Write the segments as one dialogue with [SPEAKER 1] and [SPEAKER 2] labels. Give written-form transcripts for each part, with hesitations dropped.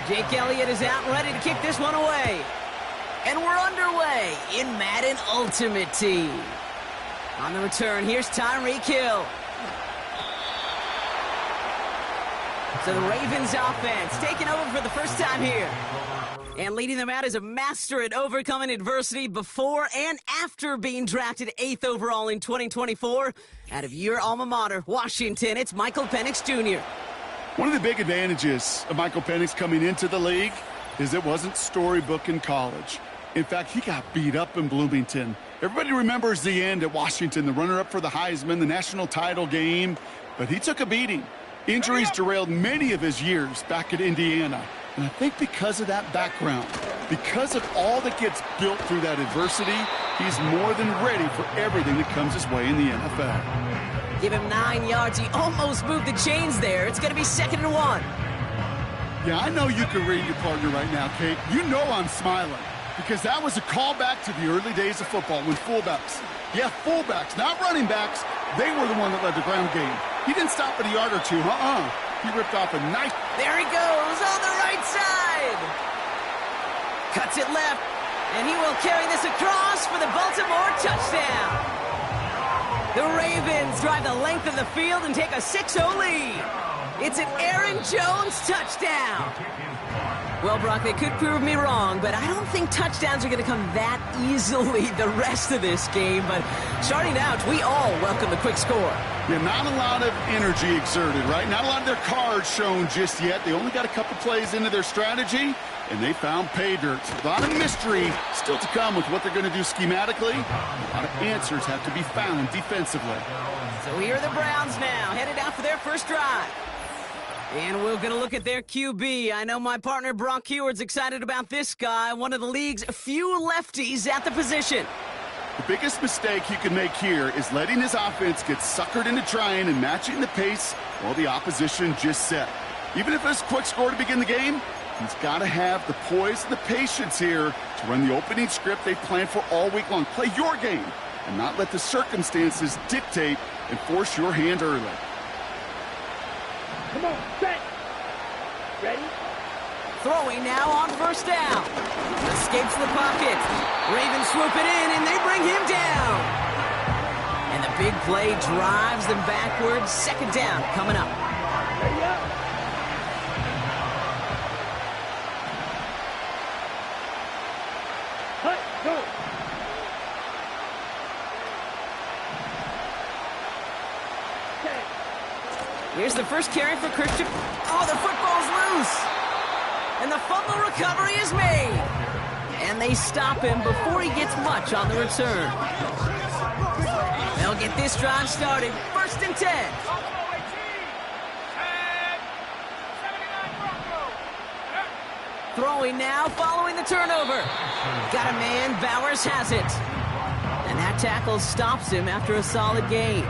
[SPEAKER 1] Jake Elliott is out and ready to kick this one away. And we're underway in Madden Ultimate Team. On the return, here's Tyreek Hill. So the Ravens offense taking over for the first time here. And leading them out is a master at overcoming adversity before and after being drafted 8th overall in 2024. Out of your alma mater, Washington, it's Michael Penix Jr.
[SPEAKER 2] One of the big advantages of Michael Penix coming into the league is it wasn't storybook in college. In fact, he got beat up in Bloomington. Everybody remembers the end at Washington, the runner-up for the Heisman, the national title game. But he took a beating. Injuries derailed many of his years back at Indiana. And I think because of that background, because of all that gets built through that adversity, he's more than ready for everything that comes his way in the NFL.
[SPEAKER 1] Give him 9 yards. He almost moved the chains there. It's going to be 2nd and 1.
[SPEAKER 2] Yeah, I know you can read your partner right now, Kate. You know I'm smiling because that was a callback to the early days of football when fullbacks, not running backs, they were the one that led the ground game. He didn't stop at a yard or two, He ripped off a nice...
[SPEAKER 1] There he goes on the right side. Cuts it left, and he will carry this across for the Baltimore touchdown. The Ravens drive the length of the field and take a 6-0 lead. It's an Aaron Jones touchdown. Well, Brock, they could prove me wrong, but I don't think touchdowns are going to come that easily the rest of this game. But starting out, we all welcome the quick score.
[SPEAKER 2] Yeah, not a lot of energy exerted, right? Not a lot of their cards shown just yet. They only got a couple plays into their strategy, and they found pay dirt. A lot of mystery still to come with what they're going to do schematically. A lot of answers have to be found defensively.
[SPEAKER 1] So here are the Browns now, headed out for their first drive. And we're going to look at their QB. I know my partner Brock Heward's excited about this guy, one of the league's few lefties at the position.
[SPEAKER 2] The biggest mistake he can make here is letting his offense get suckered into trying and matching the pace while the opposition just set. Even if it's a quick score to begin the game, he's got to have the poise and the patience here to run the opening script they planned for all week long. Play your game and not let the circumstances dictate and force your hand early.
[SPEAKER 3] Come on, set. Ready?
[SPEAKER 1] Throwing now on first down. Escapes the pocket. Ravens swoop it in, and they bring him down. And the big play drives them backwards. 2nd down coming up.
[SPEAKER 3] Ready up. Hut, go.
[SPEAKER 1] Here's the first carry for Christian. Oh, the football's loose. And the fumble recovery is made. And they stop him before he gets much on the return. They'll get this drive started. 1st and 10. Throwing now, following the turnover. Got a man, Bowers has it. And that tackle stops him after a solid gain.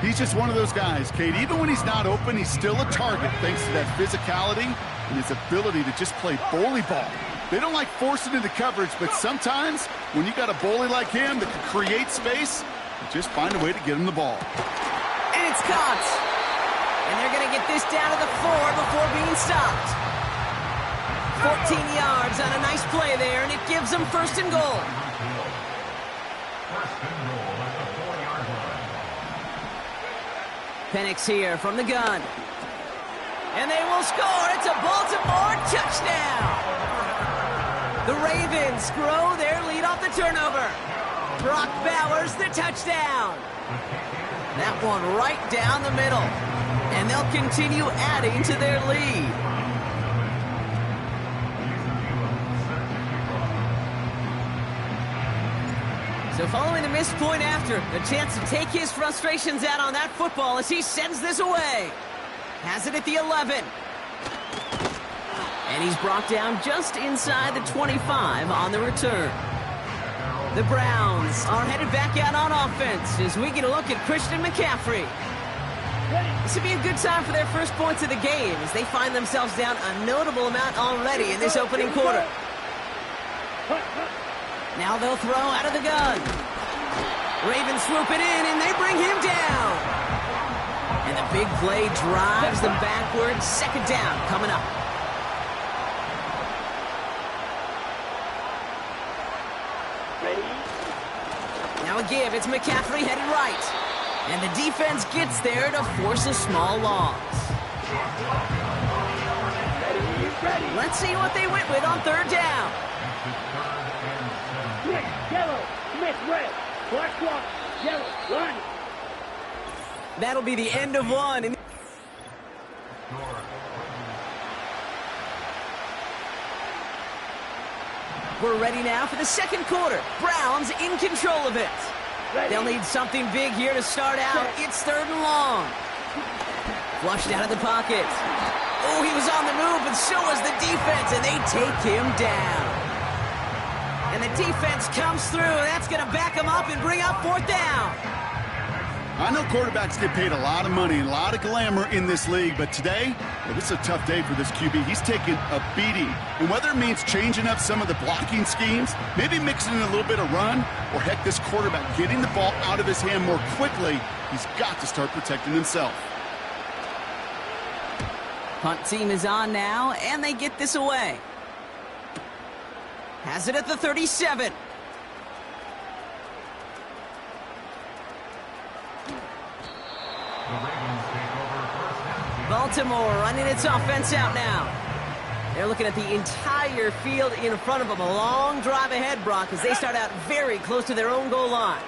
[SPEAKER 2] He's just one of those guys, Kate. Even when he's not open, he's still a target thanks to that physicality and his ability to just play bully ball. They don't like forcing into coverage, but sometimes when you got a bully like him that can create space, you just find a way to get him the ball.
[SPEAKER 1] And it's caught. And they're going to get this down to the 4 before being stopped. 14 yards on a nice play there, and it gives them 1st and goal. Penix here from the gun. And they will score. It's a Baltimore touchdown. The Ravens grow their lead off the turnover. Brock Bowers, the touchdown. That one right down the middle. And they'll continue adding to their lead. So following the missed point after, a chance to take his frustrations out on that football as he sends this away. Has it at the 11. And he's brought down just inside the 25 on the return. The Browns are headed back out on offense as we get a look at Christian McCaffrey. This would be a good time for their first points of the game as they find themselves down a notable amount already in this opening quarter. Now they'll throw out of the gun. Ravens swoop it in, and they bring him down. And the big play drives them backwards. 2nd down coming up. Now a give. It's McCaffrey headed right. And the defense gets there to force a small loss.
[SPEAKER 3] Ready.
[SPEAKER 1] Let's see what they went with on third down.
[SPEAKER 3] Smith, yellow. Smith, red. Black, white. Yellow, run.
[SPEAKER 1] That'll be the end of one. We're ready now for the second quarter. Browns in control of it.
[SPEAKER 3] Ready.
[SPEAKER 1] They'll need something big here to start out. It's third and long. Flushed out of the pocket. Oh, he was on the move, but so was the defense, and they take him down. And the defense comes through, and that's going to back him up and bring up fourth down.
[SPEAKER 2] I know quarterbacks get paid a lot of money and a lot of glamour in this league, but today, well, this is a tough day for this QB. He's taking a beating. And whether it means changing up some of the blocking schemes, maybe mixing in a little bit of run, or heck, this quarterback getting the ball out of his hand more quickly, he's got to start protecting himself.
[SPEAKER 1] Punt team is on now, and they get this away. Has it at the 37. Baltimore running its offense out now. They're looking at the entire field in front of them. A long drive ahead, Brock, as they start out very close to their own goal line.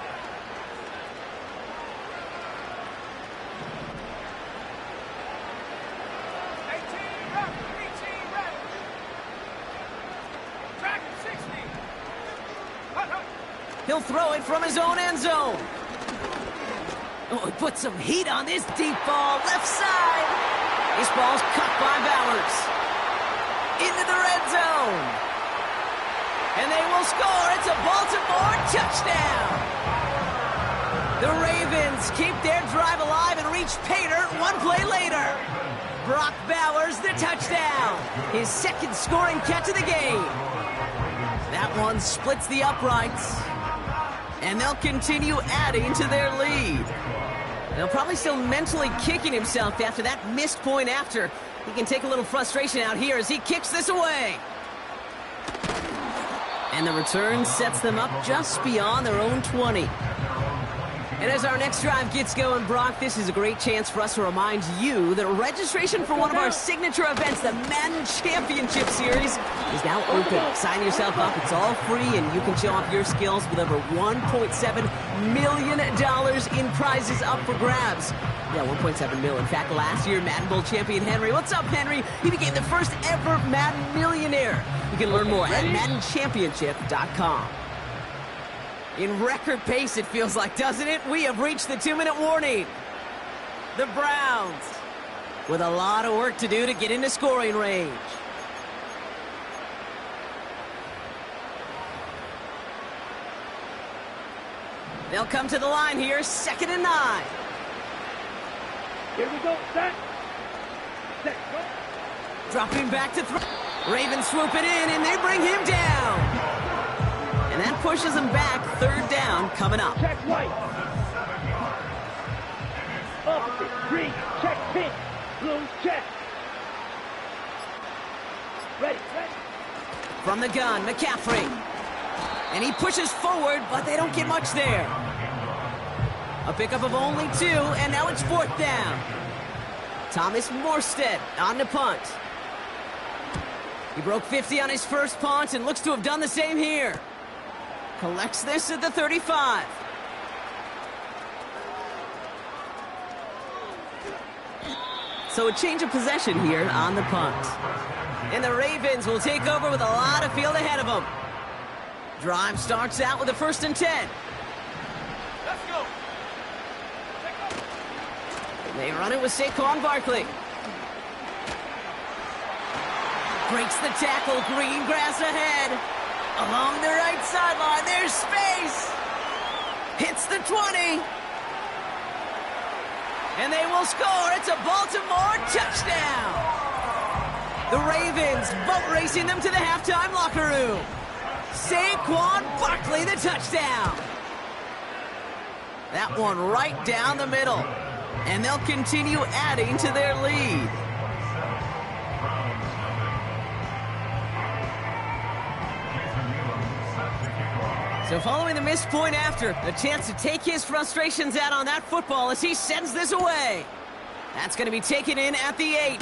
[SPEAKER 1] He'll throw it from his own end zone. Oh, he put some heat on this deep ball. Left side. This ball's cut by Bowers. Into the red zone. And they will score. It's a Baltimore touchdown. The Ravens keep their drive alive and reach pay dirt one play later. Brock Bowers, the touchdown. His second scoring catch of the game. That one splits the uprights. And they'll continue adding to their lead. They'll probably still mentally kicking himself after that missed point after. He can take a little frustration out here as he kicks this away. And the return sets them up just beyond their own 20. And as our next drive gets going, Brock, this is a great chance for us to remind you that registration for one of our signature events, the Madden Championship Series, is now open. Sign yourself up. It's all free, and you can show off your skills with over $1.7 million in prizes up for grabs. Yeah, $1.7 million. In fact, last year, Madden Bowl champion Henry. What's up, Henry? He became the first ever Madden millionaire. You can learn more at MaddenChampionship.com. In record pace, it feels like, doesn't it? We have reached the 2-minute warning. The Browns with a lot of work to do to get into scoring range. They'll come to the line here, 2nd and 9.
[SPEAKER 3] Here we go, set. Set, go.
[SPEAKER 1] Dropping back to throw. Ravens swoop it in, and they bring him down. And that pushes them back. 3rd down coming up.
[SPEAKER 3] Check white. Opposite, green, check pink. Blue, check. Ready.
[SPEAKER 1] From the gun, McCaffrey. And he pushes forward, but they don't get much there. A pickup of only 2, and now it's 4th down. Thomas Morstead on the punt. He broke 50 on his first punt and looks to have done the same here. Collects this at the 35. So a change of possession here on the punt. And the Ravens will take over with a lot of field ahead of them. Drive starts out with a 1st and 10.
[SPEAKER 3] Let's go.
[SPEAKER 1] They run it with Saquon Barkley. Breaks the tackle, green grass ahead. Along the right sideline, there's space. Hits the 20. And they will score. It's a Baltimore touchdown. The Ravens boat racing them to the halftime locker room. Saquon Barkley, the touchdown. That one right down the middle. And they'll continue adding to their lead. So following the missed point after, a chance to take his frustrations out on that football as he sends this away. That's going to be taken in at the 8.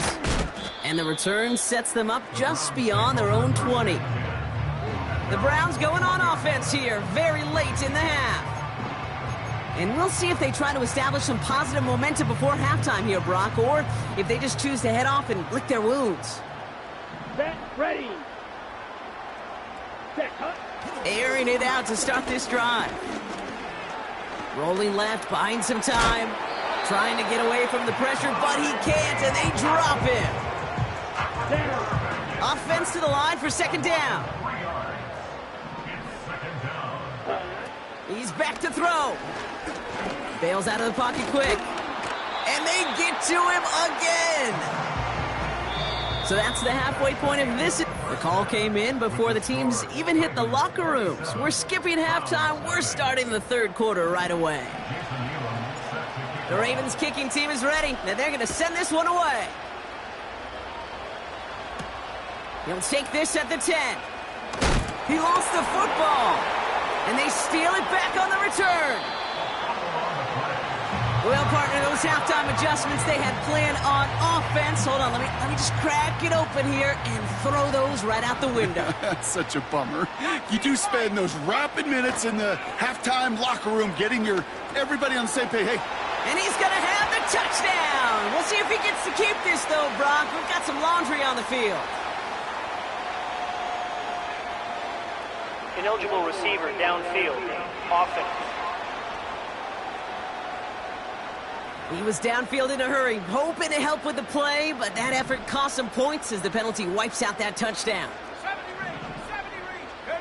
[SPEAKER 1] And the return sets them up just beyond their own 20. The Browns going on offense here very late in the half. And we'll see if they try to establish some positive momentum before halftime here, Brock, or if they just choose to head off and lick their wounds.
[SPEAKER 3] Set, ready. Set, cut.
[SPEAKER 1] Airing it out to start this drive. Rolling left, buying some time. Trying to get away from the pressure, but he can't, and they drop him.
[SPEAKER 3] Down.
[SPEAKER 1] Offense to the line for second down. He's back to throw. Bails out of the pocket quick. And they get to him again. So that's the halfway point of this. The call came in before the teams even hit the locker rooms. We're skipping halftime. We're starting the third quarter right away. The Ravens kicking team is ready, and they're going to send this one away. He'll take this at the 10. He lost the football, and they steal it back on the return. Well, partner, those halftime adjustments they had planned on offense. Hold on, let me just crack it open here and throw those right out the window.
[SPEAKER 2] That's such a bummer. You do spend those rapid minutes in the halftime locker room getting everybody on the same page. Hey.
[SPEAKER 1] And he's going to have the touchdown. We'll see if he gets to keep this, though, Brock. We've got some laundry on the field.
[SPEAKER 4] Ineligible receiver downfield. Offense.
[SPEAKER 1] He was downfield in a hurry, hoping to help with the play, but that effort cost some points as the penalty wipes out that touchdown.
[SPEAKER 3] 70 read.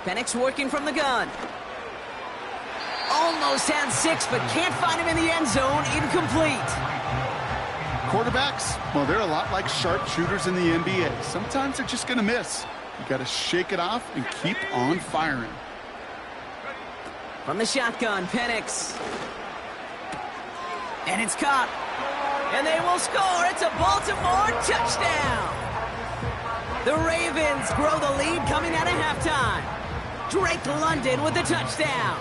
[SPEAKER 1] Penix working from the gun. Almost had 6, but can't find him in the end zone. Incomplete.
[SPEAKER 2] Quarterbacks, well, they're a lot like sharpshooters in the NBA. Sometimes they're just going to miss. You got to shake it off and keep on firing.
[SPEAKER 1] From the shotgun, Penix. And it's caught. And they will score. It's a Baltimore touchdown. The Ravens grow the lead coming out of halftime. Drake London with the touchdown.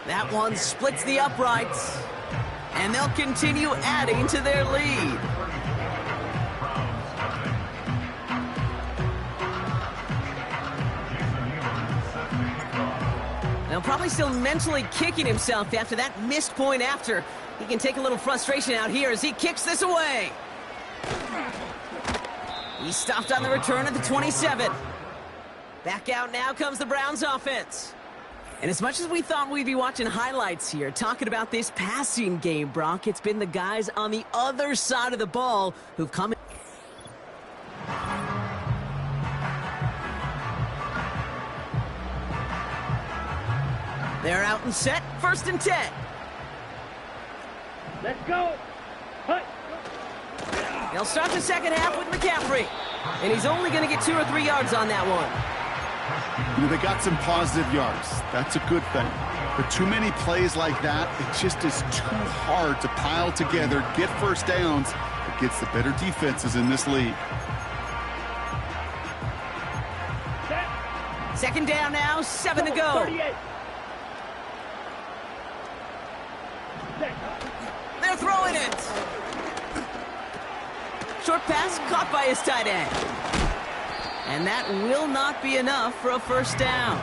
[SPEAKER 1] That one splits the uprights. And they'll continue adding to their lead. Now, probably still mentally kicking himself after that missed point after. He can take a little frustration out here as he kicks this away. He stopped on the return at the 27. Back out now comes the Browns offense. And as much as we thought we'd be watching highlights here, talking about this passing game, Brock, it's been the guys on the other side of the ball who've come in. They're out and set, 1st and 10.
[SPEAKER 3] Let's go. Hut.
[SPEAKER 1] They'll start the second half with McCaffrey. And he's only going to get 2 or 3 yards on that one.
[SPEAKER 2] You know, they got some positive yards. That's a good thing. But too many plays like that, it just is too hard to pile together, get first downs against the better defenses in this league.
[SPEAKER 1] Second down now, 7 to go.
[SPEAKER 3] 38.
[SPEAKER 1] They're throwing it. Short pass caught by his tight end. And that will not be enough for a first down.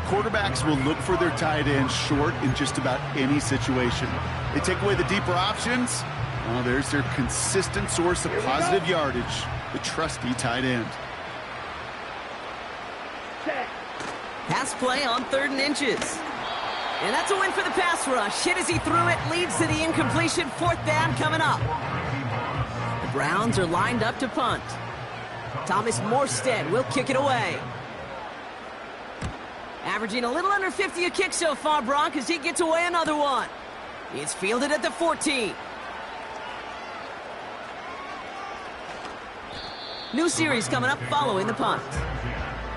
[SPEAKER 2] Quarterbacks will look for their tight end short in just about any situation. They take away the deeper options. Well, there's their consistent source of positive yardage, the trusty tight end.
[SPEAKER 1] Pass play on 3rd and inches. And that's a win for the pass rush. Hit as he threw it, leads to the incompletion. 4th down coming up. The Browns are lined up to punt. Thomas Morstead will kick it away. Averaging a little under 50 a kick so far, Brock, as he gets away another one. It's fielded at the 14. New series coming up following the punt.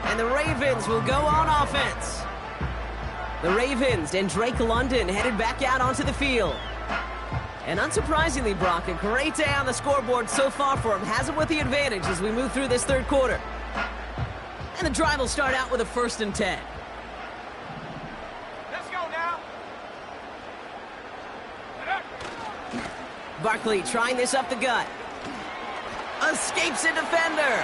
[SPEAKER 1] And the Ravens will go on offense. The Ravens and Drake London headed back out onto the field. And unsurprisingly, Brock, a great day on the scoreboard so far for him. Has him with the advantage as we move through this third quarter. And the drive will start out with a 1st and 10.
[SPEAKER 3] Let's go now.
[SPEAKER 1] Barkley trying this up the gut. Escapes a defender.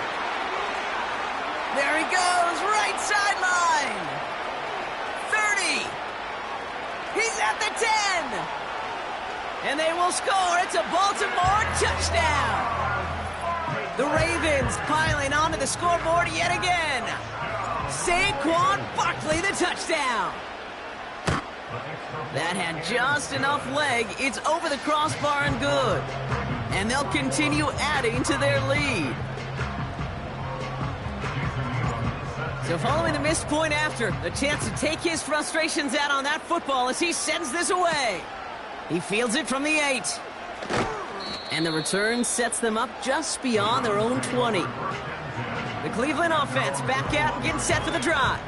[SPEAKER 1] There he goes, right sideline. 30. He's at the 10. And they will score. It's a Baltimore touchdown. The Ravens piling onto the scoreboard yet again. Saquon Barkley, the touchdown. That had just enough leg. It's over the crossbar and good. And they'll continue adding to their lead. So following the missed point after, the chance to take his frustrations out on that football as he sends this away. He fields it from the 8. And the return sets them up just beyond their own 20. The Cleveland offense back out and getting set for the drive.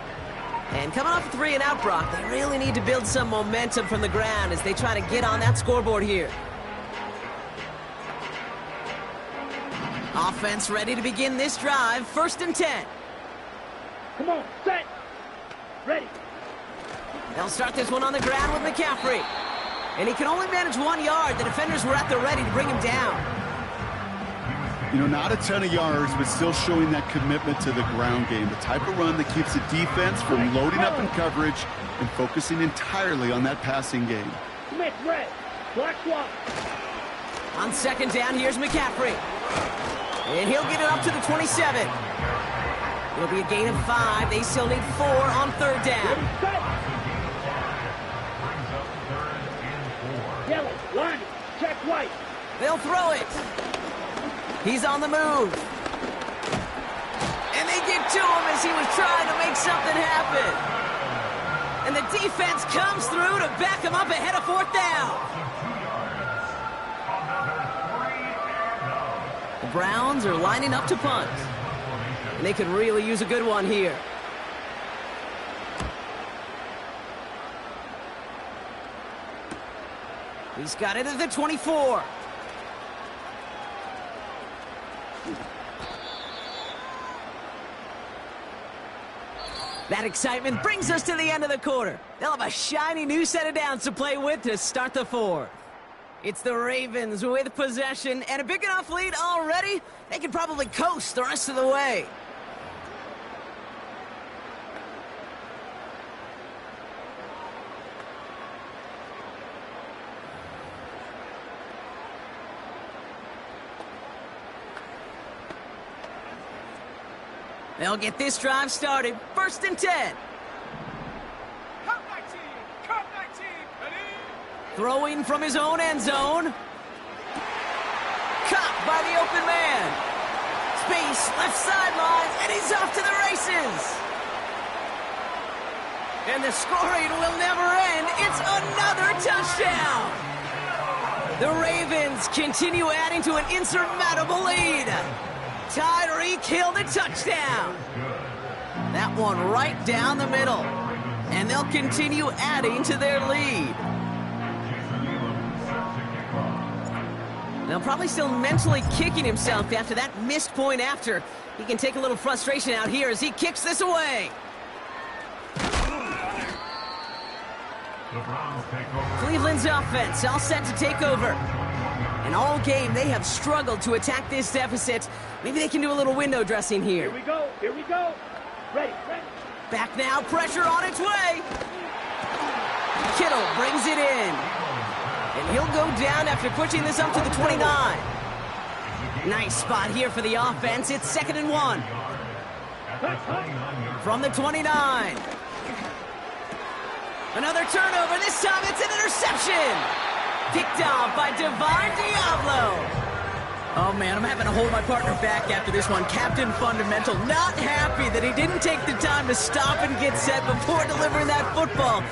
[SPEAKER 1] And coming off a 3-and-out, Brock, they really need to build some momentum from the ground as they try to get on that scoreboard here. Offense ready to begin this drive, 1st and 10.
[SPEAKER 3] Come on, set. Ready.
[SPEAKER 1] They'll start this one on the ground with McCaffrey. And he can only manage 1 yard. The defenders were at the ready to bring him down.
[SPEAKER 2] You know, not a ton of yards, but still showing that commitment to the ground game. The type of run that keeps the defense from loading up in coverage and focusing entirely on that passing game.
[SPEAKER 3] Smith red. Black swap.
[SPEAKER 1] On 2nd down, here's McCaffrey. And he'll get it up to the 27. It'll be a gain of 5. They still need 4 on 3rd down.
[SPEAKER 3] Ready, set. Yellow, line, check white.
[SPEAKER 1] They'll throw it. He's on the move. And they get to him as he was trying to make something happen. And the defense comes through to back him up ahead of 4th down. The Browns are lining up to punt. And they could really use a good one here. He's got it at the 24. That excitement brings us to the end of the quarter. They'll have a shiny new set of downs to play with to start the 4th. It's the Ravens with possession and a big enough lead already. They can probably coast the rest of the way. They'll get this drive started. 1st and 10.
[SPEAKER 3] Cut 19. Cut 19. Ready?
[SPEAKER 1] Throwing from his own end zone. Caught by the open man. Space, left sideline, and he's off to the races. And the scoring will never end. It's another touchdown. The Ravens continue adding to an insurmountable lead. Tyreek Hill the touchdown. That one right down the middle. And they'll continue adding to their lead. Now probably still mentally kicking himself after that missed point after. He can take a little frustration out here as he kicks this away. Cleveland's offense all set to take over. And all game, they have struggled to attack this deficit. Maybe they can do a little window dressing here.
[SPEAKER 3] Here we go. Here we go. Ready, ready.
[SPEAKER 1] Back now, pressure on its way. Kittle brings it in. And he'll go down after pushing this up to the 29. Nice spot here for the offense. It's 2nd and 1. From the 29. Another turnover. This time it's an interception. Picked off by Divine Diablo. Oh, man, I'm having to hold my partner back after this one. Captain Fundamental not happy that he didn't take the time to stop and get set before delivering that football.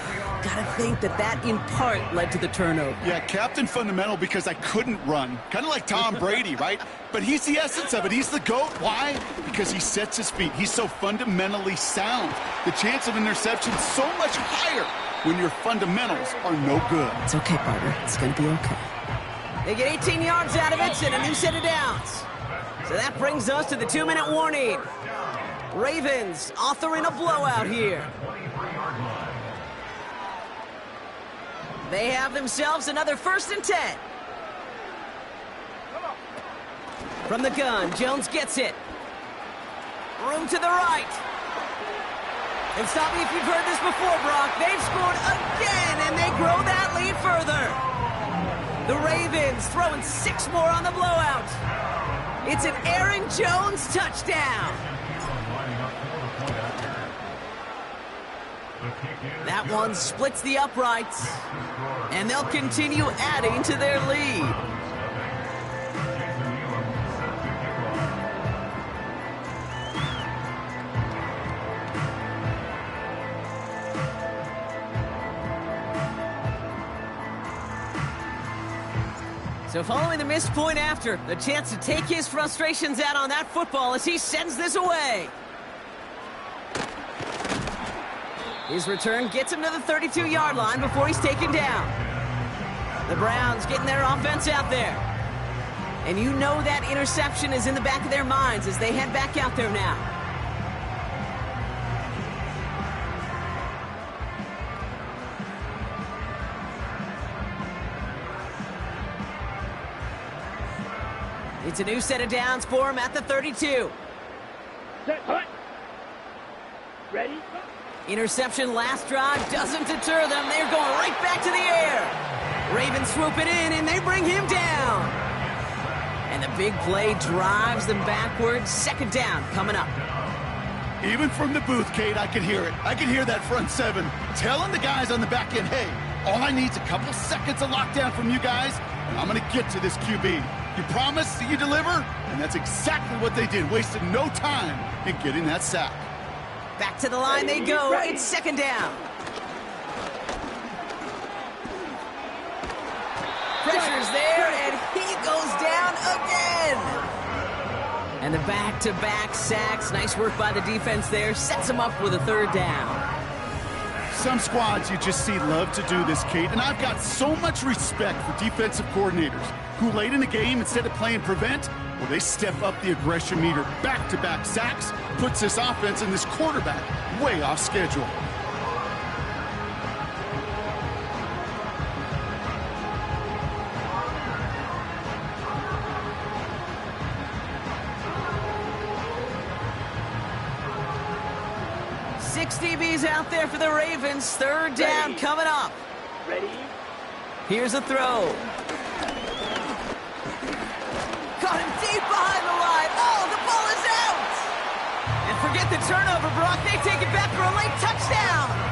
[SPEAKER 1] Gotta think that in part led to the turnover.
[SPEAKER 2] Yeah, Captain Fundamental because I couldn't run. Kind of like Tom Brady, right? But he's the essence of it. He's the GOAT. Why? Because he sets his feet. He's so fundamentally sound. The chance of interception is so much higher when your fundamentals are no good.
[SPEAKER 1] It's okay, partner. It's gonna be okay. They get 18 yards out of it and a new set of downs. So that brings us to the 2-minute warning. Ravens authoring a blowout here. They have themselves another 1st and 10. From the gun, Jones gets it. Room to the right. And stop me if you've heard this before, Brock. They've scored again, and they grow that lead further. The Ravens throwing 6 more on the blowout. It's an Aaron Jones touchdown. That one splits the uprights, and they'll continue adding to their lead. So following the missed point after, the chance to take his frustrations out on that football as he sends this away. His return gets him to the 32-yard line before he's taken down. The Browns getting their offense out there. And you know that interception is in the back of their minds as they head back out there now. It's a new set of downs for him at the 32.
[SPEAKER 3] Set, hut. Ready?
[SPEAKER 1] Interception last drive doesn't deter them. They're going right back to the air. Ravens swoop it in, and they bring him down. And the big play drives them backwards. 2nd down coming up.
[SPEAKER 2] Even from the booth, Kate, I could hear it. I could hear that front 7 telling the guys on the back end, hey, all I need is a couple seconds of lockdown from you guys, and I'm going to get to this QB. You promise that you deliver? And that's exactly what they did. Wasted no time in getting that sack.
[SPEAKER 1] Back to the line they go. It's 2nd down. Pressure's there, and he goes down again. And the back-to-back sacks. Nice work by the defense there. Sets him up with a 3rd down.
[SPEAKER 2] Some squads you just see love to do this, Kate, and I've got so much respect for defensive coordinators who late in the game, instead of playing prevent, well, they step up the aggression meter. Back-to-back sacks puts this offense and this quarterback way off schedule.
[SPEAKER 1] DBs out there for the Ravens. 3rd down coming up.
[SPEAKER 3] Ready?
[SPEAKER 1] Here's a throw. Caught him deep behind the line. Oh, the ball is out. And forget the turnover, Brock. They take it back for a late touchdown.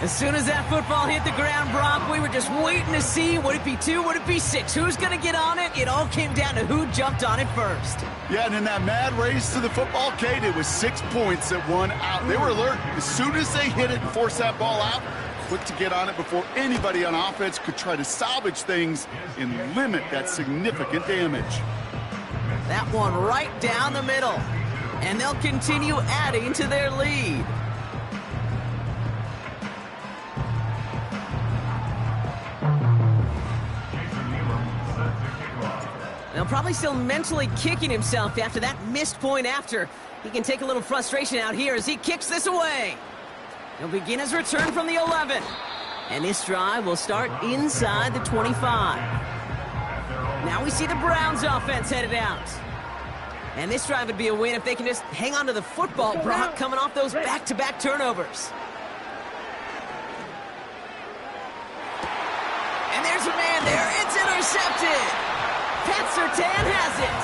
[SPEAKER 1] As soon as that football hit the ground, Brock, we were just waiting to see, would it be 2, would it be 6? Who's going to get on it? It all came down to who jumped on it first.
[SPEAKER 2] Yeah, and in that mad race to the football, Kate, it was 6 points that won out. They were alert. As soon as they hit it and forced that ball out, quick to get on it before anybody on offense could try to salvage things and limit that significant damage.
[SPEAKER 1] That one right down the middle. And they'll continue adding to their lead. They'll probably still mentally kicking himself after that missed point after. He can take a little frustration out here as he kicks this away. He'll begin his return from the 11. And this drive will start inside the 25. Now we see the Browns offense headed out. And this drive would be a win if they can just hang on to the football, Brock, coming off those back-to-back turnovers. And there's a man there. It's intercepted. Pat Surtain has it.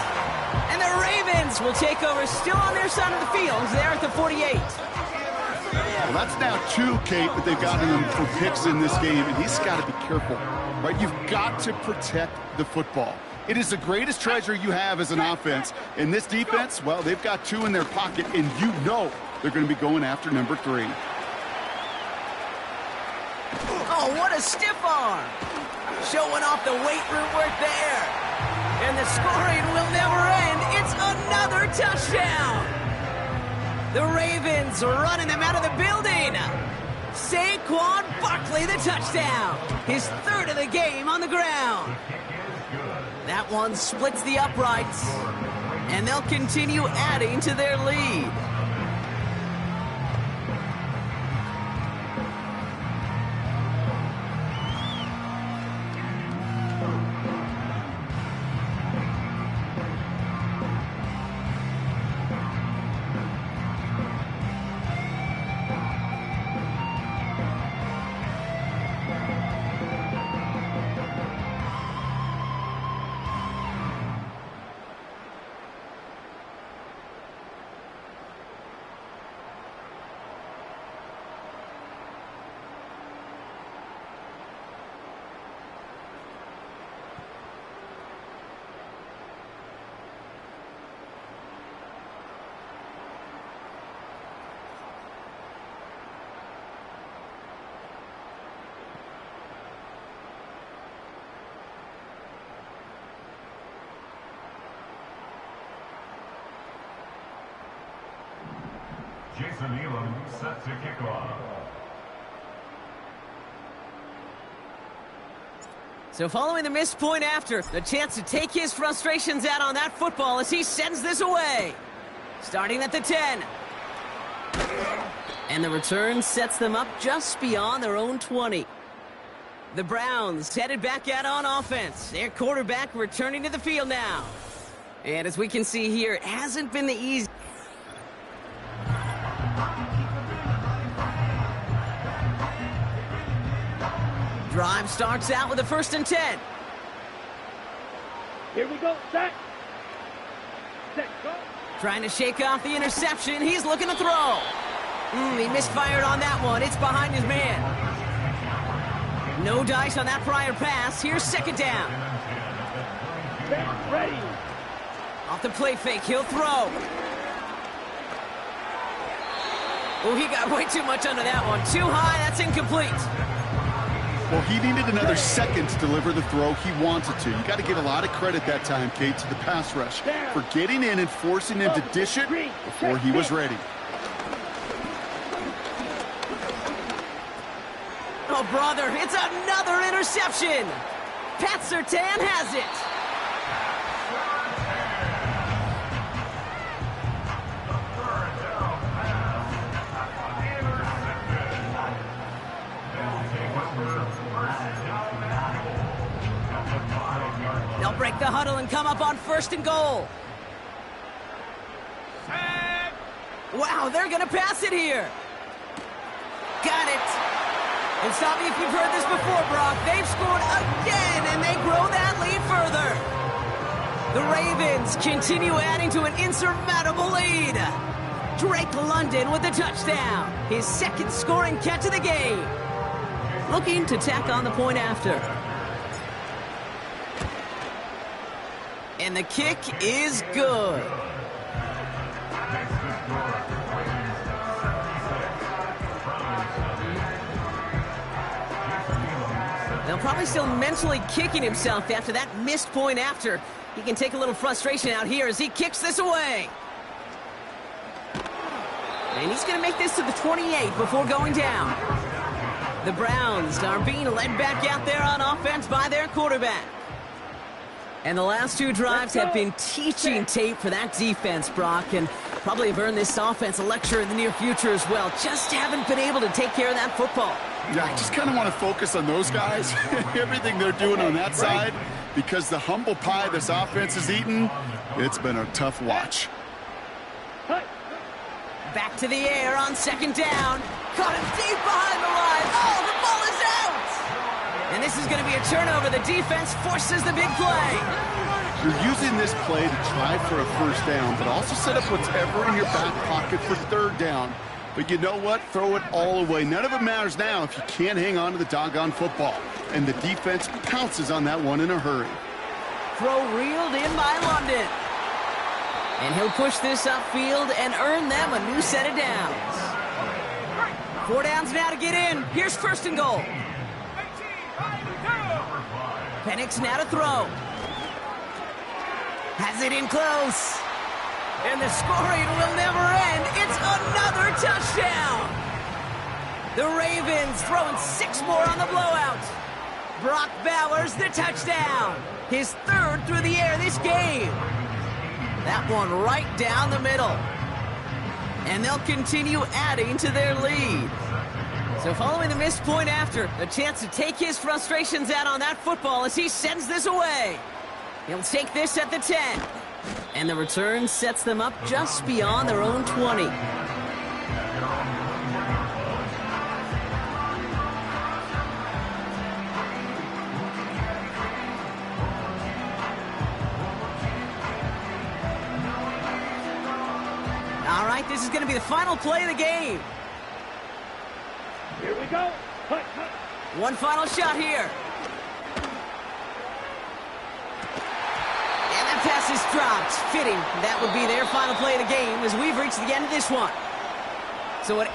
[SPEAKER 1] And the Ravens will take over still on their side of the field. They're at the 48.
[SPEAKER 2] Well, that's now 2, Kate, that they've gotten him for picks in this game, and he's got to be careful, right? You've got to protect the football. It is the greatest treasure you have as an offense. And this defense, well, they've got 2 in their pocket, and you know they're going to be going after number 3.
[SPEAKER 1] Oh, what a stiff arm. Showing off the weight room work there. And the scoring will never end. It's another touchdown. The Ravens running them out of the building. Saquon Barkley, the touchdown. His 3rd of the game on the ground. That one splits the uprights. And they'll continue adding to their lead.
[SPEAKER 5] Jason Elam set to kick off.
[SPEAKER 1] So following the missed point after, the chance to take his frustrations out on that football as he sends this away. Starting at the 10. And the return sets them up just beyond their own 20. The Browns headed back out on offense. Their quarterback returning to the field now. And as we can see here, it hasn't been the easy. Drive starts out with a 1st and 10.
[SPEAKER 3] Here we go. Set. Set. Go.
[SPEAKER 1] Trying to shake off the interception. He's looking to throw. He misfired on that one. It's behind his man. No dice on that prior pass. Here's 2nd down.
[SPEAKER 3] Set. Ready.
[SPEAKER 1] Off the play fake. He'll throw. Oh, he got way too much under that one. Too high. That's incomplete.
[SPEAKER 2] Well, he needed another second to deliver the throw he wanted to. You got to give a lot of credit that time, Kate, to the pass rush for getting in and forcing him to dish it before he was ready.
[SPEAKER 1] Oh, brother, it's another interception. Pat Surtain has it. They'll break the huddle and come up on 1st and goal. Wow, they're going to pass it here. Got it. And stop me if you've heard this before, Brock. They've scored again, and they grow that lead further. The Ravens continue adding to an insurmountable lead. Drake London with the touchdown. His 2nd scoring catch of the game. Looking to tack on the point after. And the kick is good. They'll probably still mentally kicking himself after that missed point after. He can take a little frustration out here as he kicks this away. And he's going to make this to the 28 before going down. The Browns are being led back out there on offense by their quarterback. And the last 2 drives have been teaching tape for that defense, Brock, and probably have earned this offense a lecture in the near future as well. Just haven't been able to take care of that football.
[SPEAKER 2] Yeah, I just kind of want to focus on those guys, everything they're doing on that side, because the humble pie this offense has eaten, it's been a tough watch.
[SPEAKER 1] Back to the air on 2nd down. Caught him deep behind the line. Oh, the ball is out! And this is going to be a turnover. The defense forces the big play.
[SPEAKER 2] You're using this play to try for a 1st down, but also set up whatever in your back pocket for 3rd down. But you know what? Throw it all away. None of it matters now if you can't hang on to the doggone football. And the defense pounces on that one in a hurry.
[SPEAKER 1] Throw reeled in by London. And he'll push this upfield and earn them a new set of downs. 4 downs now to get in. Here's 1st and goal. Penix now to throw. Has it in close. And the scoring will never end. It's another touchdown. The Ravens throwing 6 more on the blowout. Brock Bowers the touchdown. His 3rd through the air this game. That one right down the middle. And they'll continue adding to their lead. So following the missed point after, a chance to take his frustrations out on that football as he sends this away. He'll take this at the 10. And the return sets them up just beyond their own 20. All right, this is going to be the final play of the game.
[SPEAKER 3] Here we go. Cut, cut.
[SPEAKER 1] One final shot here. And that pass is dropped. Fitting. That would be their final play of the game as we've reached the end of this one. So what...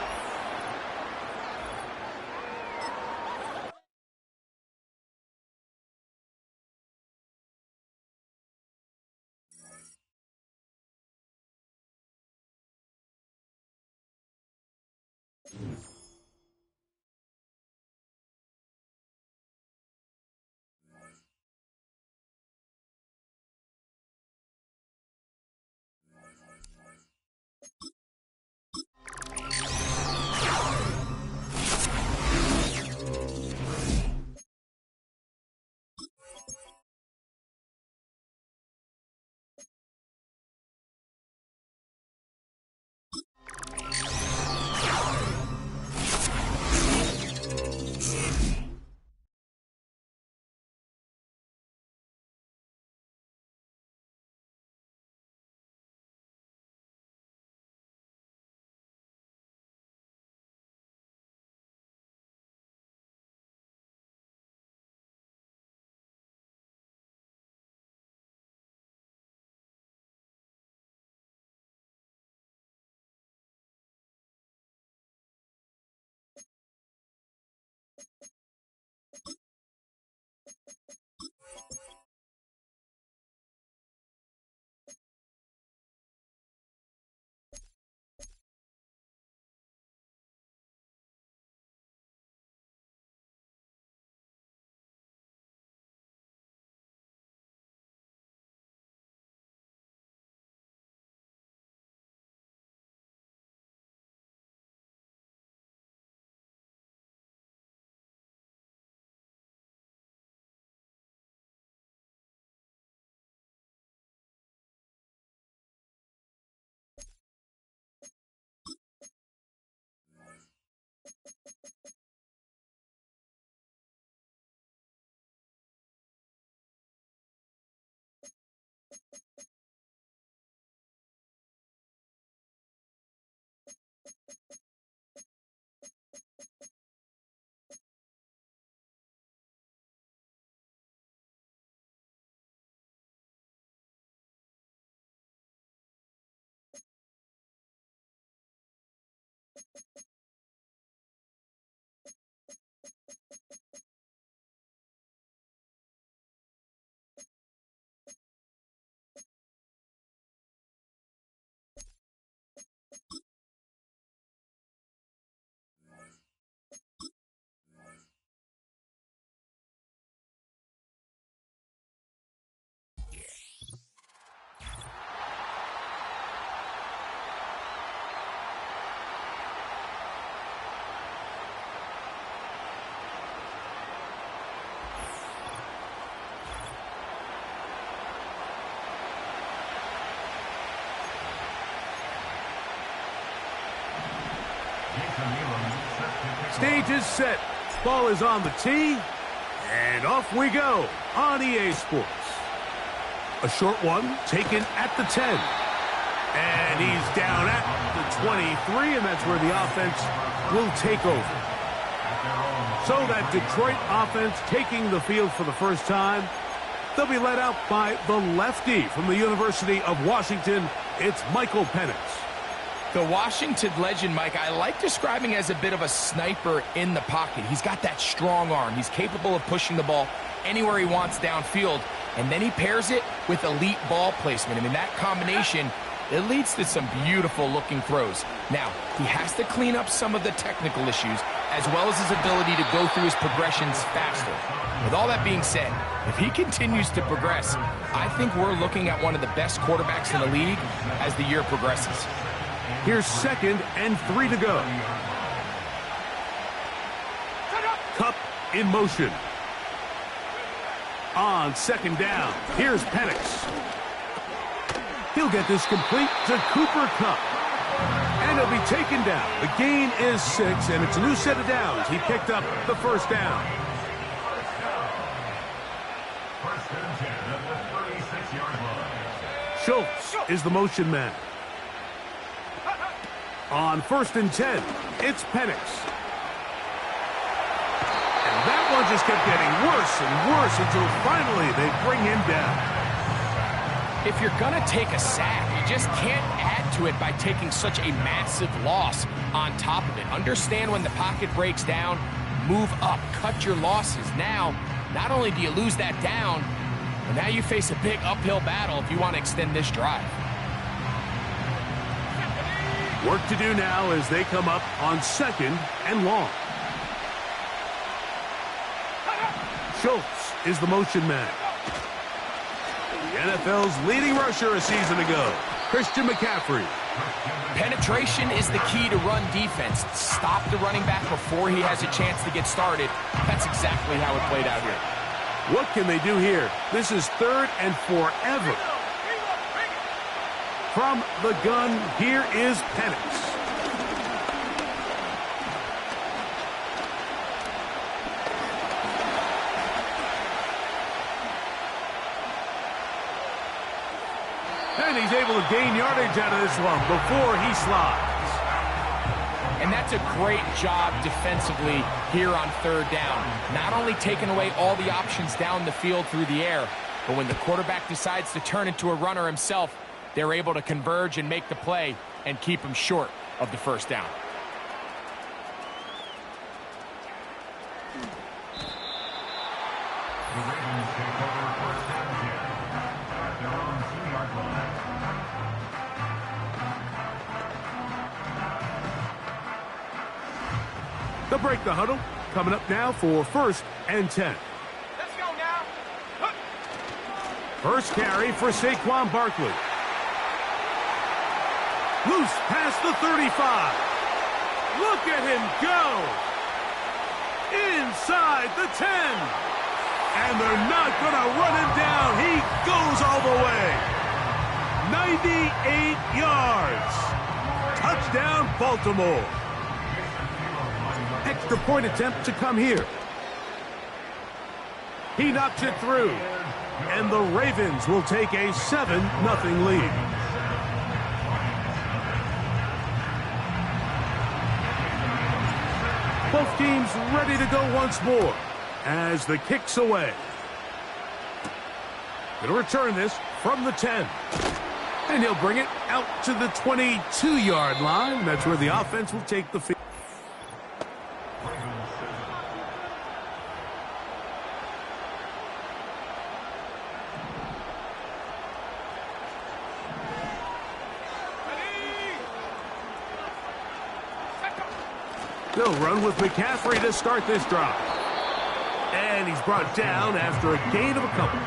[SPEAKER 6] Stage is set. Ball is on the tee. And off we go on EA Sports. A short one taken at the 10. And he's down at the 23, and that's where the offense will take over. So that Detroit offense taking the field for the first time. They'll be led out by the lefty from the University of Washington. It's Michael Penix.
[SPEAKER 7] The Washington legend, Mike, I like describing as a bit of a sniper in the pocket. He's got that strong arm. He's capable of pushing the ball anywhere he wants downfield. And then he pairs it with elite ball placement. I mean, that combination, it leads to some beautiful-looking throws. Now, he has to clean up some of the technical issues as well as his ability to go through his progressions faster. With all that being said, if he continues to progress, I think we're looking at one of the best quarterbacks in the league as the year progresses.
[SPEAKER 6] Here's 2nd and 3 to go. Cup in motion. On 2nd down, here's Penix. He'll get this complete to Cooper Kupp. And he'll be taken down. The gain is 6, and it's a new set of downs. He picked up the 1st down.
[SPEAKER 5] First and 10 at the 36-yard line.
[SPEAKER 6] Schultz is the motion man. On 1st and 10, it's Penix. And that one just kept getting worse and worse until finally they bring him down.
[SPEAKER 7] If you're going to take a sack, you just can't add to it by taking such a massive loss on top of it. Understand when the pocket breaks down, move up, cut your losses. Now, not only do you lose that down, but now you face a big uphill battle if you want to extend this drive.
[SPEAKER 6] Work to do now as they come up on 2nd and long. Schultz is the motion man. The NFL's leading rusher a season ago, Christian McCaffrey.
[SPEAKER 7] Penetration is the key to run defense. Stop the running back before he has a chance to get started. That's exactly how it played out here.
[SPEAKER 6] What can they do here? This is 3rd and forever. From the gun, here is Penix. And he's able to gain yardage out of this one before he slides.
[SPEAKER 7] And that's a great job defensively here on 3rd down. Not only taking away all the options down the field through the air, but when the quarterback decides to turn into a runner himself, they're able to converge and make the play and keep him short of the 1st down.
[SPEAKER 5] The Ravens take over 1st and 10 at their own 2-yard line.
[SPEAKER 6] They'll break the huddle. Coming up now for 1st and 10.
[SPEAKER 3] Let's go now.
[SPEAKER 6] First carry for Saquon Barkley. Loose past the 35. Look at him go. Inside the 10. And they're not going to run him down. He goes all the way. 98 yards. Touchdown, Baltimore. Extra point attempt to come here. He knocks it through. And the Ravens will take a 7-0 lead. Both teams ready to go once more as the kick's away. Going to return this from the 10. And he'll bring it out to the 22-yard line. That's where the offense will take the field. They'll run with McCaffrey to start this drive. And he's brought down after a gain of a couple.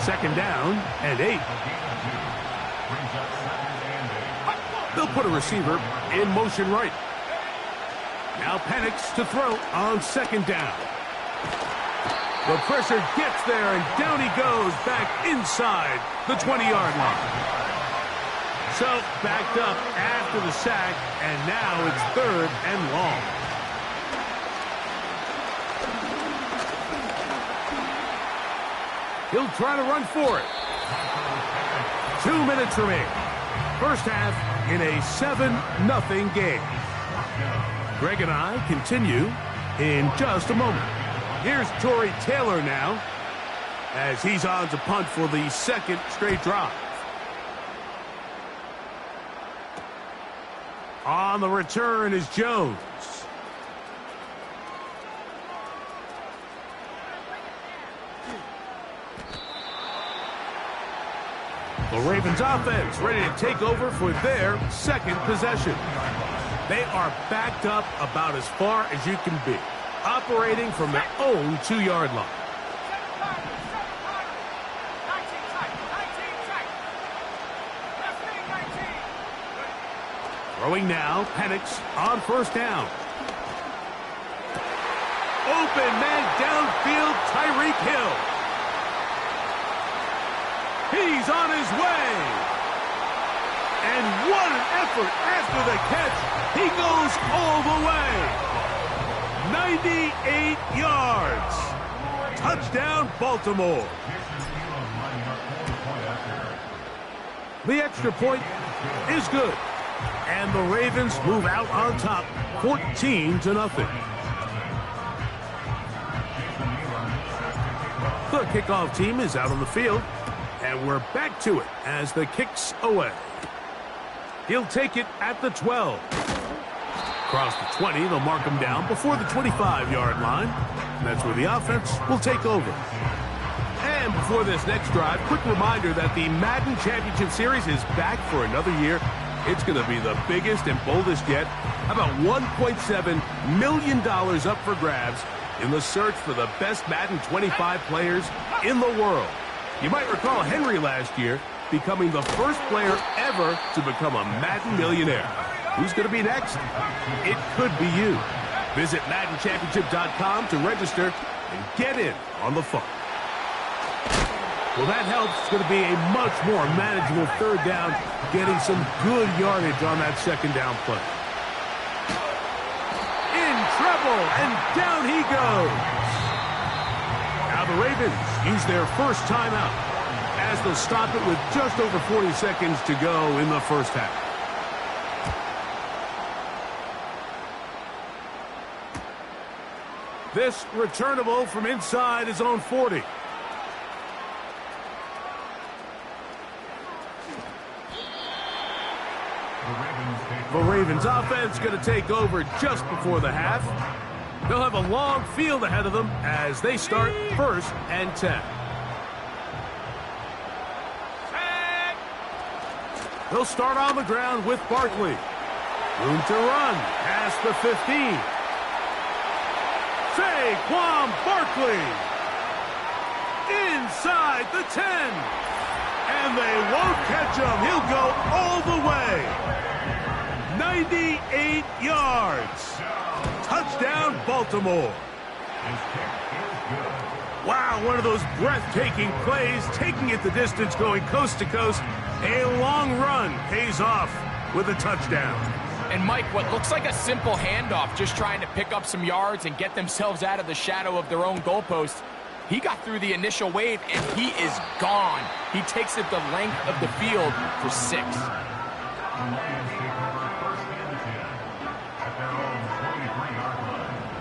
[SPEAKER 6] 2nd down and 8. They'll put a receiver in motion right. Now Penix to throw on 2nd down. The pressure gets there, and down he goes back inside the 20-yard line. So backed up after the sack, and now it's 3rd and long. He'll try to run for it. 2 minutes remaining. First half in a 7-0 game. Greg and I continue in just a moment. Here's Torrey Taylor now as he's on to punt for the 2nd straight drive. On the return is Jones. The Ravens offense ready to take over for their 2nd possession. They are backed up about as far as you can be, operating from their own 2-yard line. Throwing now, Penix on first down. Open man downfield, Tyreek Hill. He's on his way. And what an effort after the catch. He goes all the way. 98 yards. Touchdown, Baltimore. The extra point is good. And the Ravens move out on top, 14-0. The kickoff team is out on the field, and we're back to it as the kick's away. He'll take it at the 12. Across the 20, they'll mark him down before the 25-yard line. And that's where the offense will take over. And before this next drive, quick reminder that the Madden Championship Series is back for another year. It's going to be the biggest and boldest yet. About $1.7 million up for grabs in the search for the best Madden 25 players in the world. You might recall Henry last year becoming the first player ever to become a Madden millionaire. Who's going to be next? It could be you. Visit MaddenChampionship.com to register and get in on the fun. Well, that helps. It's going to be a much more manageable third down, getting some good yardage on that second down play. In trouble, and down he goes. Now the Ravens use their first timeout as they'll stop it with just over 40 seconds to go in the first half. This returnable from inside his own 40. The Ravens offense going to take over just before the half. They'll have a long field ahead of them as they start 1st and 10. They'll start on the ground with Barkley. Room to run past the 15. Saquon Barkley inside the 10. And they won't catch him. He'll go all the way. 98 yards. Touchdown, Baltimore. Wow, one of those breathtaking plays, taking it the distance, going coast to coast. A long run pays off with a touchdown.
[SPEAKER 7] And Mike, what looks like a simple handoff, just trying to pick up some yards and get themselves out of the shadow of their own goalpost. He got through the initial wave, and he is gone. He takes it the length of the field for 6.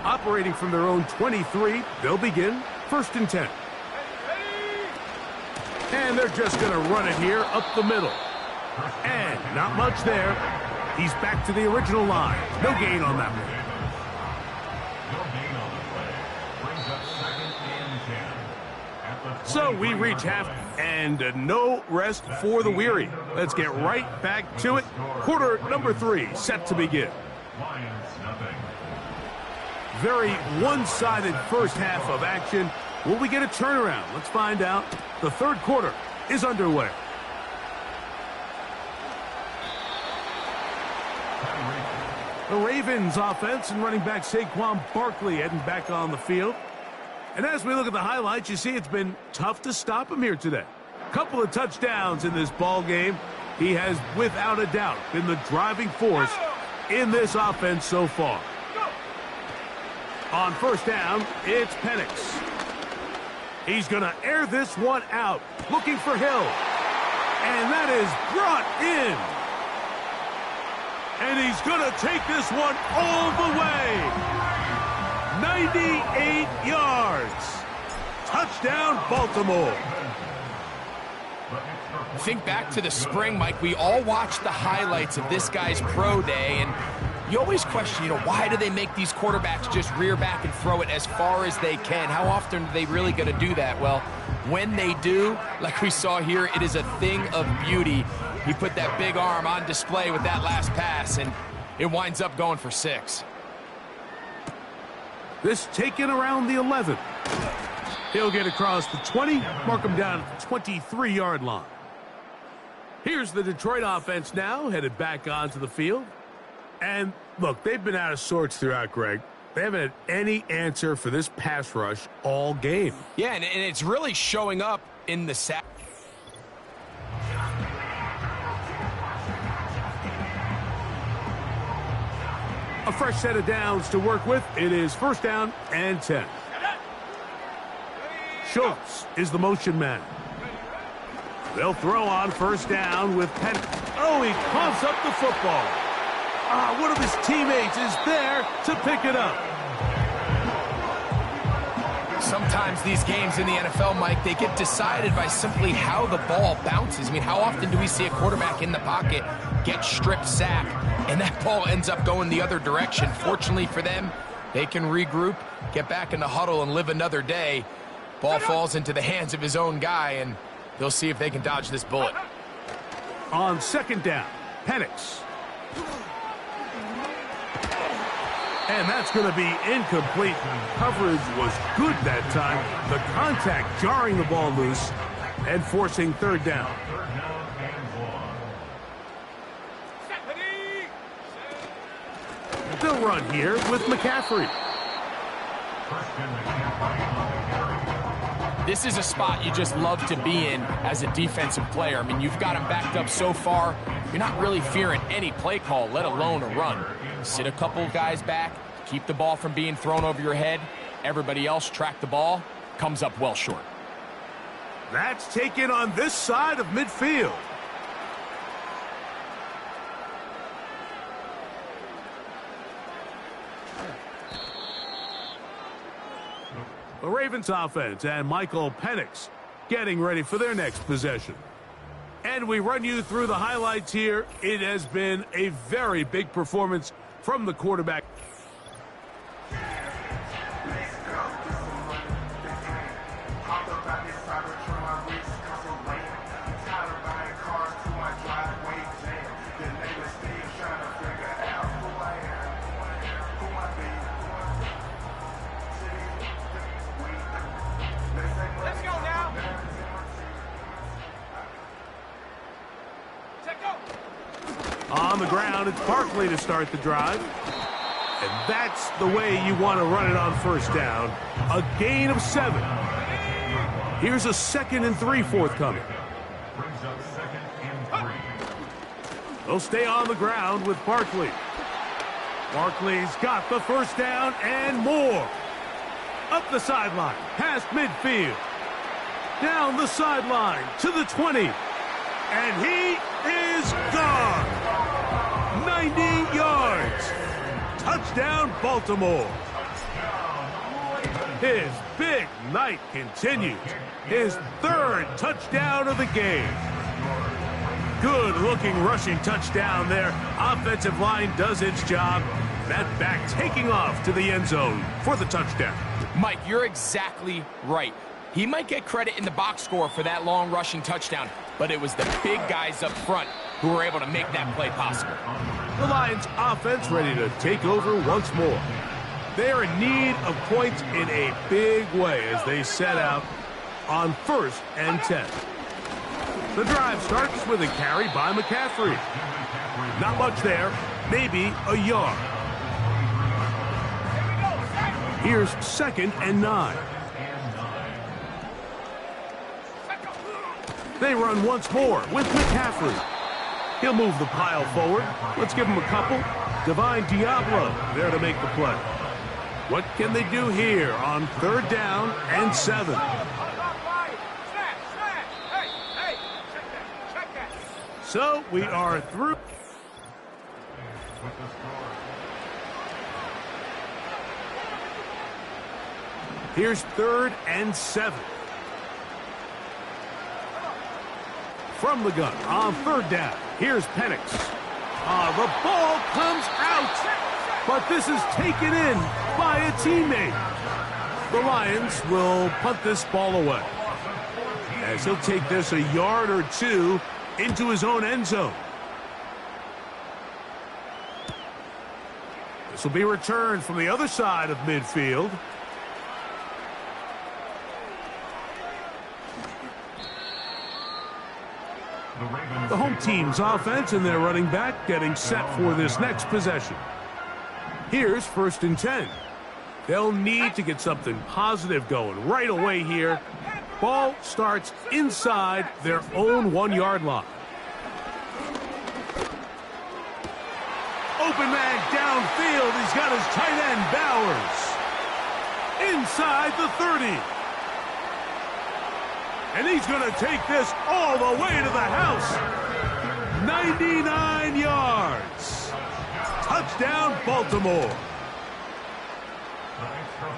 [SPEAKER 6] Operating from their own 23, they'll begin 1st and 10. And they're just going to run it here up the middle. And not much there. He's back to the original line. No gain on that one. So we reach half, and no rest for the weary. Let's get right back to it. Quarter number 3 set to begin. Very one-sided first half of action. Will we get a turnaround? Let's find out. The third quarter is underway. The Ravens offense and running back Saquon Barkley heading back on the field. And as we look at the highlights, you see it's been tough to stop him here today. Couple of touchdowns in this ball game. He has, without a doubt, been the driving force in this offense so far. On first down, it's Penix. He's going to air this one out, looking for Hill. And that is brought in. And he's going to take this one all the way. 98 yards. Touchdown, Baltimore.
[SPEAKER 7] Think back to the spring, Mike. We all watched the highlights of this guy's pro day, and you always question, why do they make these quarterbacks just rear back and throw it as far as they can? How often are they really going to do that? Well, when they do, like we saw here, it is a thing of beauty. He put that big arm on display with that last pass, and It winds up going for 6.
[SPEAKER 6] This taken around the 11. He'll get across the 20, mark him down at the 23-yard line. Here's the Detroit offense now, headed back onto the field. And, look, they've been out of sorts throughout, Greg. They haven't had any answer for this pass rush all game.
[SPEAKER 7] Yeah, and it's really showing up in the sack.
[SPEAKER 6] A fresh set of downs to work with. It is 1st down and 10. Schultz is the motion man. They'll throw on 1st down with Penn. Oh, he coughs up the football. One of his teammates is there to pick it up.
[SPEAKER 7] Sometimes these games in the NFL, Mike, they get decided by simply how the ball bounces. I mean, how often do we see a quarterback in the pocket get stripped sack, and that ball ends up going the other direction? Fortunately for them, they can regroup, get back in the huddle, and live another day. Ball falls into the hands of his own guy, and they'll see if they can dodge this bullet.
[SPEAKER 6] On 2nd down, Penix. And that's going to be incomplete. Coverage was good that time. The contact jarring the ball loose and forcing 3rd down. They'll run here with McCaffrey.
[SPEAKER 7] This is a spot you just love to be in as a defensive player. I mean, you've got him backed up so far, you're not really fearing any play call, let alone a run. Sit a couple of guys back, keep the ball from being thrown over your head. Everybody else track the ball, comes up well short.
[SPEAKER 6] That's taken on this side of midfield. The Ravens offense and Michael Penix getting ready for their next possession. And we run you through the highlights here. It has been a very big performance from the quarterback. On the ground, it's Barkley to start the drive. And that's the way you want to run it on 1st down. A gain of 7. Here's a 2nd and 3 forthcoming. They'll stay on the ground with Barkley. Barkley's got the 1st down and more. Up the sideline, past midfield. Down the sideline to the 20. And he is gone. 90 yards. Touchdown, Baltimore. His big night continues. His 3rd touchdown of the game. Good-looking rushing touchdown there. Offensive line does its job. That back taking off to the end zone for the touchdown.
[SPEAKER 7] Mike, you're exactly right. He might get credit in the box score for that long rushing touchdown, but it was the big guys up front who were able to make that play possible.
[SPEAKER 6] The Lions offense ready to take over once more. They're in need of points in a big way as they set out on 1st and 10. The drive starts with a carry by McCaffrey. Not much there, maybe a yard. Here's 2nd and 9. They run once more with McCaffrey. He'll move the pile forward. Let's give him a couple. Divine Diablo there to make the play. What can they do here on 3rd down and 7? So we are through. Here's 3rd and 7. From the gun on 3rd down. Here's Penix. The ball comes out, but this is taken in by a teammate. The Lions will punt this ball away, as he'll take this a yard or 2 into his own end zone. This will be returned from the other side of midfield. The home team's offense and their running back getting set for this next possession. Here's 1st and 10. They'll need to get something positive going right away here. Ball starts inside their own 1-yard line. Open man downfield. He's got his tight end, Bowers. Inside the 30. And he's going to take this all the way to the house. 99 yards. Touchdown, Baltimore.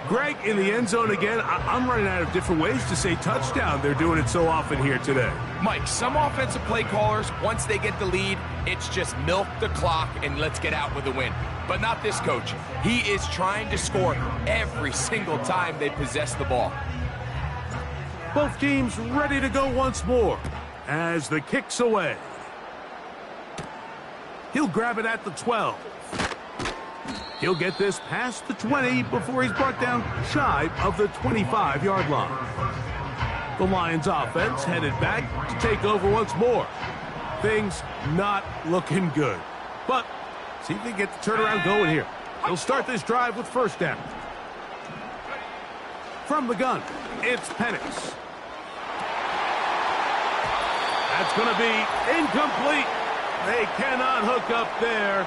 [SPEAKER 6] Greg, in the end zone again. I'm running out of different ways to say touchdown. They're doing it so often here today.
[SPEAKER 7] Mike, some offensive play callers, once they get the lead, it's just milk the clock and let's get out with a win. But not this coach. He is trying to score every single time they possess the ball.
[SPEAKER 6] Both teams ready to go once more as the kick's away. He'll grab it at the 12. He'll get this past the 20 before he's brought down shy of the 25-yard line. The Lions offense headed back to take over once more. Things not looking good. But see if they get the turnaround going here. They'll start this drive with 1st down. From the gun, it's Penix. That's going to be incomplete. They cannot hook up there.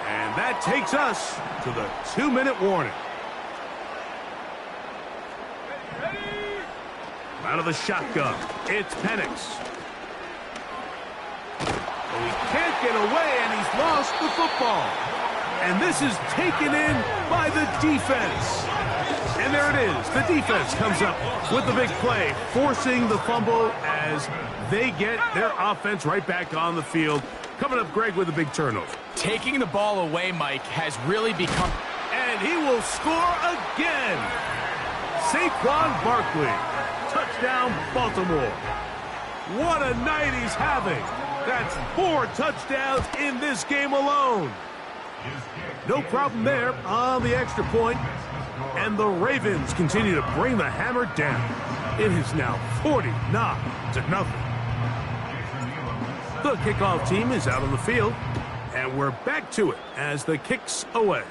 [SPEAKER 6] And that takes us to the 2-minute warning. Out of the shotgun, it's Penix. Well, he can't get away, and he's lost the football. And this is taken in by the defense. And there it is. The defense comes up with the big play, forcing the fumble as they get their offense right back on the field. Coming up, Greg, with a big turnover.
[SPEAKER 7] Taking the ball away, Mike, has really become...
[SPEAKER 6] And he will score again. Saquon Barkley. Touchdown, Baltimore. What a night he's having. That's 4 touchdowns in this game alone. No problem there on the extra point. And the Ravens continue to bring the hammer down. It is now 49-0. The kickoff team is out on the field, and we're back to it as the kick's away.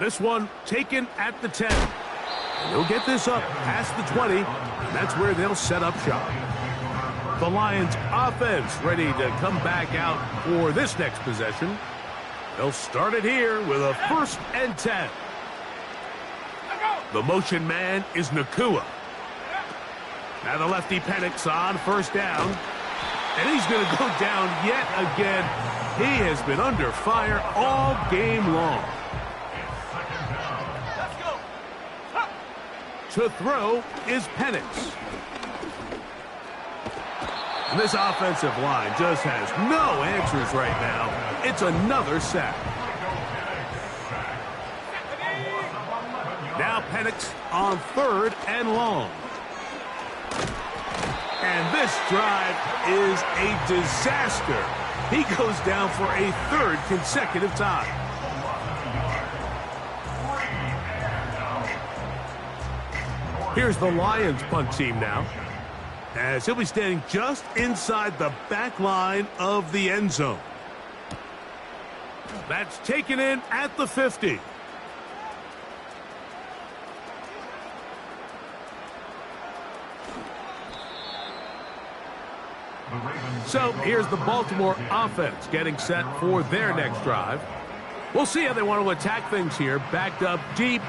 [SPEAKER 6] This one taken at the 10. And they'll get this up past the 20, and that's where they'll set up shop. The Lions offense ready to come back out for this next possession. They'll start it here with a 1st and 10. The motion man is Nakua. Now the lefty Penix on 1st down. And he's going to go down yet again. He has been under fire all game long. To throw is Penix. And this offensive line just has no answers right now. It's another sack. Now Penix on 3rd and long. And this drive is a disaster. He goes down for a 3rd consecutive time. Here's the Lions punt team now, as he'll be standing just inside the back line of the end zone. That's taken in at the 50. So here's the Baltimore offense getting set for their next drive. We'll see how they want to attack things here, backed up deep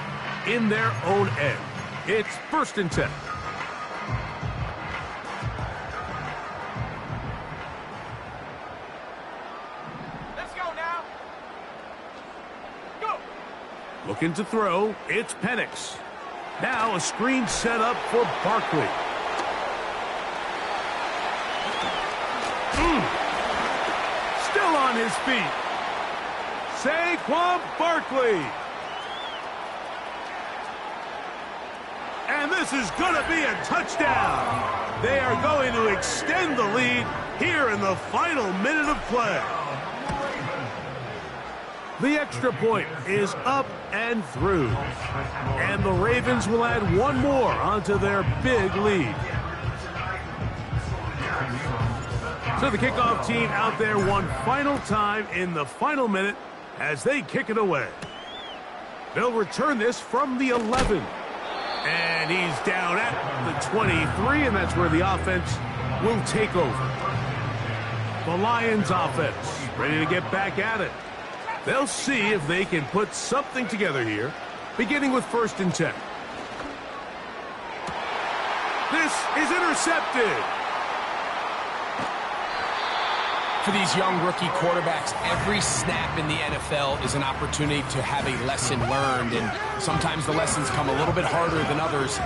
[SPEAKER 6] in their own end. It's 1st and 10.
[SPEAKER 3] Let's go now. Go.
[SPEAKER 6] Looking to throw, it's Penix. Now a screen set up for Barkley. Still on his feet. Saquon Barkley. And this is going to be a touchdown. They are going to extend the lead here in the final minute of play. The extra point is up and through. And the Ravens will add one more onto their big lead. So the kickoff team out there one final time in the final minute as they kick it away. They'll return this from the 11. And he's down at the 23, and that's where the offense will take over. The Lions offense ready to get back at it. They'll see if they can put something together here, beginning with 1st and 10. This is intercepted.
[SPEAKER 7] For these young rookie quarterbacks, every snap in the NFL is an opportunity to have a lesson learned, and sometimes the lessons come a little bit harder than others.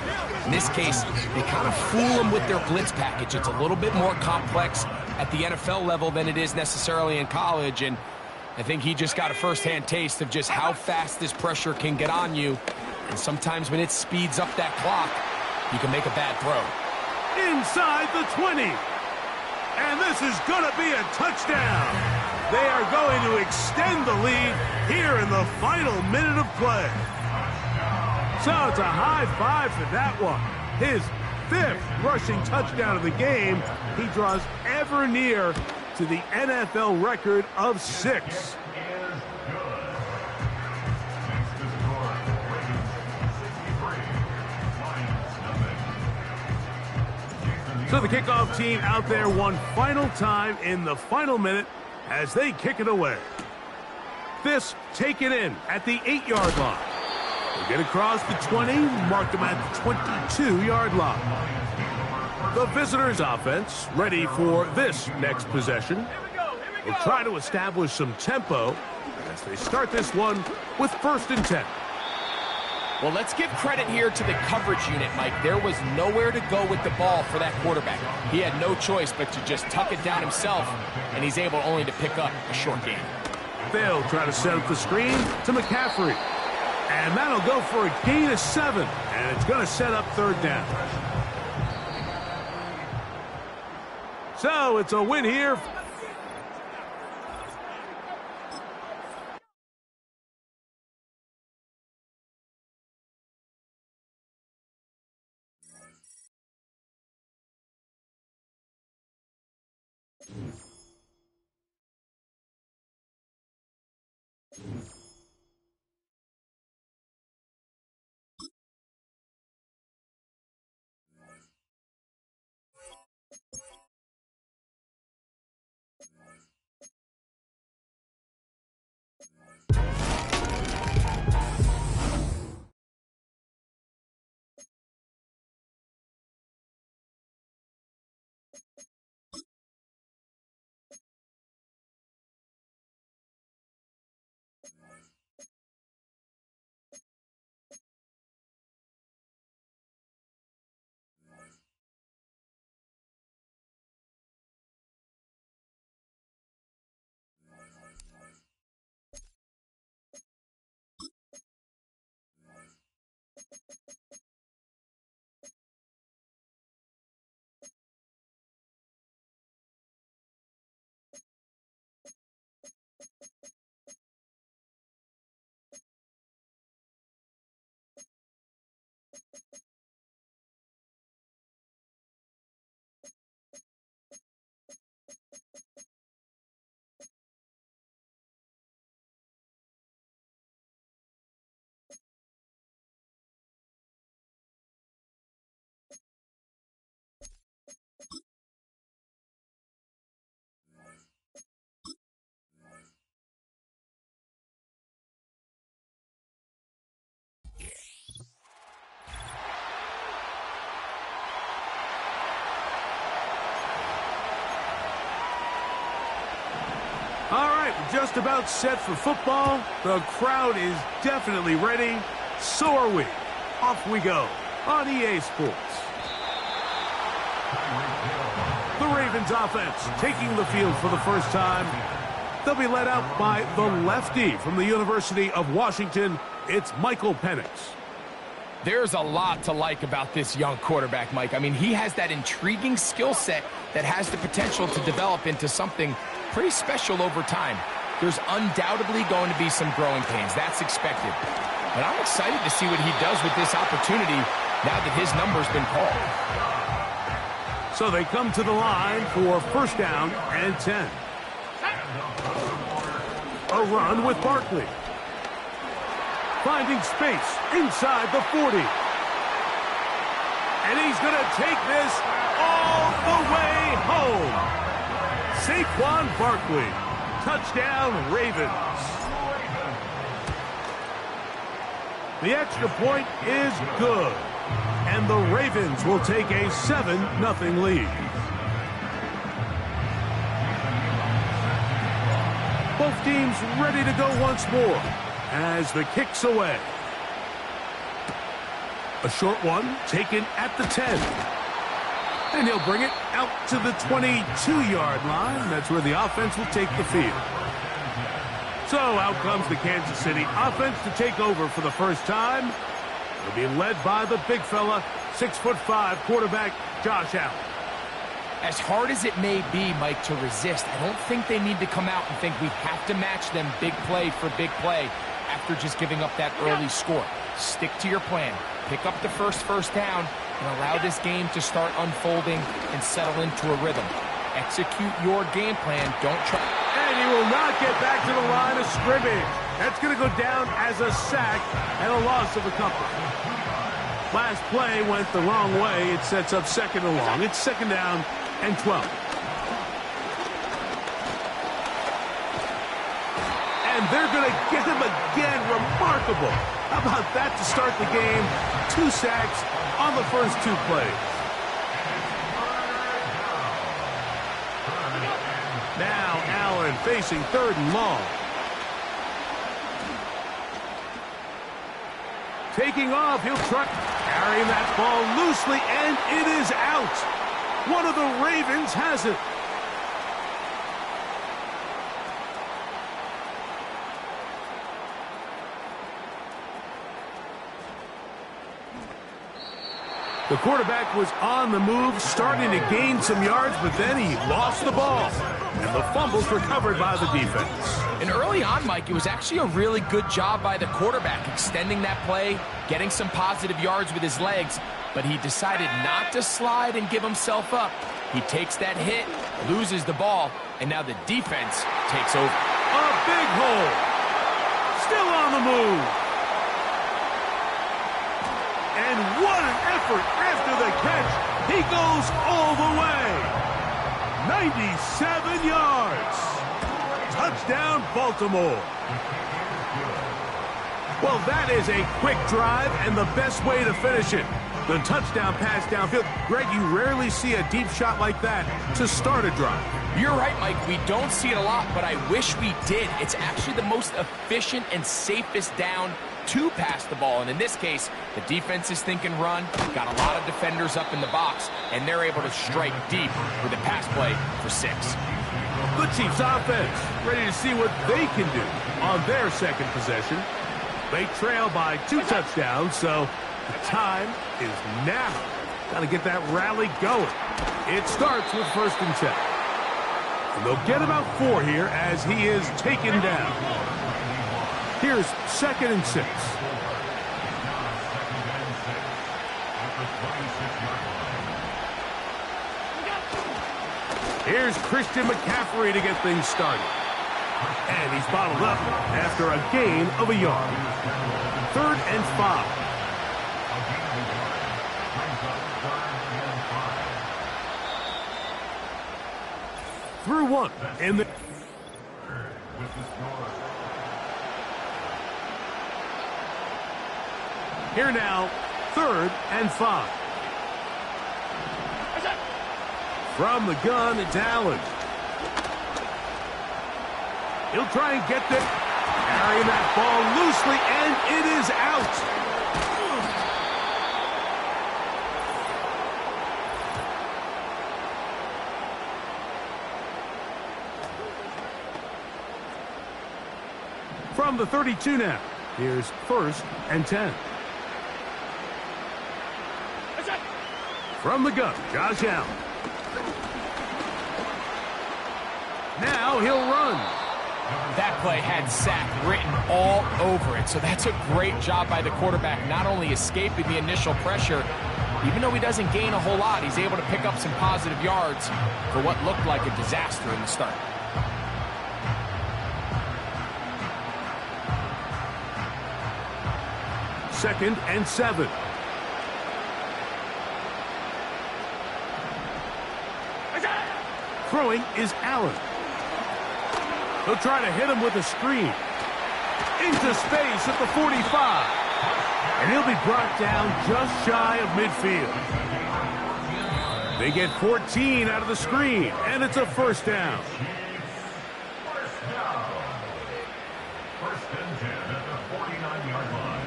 [SPEAKER 7] In this case, they kind of fool them with their blitz package. It's a little bit more complex at the NFL level than it is necessarily in college, and I think he just got a first-hand taste of just how fast this pressure can get on you, and sometimes when it speeds up that clock, you can make a bad throw.
[SPEAKER 6] Inside the 20. And this is going to be a touchdown. They are going to extend the lead here in the final minute of play. So it's a high five for that one. His 5th rushing touchdown of the game. He draws ever near to the NFL record of 6. So the kickoff team out there one final time in the final minute as they kick it away. This taken in at the 8-yard line. They get across the 20, mark them at the 22-yard line. The visitors' offense ready for this next possession. They'll try to establish some tempo as they start this one with 1st and 10.
[SPEAKER 7] Well, let's give credit here to the coverage unit, Mike. There was nowhere to go with the ball for that quarterback. He had no choice but to just tuck it down himself, and he's able only to pick up a short gain.
[SPEAKER 6] They'll try to set up the screen to McCaffrey. And that'll go for a gain of 7, and it's going to set up 3rd down. So it's a win here. All right, we're just about set for football. The crowd is definitely ready. So are we. Off we go on EA Sports. The Ravens offense taking the field for the first time. They'll be led out by the lefty from the University of Washington. It's Michael Penix.
[SPEAKER 7] There's a lot to like about this young quarterback, Mike. I mean, he has that intriguing skill set that has the potential to develop into something pretty special over time. There's undoubtedly going to be some growing pains. That's expected. But I'm excited to see what he does with this opportunity now that his number's been called.
[SPEAKER 6] So they come to the line for first down and 10. A run with Barkley. Finding space inside the 40. And he's going to take this all the way home. Saquon Barkley. Touchdown, Ravens. The extra point is good. And the Ravens will take a 7-0 lead. Both teams ready to go once more as the kick's away. A short one taken at the 10. And he'll bring it out to the 22-yard line. That's where the offense will take the field. So out comes the Kansas City offense to take over for the first time. It'll be led by the big fella, 6'5" quarterback Josh Allen.
[SPEAKER 7] As hard as it may be, Mike, to resist, I don't think they need to come out and think we have to match them big play for big play after just giving up that early score. Stick to your plan. Pick up the first down and allow this game to start unfolding and settle into a rhythm. Execute your game plan. Don't try.
[SPEAKER 6] And he will not get back to the line of scrimmage. That's going to go down as a sack and a loss of a couple. Last play went the wrong way. It sets up second and long. It's second down and 12. And they're going to get him again. Remarkable. How about that to start the game? 2 sacks on the first 2 plays. Now Allen facing 3rd and long. Taking off, he'll try carrying that ball loosely, and it is out. One of the Ravens has it. The quarterback was on the move, starting to gain some yards, but then he lost the ball. And the fumble's recovered by the defense.
[SPEAKER 7] And early on, Mike, it was actually a really good job by the quarterback, extending that play, getting some positive yards with his legs, but he decided not to slide and give himself up. He takes that hit, loses the ball, and now the defense takes over.
[SPEAKER 6] A big hole. Still on the move. And what an effort after the catch. He goes all the way. 97 yards. Touchdown, Baltimore. Well, that is a quick drive and the best way to finish it. The touchdown pass downfield. Greg, you rarely see a deep shot like that to start a drive.
[SPEAKER 7] You're right, Mike. We don't see it a lot, but I wish we did. It's actually the most efficient and safest down to pass the ball. And in this case, the defense is thinking run, got a lot of defenders up in the box, and they're able to strike deep with a pass play for 6.
[SPEAKER 6] The Chiefs offense ready to see what they can do on their second possession. They trail by 2 touchdowns, so the time is now. Got to get that rally going. It starts with 1st and 10. And they'll get about 4 here as he is taken down. Here's 2nd and 6. Here's Christian McCaffrey to get things started. And he's bottled up after a gain of a yard. 3rd and 5. Through 1 in the... Here now, 3rd and 5. From the gun, it's Allen. He'll try and get it. Carrying that ball loosely, and it is out. From the 32 now, here's 1st and 10. From the gun, Josh Allen. Now he'll run.
[SPEAKER 7] That play had sack written all over it, so that's a great job by the quarterback, not only escaping the initial pressure, even though he doesn't gain a whole lot, he's able to pick up some positive yards for what looked like a disaster in the start.
[SPEAKER 6] Second and 7. Throwing is Allen. He'll try to hit him with a screen. Into space at the 45. And he'll be brought down just shy of midfield. They get 14 out of the screen, and it's a first down.
[SPEAKER 5] First and 10 at the 49-yard line.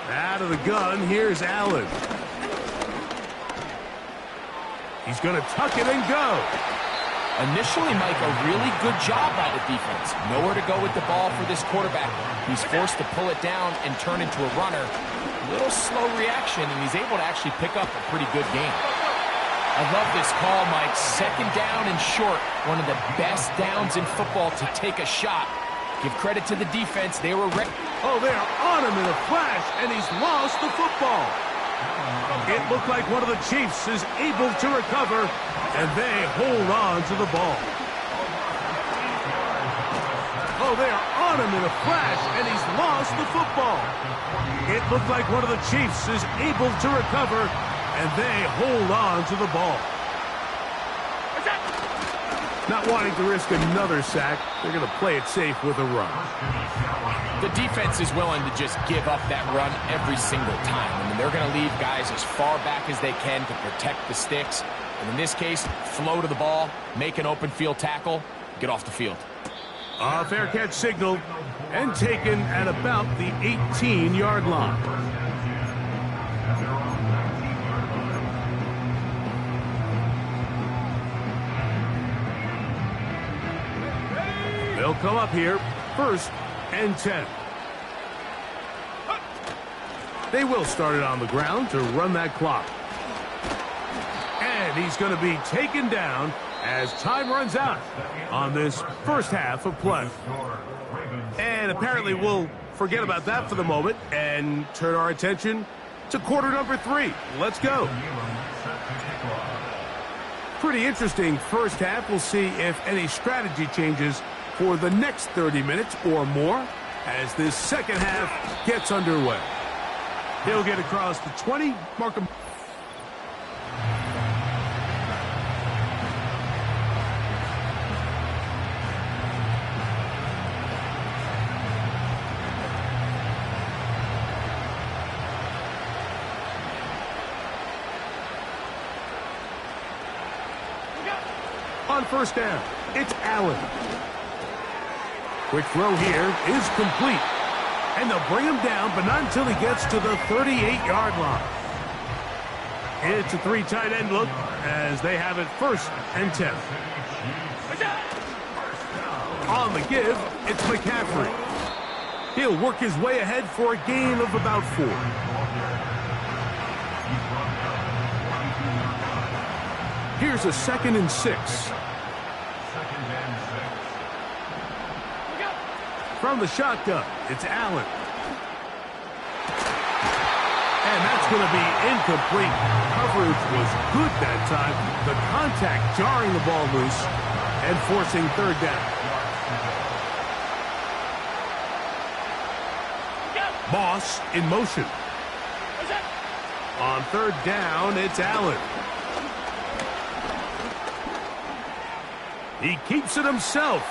[SPEAKER 6] Out of the gun, here's Allen. He's going to tuck it and go.
[SPEAKER 7] Initially, Mike, a really good job by the defense. Nowhere to go with the ball for this quarterback. He's forced to pull it down and turn into a runner. A little slow reaction, and he's able to actually pick up a pretty good game. I love this call, Mike. Second down and short. One of the best downs in football to take a shot. Give credit to the defense. They were ready.
[SPEAKER 6] Oh, they're on him in a flash, and he's lost the football. It looked like one of the Chiefs is able to recover, and they hold on to the ball. Oh, they're on him in a flash, and he's lost the football. It looked like one of the Chiefs is able to recover, and they hold on to the ball. Not wanting to risk another sack, they're going to play it safe with a run.
[SPEAKER 7] The defense is willing to just give up that run every single time. I mean, they're going to leave guys as far back as they can to protect the sticks. And in this case, flow to the ball, make an open field tackle, get off the field.
[SPEAKER 6] A fair catch signaled and taken at about the 18-yard line. They'll come up here, first and 10. They will start it on the ground to run that clock. And he's going to be taken down as time runs out on this first half of play. And apparently we'll forget about that for the moment and turn our attention to quarter number 3. Let's go. Pretty interesting first half. We'll see if any strategy changes for the next 30 minutes or more as this second half gets underway. He'll get across the 20, mark him. On first down, it's Allen. Quick throw here is complete. And they'll bring him down, but not until he gets to the 38-yard line. It's a 3 tight end look as they have it first and 10. On the give, it's McCaffrey. He'll work his way ahead for a gain of about 4. Here's a 2nd and 6. From the shotgun, it's Allen. And that's going to be incomplete. Coverage was good that time. The contact jarring the ball loose and forcing third down. Moss in motion. On third down, it's Allen. He keeps it himself.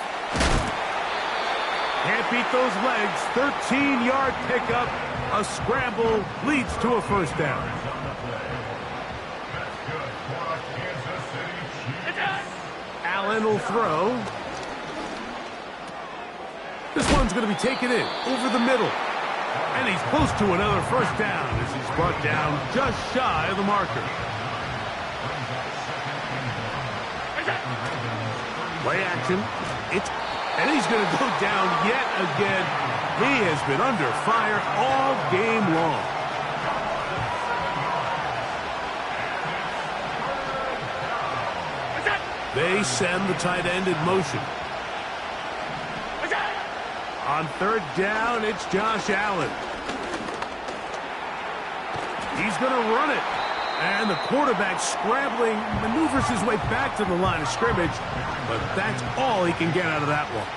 [SPEAKER 6] Can't beat those legs. 13-yard pickup. A scramble leads to a first down. Allen will throw. This one's going to be taken in over the middle. And he's close to another first down as he's brought down just shy of the marker. Play action. And he's going to go down yet again. He has been under fire all game long. They send the tight end in motion. On third down, it's Josh Allen. He's going to run it. And the quarterback scrambling, maneuvers his way back to the line of scrimmage. But that's all he can get out of that one.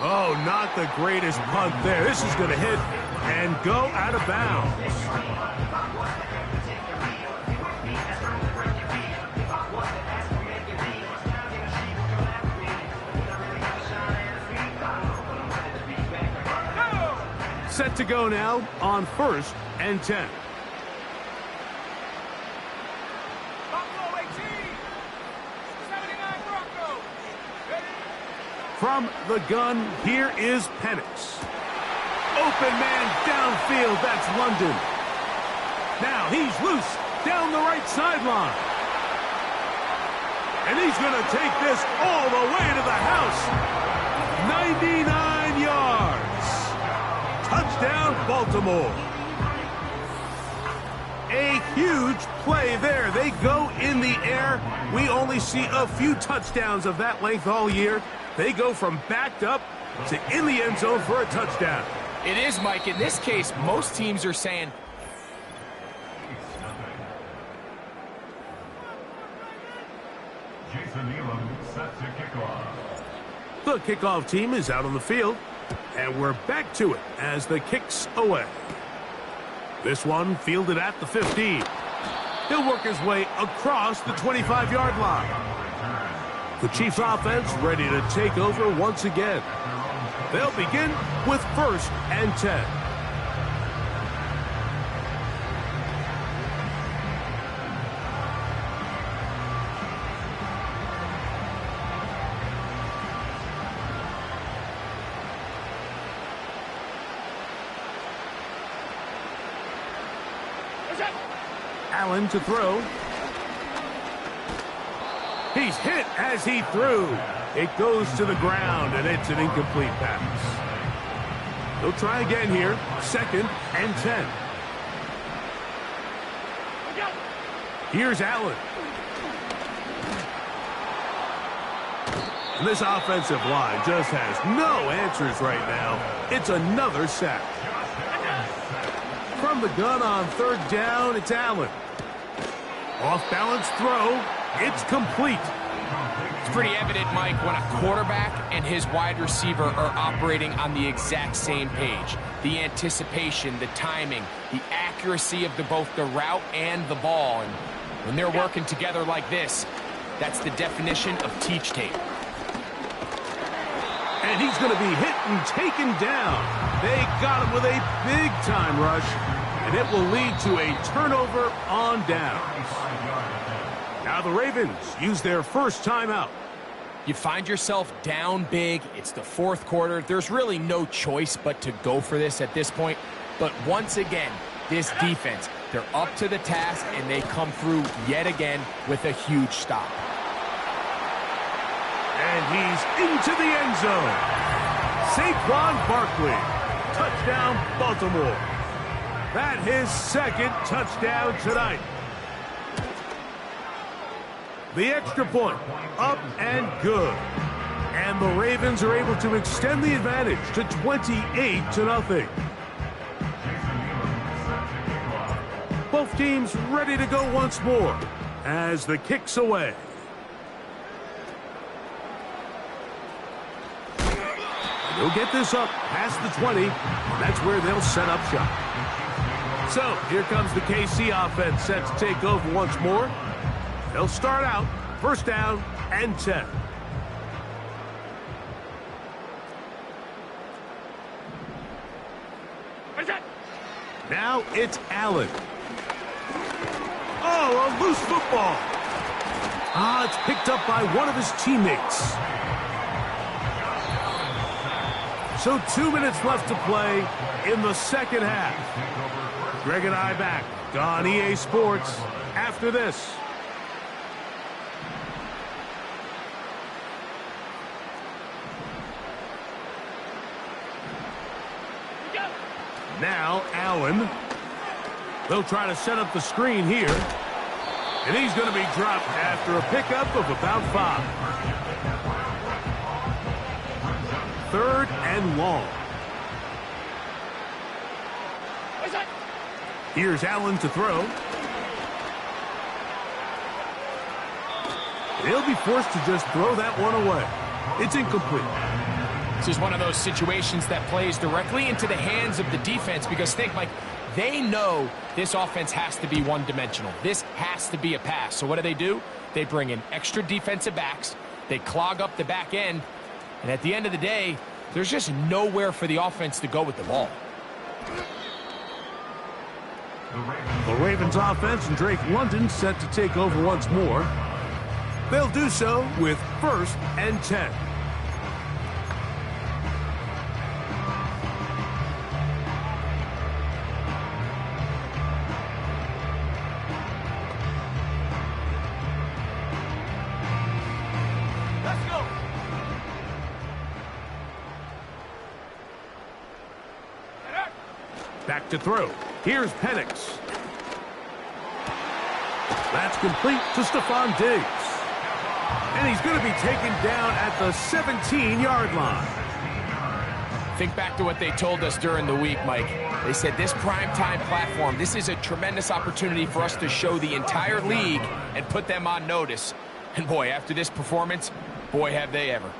[SPEAKER 6] Oh, not the greatest punt there. This is going to hit and go out of bounds. Set to go now on 1st and 10. From the gun, here is Penix. Open man downfield, that's London. Now he's loose down the right sideline. And he's going to take this all the way to the house. 99 yards. Touchdown, Baltimore. A huge play there. They go in the air. We only see a few touchdowns of that length all year. They go from backed up to in the end zone for a touchdown.
[SPEAKER 7] It is, Mike. In this case, most teams are saying,
[SPEAKER 5] Jason Elam set to kickoff.
[SPEAKER 6] The kickoff team is out on the field, and we're back to it as the kick's away. This one fielded at the 15. He'll work his way across the 25-yard line. The Chiefs offense ready to take over once again. They'll begin with 1st and 10. Allen to throw. He's hit as he threw. It goes to the ground, and it's an incomplete pass. They'll try again here. 2nd and 10. Here's Allen. And this offensive line just has no answers right now. It's another sack. From the gun on 3rd down, it's Allen. Off-balance throw. It's complete.
[SPEAKER 7] it's pretty evident, Mike, when a quarterback and his wide receiver are operating on the exact same page. The anticipation, the timing, the accuracy of both the route and the ball. And when they're working together like this, that's the definition of teach tape.
[SPEAKER 6] And he's going to be hit and taken down. They got him with a big-time rush, and it will lead to a turnover on downs. Now the Ravens use their first timeout.
[SPEAKER 7] You find yourself down big. It's the fourth quarter. There's really no choice but to go for this at this point. But once again, this defense, they're up to the task, and they come through yet again with a huge stop.
[SPEAKER 6] And he's into the end zone. Saquon Barkley. Touchdown, Baltimore. That's his second touchdown tonight. The extra point, up and good. And the Ravens are able to extend the advantage to 28-0. Both teams ready to go once more as the kick's away. They'll get this up past the 20, and that's where they'll set up shop. So here comes the KC offense set to take over once more. They'll start out first down and 10. Now it's Allen. Oh, a loose football. It's picked up by one of his teammates. So 2 minutes left to play in the second half. Greg and I back on EA Sports after this. Now Allen. They'll try to set up the screen here. And he's going to be dropped after a pickup of about 5. 3rd and long. Here's Allen to throw. He'll be forced to just throw that one away. It's incomplete.
[SPEAKER 7] This is one of those situations that plays directly into the hands of the defense because think, Mike, they know this offense has to be one-dimensional. This has to be a pass. So what do? They bring in extra defensive backs. They clog up the back end. And at the end of the day, there's just nowhere for the offense to go with the ball.
[SPEAKER 6] The Ravens offense and Drake London set to take over once more. They'll do so with 1st and 10.
[SPEAKER 7] Let's go.
[SPEAKER 6] Back to throw. Here's Penix. That's complete to Stephon Diggs. And he's going to be taken down at the 17-yard line.
[SPEAKER 7] Think back to what they told us during the week, Mike. They said this primetime platform, this is a tremendous opportunity for us to show the entire league and put them on notice. And boy, after this performance, boy, have they ever.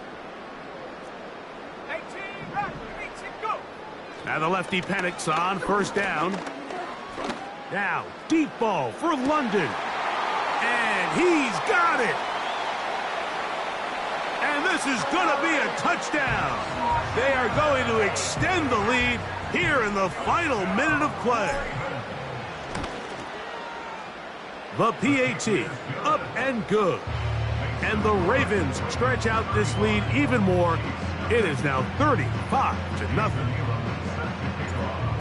[SPEAKER 6] Now the lefty Penix on 1st down. Now, deep ball for London. And he's got it. And this is going to be a touchdown. They are going to extend the lead here in the final minute of play. The PAT up and good. And the Ravens stretch out this lead even more. It is now 35-0.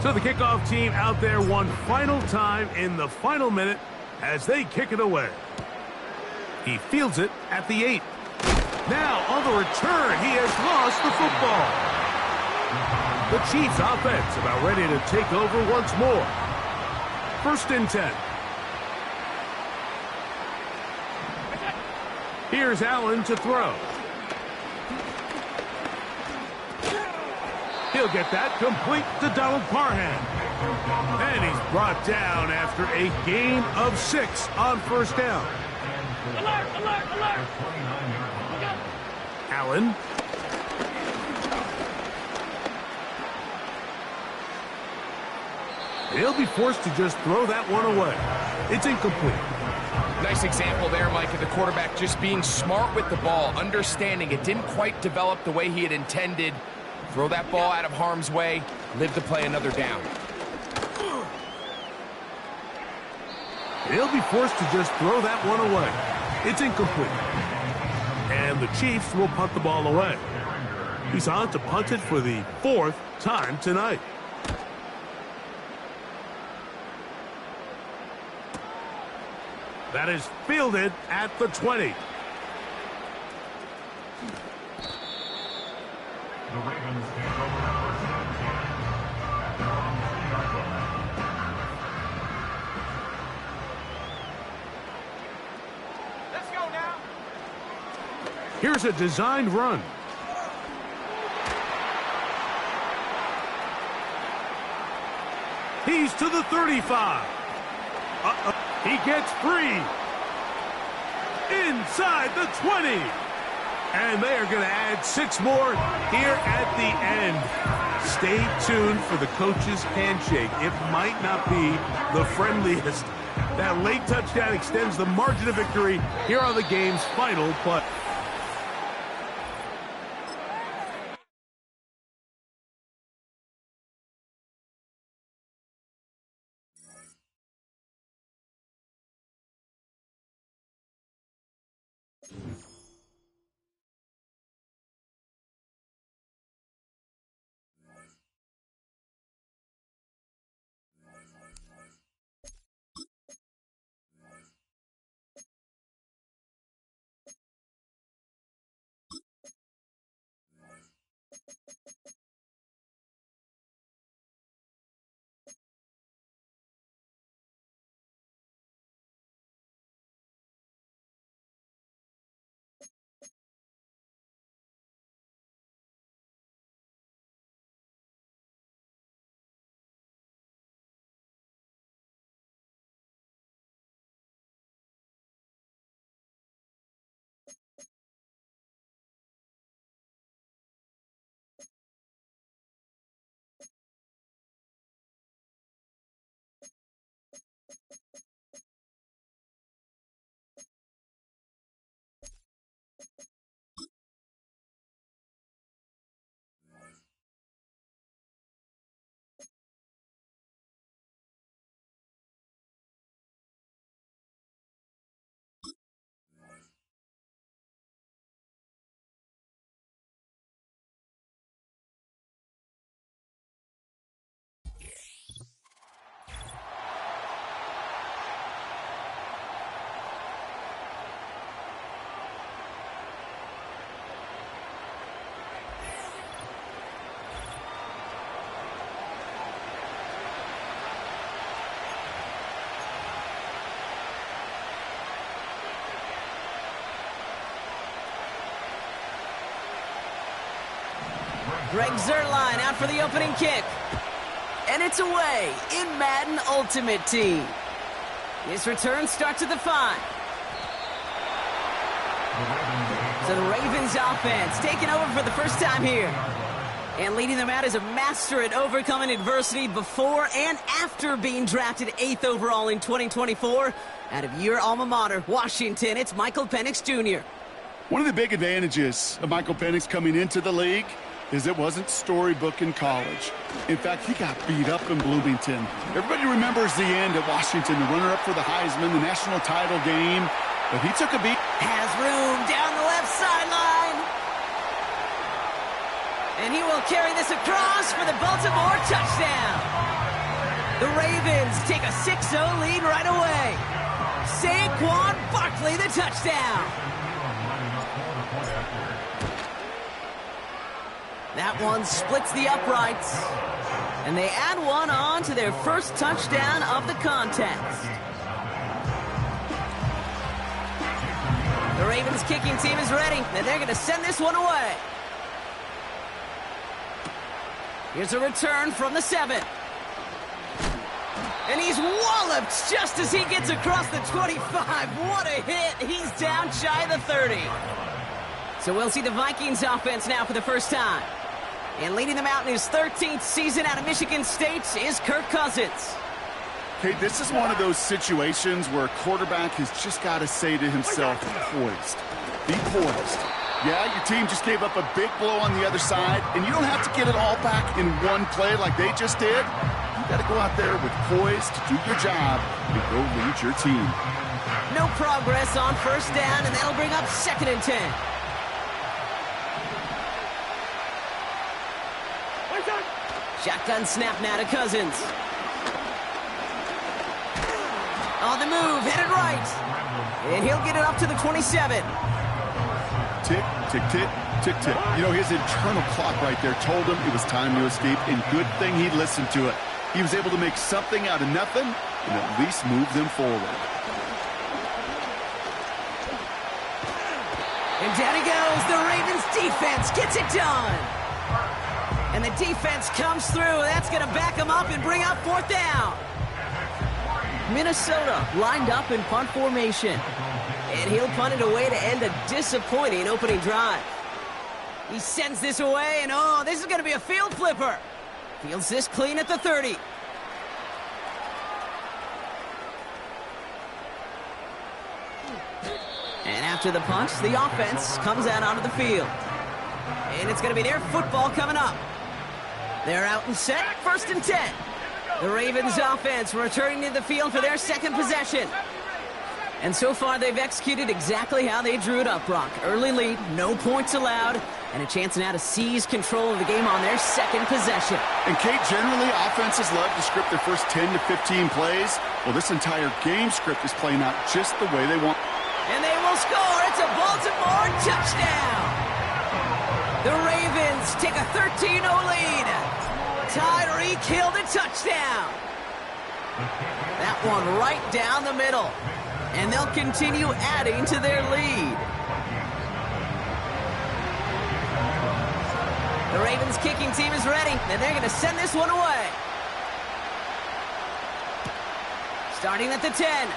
[SPEAKER 6] So the kickoff team out there one final time in the final minute as they kick it away. He fields it at the 8. Now on the return, he has lost the football. The Chiefs offense about ready to take over once more. 1st and 10. Here's Allen to throw. He'll get that complete to Donald Parham. And he's brought down after a gain of 6 on 1st down.
[SPEAKER 3] Alert, alert, alert!
[SPEAKER 6] Allen. He'll be forced to just throw that one away. It's incomplete.
[SPEAKER 7] Nice example there, Mike, of the quarterback just being smart with the ball, understanding it didn't quite develop the way he had intended. Throw that ball out of harm's way, live to play another down.
[SPEAKER 6] He'll be forced to just throw that one away. It's incomplete. And the Chiefs will punt the ball away. He's on to punt it for the 4th time tonight. That is fielded at the 20.
[SPEAKER 5] The Ravens take over at 1st and 10.
[SPEAKER 7] Let's go now.
[SPEAKER 6] Here's a designed run. He's to the 35. He gets 3. Inside the 20. And they are going to add 6 more here at the end. Stay tuned for the coach's handshake. It might not be the friendliest. That late touchdown extends the margin of victory here on the game's final play.
[SPEAKER 1] Greg Zerline out for the opening kick. And it's away in Madden Ultimate Team. His return starts at the 5. So the Ravens offense taking over for the first time here. And leading them out as a master at overcoming adversity before and after being drafted 8th overall in 2024. Out of your alma mater, Washington, it's Michael Penix Jr.
[SPEAKER 2] One of the big advantages of Michael Penix coming into the league is it wasn't storybook in college. In fact, he got beat up in Bloomington. Everybody remembers the end at Washington, the runner-up for the Heisman, the national title game. But he took a beat.
[SPEAKER 1] Has room down the left sideline. And he will carry this across for the Baltimore touchdown. The Ravens take a 6-0 lead right away. Saquon Barkley, the touchdown. That one splits the uprights. And they add one on to their first touchdown of the contest. The Ravens kicking team is ready, and they're going to send this one away. Here's a return from the 7. And he's walloped just as he gets across the 25. What a hit. He's down shy of the 30. So we'll see the Vikings offense now for the first time. And leading them out in his 13th season out of Michigan State is Kirk Cousins.
[SPEAKER 2] Okay, this is one of those situations where a quarterback has just got to say to himself, poised. Be poised. Yeah, your team just gave up a big blow on the other side, and you don't have to get it all back in one play like they just did. You got to go out there with poise to do your job and go lead your team.
[SPEAKER 1] No progress on first down, and that'll bring up 2nd and 10. Shotgun snap now to Cousins. On the move, headed right. And he'll get it up to the 27.
[SPEAKER 2] Tick, tick, tick, tick, tick. You know, his internal clock right there told him it was time to escape, and good thing he listened to it. He was able to make something out of nothing and at least move them forward.
[SPEAKER 1] And down he goes. The Ravens defense gets it done. And the defense comes through. That's going to back him up and bring up 4th down. Minnesota lined up in punt formation. And he'll punt it away to end a disappointing opening drive. He sends this away, and oh, this is going to be a field flipper. Fields this clean at the 30. And after the punch, the offense comes out onto the field. And it's going to be their football coming up. They're out and set, 1st and 10. The Ravens offense returning to the field for their 2nd possession. And so far, they've executed exactly how they drew it up, Brock. Early lead, no points allowed, and a chance now to seize control of the game on their 2nd possession.
[SPEAKER 2] And, Kate, generally, offenses love to script their first 10 to 15 plays. Well, this entire game script is playing out just the way they want.
[SPEAKER 1] And they will score. It's a Baltimore touchdown. The Ravens take a 13-0 lead. Tyreek Hill the touchdown. That one right down the middle. And they'll continue adding to their lead. The Ravens kicking team is ready, and they're going to send this one away. Starting at the 10.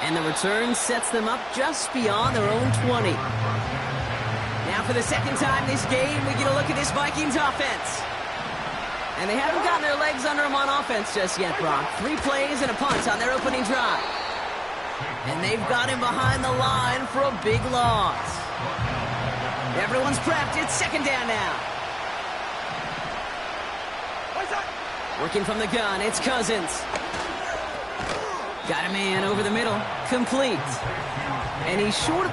[SPEAKER 1] And the return sets them up just beyond their own 20. Now for the 2nd time this game, we get a look at this Vikings offense. And they haven't gotten their legs under them on offense just yet, Brock. 3 plays and a punt on their opening drive. And they've got him behind the line for a big loss. Everyone's prepped. It's 2nd down now. Working from the gun, it's Cousins. Got a man over the middle. Complete. And he's short of...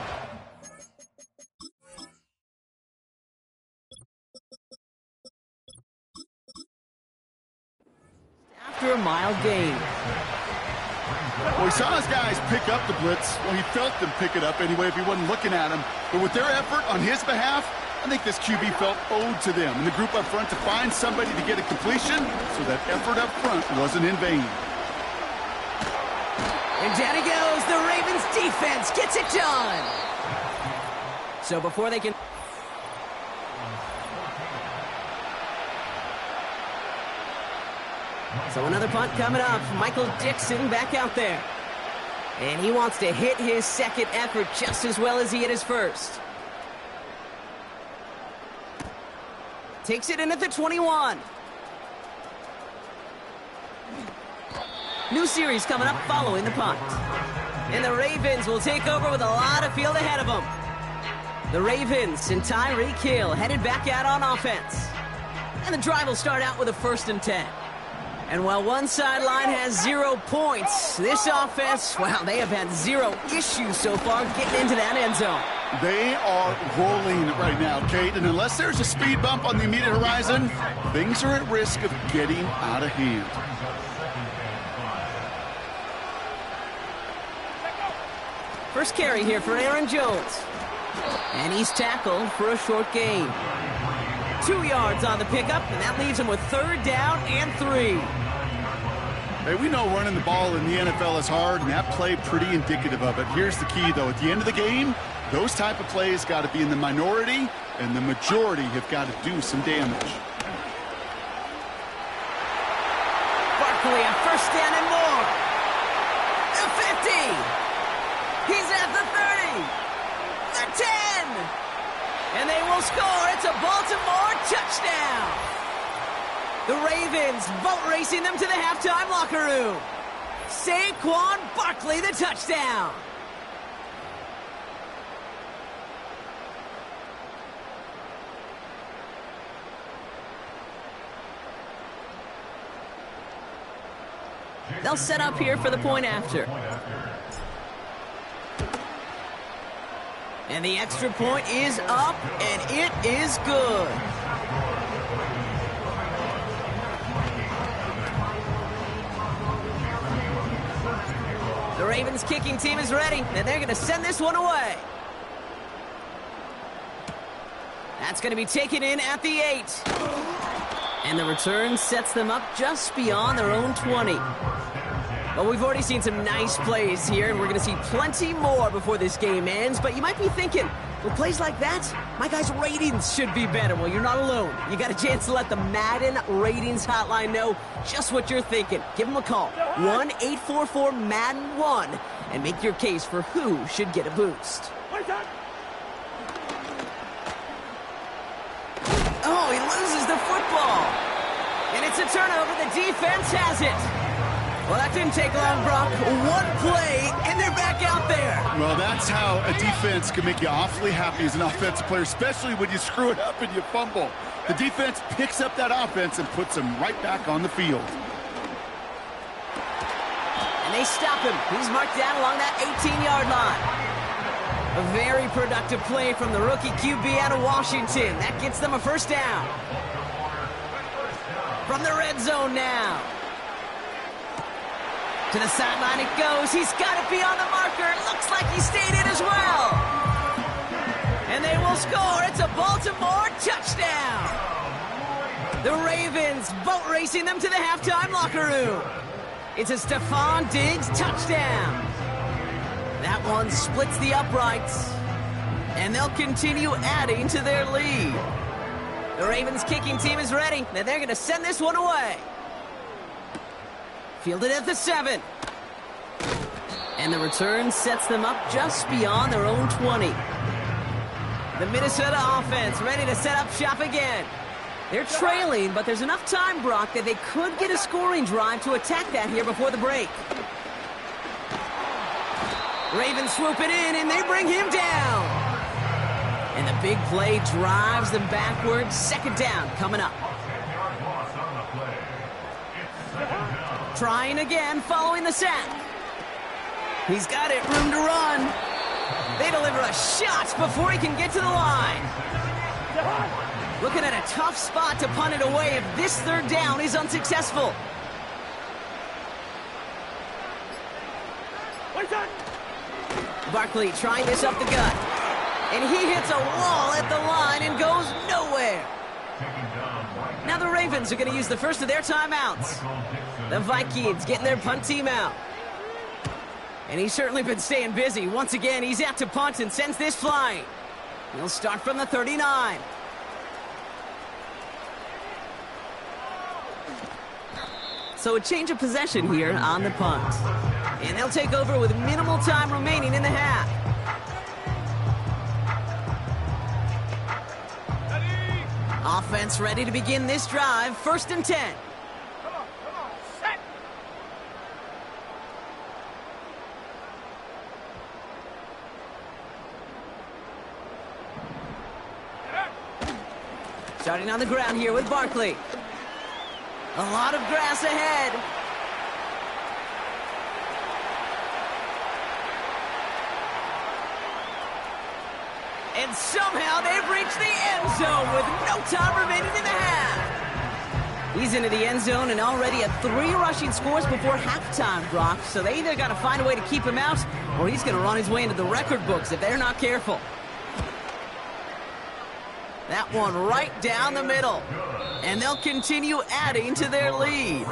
[SPEAKER 1] after a mild gain.
[SPEAKER 2] Well, he saw his guys pick up the blitz. Well, he felt them pick it up anyway if he wasn't looking at him. But with their effort on his behalf, I think this QB felt owed to them and the group up front to find somebody to get a completion so that effort up front wasn't in vain.
[SPEAKER 1] And down he goes. The Ravens defense gets it done. So before they can... So another punt coming up. Michael Dixon back out there. And he wants to hit his second effort just as well as he hit his first. Takes it in at the 21. New series coming up following the punt. And the Ravens will take over with a lot of field ahead of them. The Ravens and Tyreek Hill headed back out on offense. And the drive will start out with a 1st and 10. And while one sideline has 0 points, this offense, well, they have had 0 issues so far getting into that end zone.
[SPEAKER 2] They are rolling right now, Kate, and unless there's a speed bump on the immediate horizon, things are at risk of getting out of hand.
[SPEAKER 1] First carry here for Aaron Jones. And he's tackled for a short gain. 2 yards on the pickup, and that leaves him with 3rd down and 3.
[SPEAKER 2] Hey, we know running the ball in the NFL is hard, and that play pretty indicative of it. Here's the key, though. At the end of the game, those type of plays got to be in the minority, and the majority have got to do some damage.
[SPEAKER 1] Barkley on 1st down and more. The 50. He's at the 30. The 10. And they will score. It's a Baltimore touchdown. The Ravens boat racing them to the halftime locker room. Saquon Barkley, the touchdown. They'll set up here for the point after. And the extra point is up, and it is good. The Ravens kicking team is ready, and they're going to send this one away. That's going to be taken in at the 8. And the return sets them up just beyond their own 20. Well, we've already seen some nice plays here, and we're going to see plenty more before this game ends. But you might be thinking, with plays like that, my guys' ratings should be better. Well, you're not alone. You got a chance to let the Madden ratings hotline know just what you're thinking. Give them a call, 1-844-MADDEN-1, and make your case for who should get a boost. Oh, he loses the football. And it's a turnover. The defense has it. Well, that didn't take long, Brock. One play, and they're back out there.
[SPEAKER 2] Well, that's how a defense can make you awfully happy as an offensive player, especially when you screw it up and you fumble. The defense picks up that offense and puts them right back on the field.
[SPEAKER 1] And they stop him. He's marked down along that 18-yard line. A very productive play from the rookie QB out of Washington. That gets them a 1st down. From the red zone now. To the sideline it goes. He's got it beyond the marker. It looks like he stayed in as well. And they will score. It's a Baltimore touchdown. The Ravens boat racing them to the halftime locker room. It's a Stephon Diggs touchdown. That one splits the uprights. And they'll continue adding to their lead. The Ravens kicking team is ready. And they're going to send this one away. Fielded at the 7. And the return sets them up just beyond their own 20. The Minnesota offense ready to set up shop again. They're trailing, but there's enough time, Brock, that they could get a scoring drive to attack that here before the break. Ravens swooping in, and they bring him down. And the big play drives them backwards. 2nd down coming up. Trying again following the sack. He's got it, room to run. They deliver a shot before he can get to the line. Looking at a tough spot to punt it away if this 3rd down is unsuccessful. Barkley trying this up the gut. And he hits a wall at the line and goes nowhere. Now the Ravens are going to use the first of their timeouts. The Vikings getting their punt team out. And he's certainly been staying busy. Once again, he's out to punt and sends this flying. He'll start from the 39. so a change of possession here on the punt. And they'll take over with minimal time remaining in the half. Offense ready to begin this drive. 1st and 10.
[SPEAKER 3] Come on, set.
[SPEAKER 1] Starting on the ground here with Barkley. A lot of grass ahead. And somehow they've reached the end zone with no time remaining in the half. He's into the end zone and already at 3 rushing scores before halftime, Brock. So they either got to find a way to keep him out, or he's going to run his way into the record books if they're not careful. That one right down the middle. And they'll continue adding to their lead.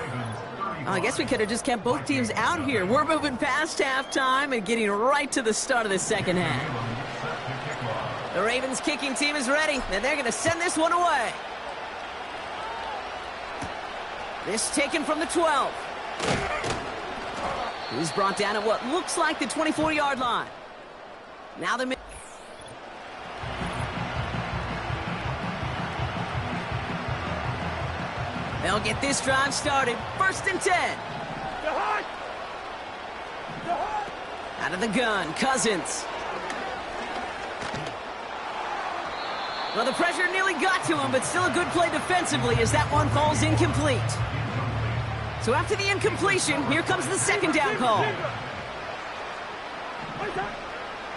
[SPEAKER 1] I guess we could have just kept both teams out here. We're moving past halftime and getting right to the start of the second half. The Ravens kicking team is ready, and they're going to send this one away. This taken from the 12. He's brought down at what looks like the 24-yard line. Now the... They'll get this drive started. 1st and 10. Out of the gun, Cousins. Well, the pressure nearly got to him, but still a good play defensively as that one falls incomplete. So after the incompletion, here comes the 2nd down call.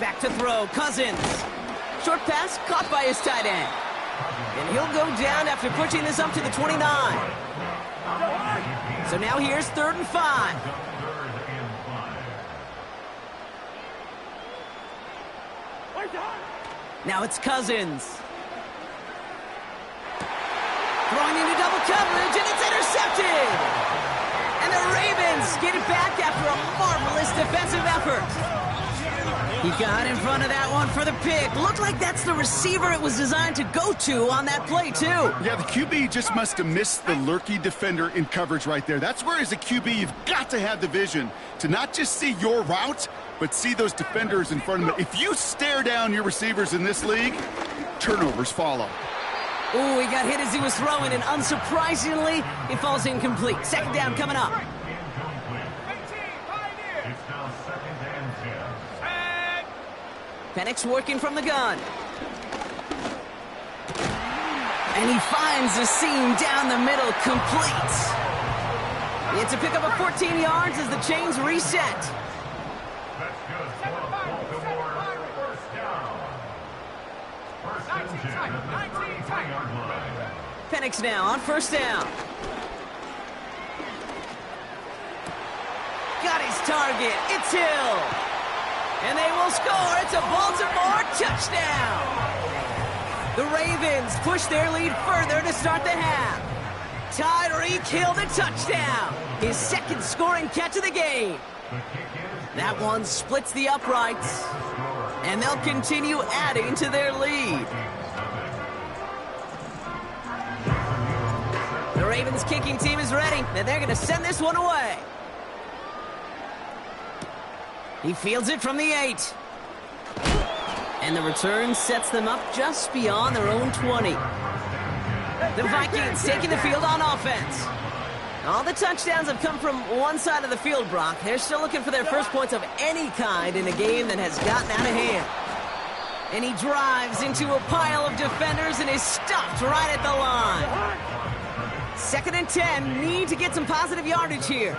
[SPEAKER 1] Back to throw, Cousins. Short pass caught by his tight end. And he'll go down after pushing this up to the 29. So now here's 3rd and 5. Now it's Cousins. Throwing into double coverage, and it's intercepted! And the Ravens get it back after a marvelous defensive effort. He got in front of that one for the pick. Looked like that's the receiver it was designed to go to on that play, too.
[SPEAKER 2] Yeah, the QB just must have missed the lurky defender in coverage right there. That's where, as a QB, you've got to have the vision to not just see your route, but see those defenders in front of them. If you stare down your receivers in this league, turnovers follow.
[SPEAKER 1] Ooh, he got hit as he was throwing, and unsurprisingly, it falls incomplete. 2nd down coming up. Penix working from the gun. And he finds a seam down the middle, complete. It's a pickup of 14 yards as the chains reset. Penix now on 1st down. Got his target. It's Hill. And they will score. It's a Baltimore touchdown. The Ravens push their lead further to start the half. Tyreek Hill the touchdown. His 2nd scoring catch of the game. That one splits the uprights. And they'll continue adding to their lead. The Ravens kicking team is ready, and they're going to send this one away. He fields it from the 8. And the return sets them up just beyond their own 20. The Vikings taking the field on offense. All the touchdowns have come from one side of the field, Brock. They're still looking for their first points of any kind in a game that has gotten out of hand. And he drives into a pile of defenders and is stopped right at the line. 2nd and 10, need to get some positive yardage here.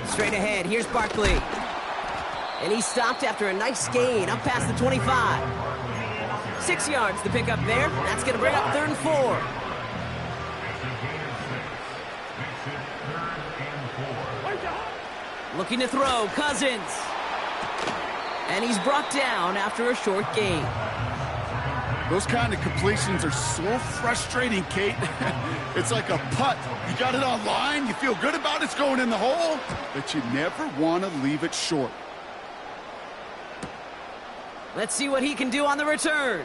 [SPEAKER 1] Straight ahead, here's Barkley. And he stopped after a nice gain up past the 25. 6 yards to pick up there. That's going to bring up 3rd and 4. Looking to throw, Cousins. And he's brought down after a short gain.
[SPEAKER 2] Those kind of completions are so frustrating, Kate. It's like a putt. You got it on line, you feel good about it's going in the hole, but you never want to leave it short.
[SPEAKER 1] Let's see what he can do on the return.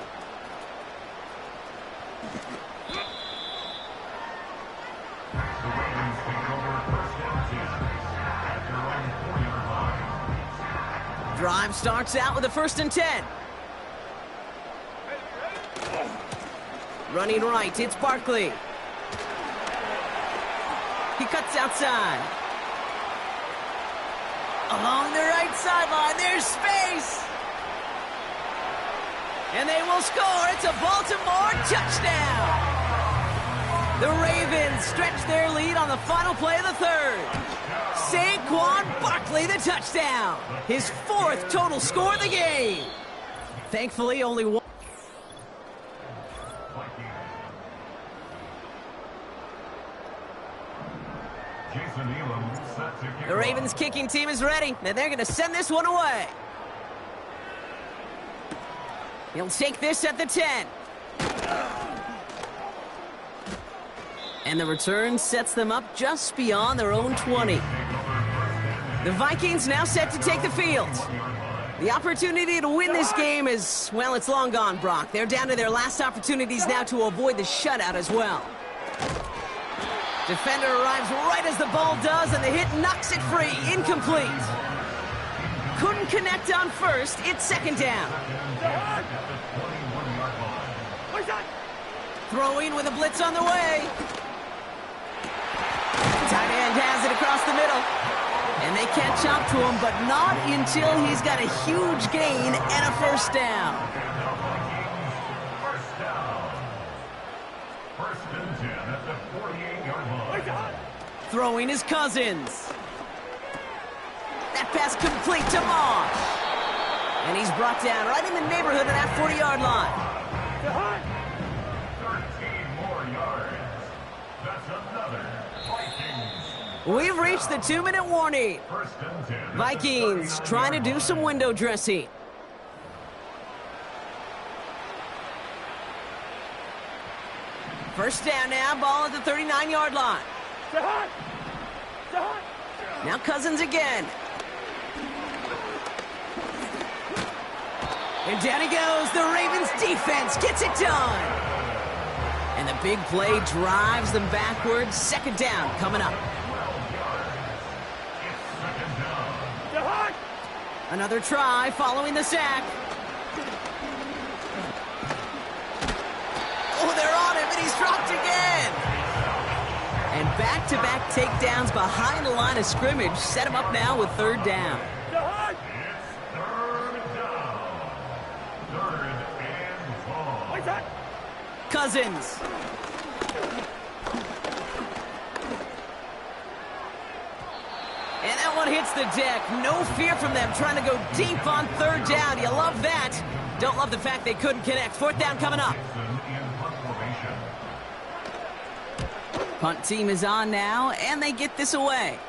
[SPEAKER 1] Drive starts out with a 1st and 10. Running right, it's Barkley. He cuts outside. Along the right sideline, there's space. And they will score. It's a Baltimore touchdown. The Ravens stretch their lead on the final play of the 3rd. Saquon Barkley, the touchdown. His 4th total score of the game. Thankfully, only one. The Ravens kicking team is ready, and they're going to send this one away. He'll take this at the 10. And the return sets them up just beyond their own 20. The Vikings now set to take the field. The opportunity to win this game is, well, it's long gone, Brock. They're down to their last opportunities now to avoid the shutout as well. Defender arrives right as the ball does, and the hit knocks it free. Incomplete. Couldn't connect on 1st. It's 2nd down. Throwing with a blitz on the way. Tight end has it across the middle. And they catch up to him, but not until he's got a huge gain and a 1st down. Throwing is Cousins. That pass complete to Moss. And he's brought down right in the neighborhood of that 40-yard line.
[SPEAKER 5] 13 more yards. That's another Vikings.
[SPEAKER 1] We've reached the 2-minute warning.
[SPEAKER 5] 1st and 10.
[SPEAKER 1] Vikings trying to do some window dressing. First down now, ball at the 39-yard line. Now Cousins again. And down he goes. The Ravens defense gets it done. And the big play drives them backwards. 2nd down coming up. Another try following the sack. Oh, they're on him, and he's dropped again. And back-to-back takedowns behind the line of scrimmage set him up now with 3rd down.
[SPEAKER 5] It's 3rd down. 3rd and long.
[SPEAKER 1] Cousins. And that one hits the deck. No fear from them trying to go deep on 3rd down. You love that. Don't love the fact they couldn't connect. 4th down coming up. Punt team is on now, and they get this away.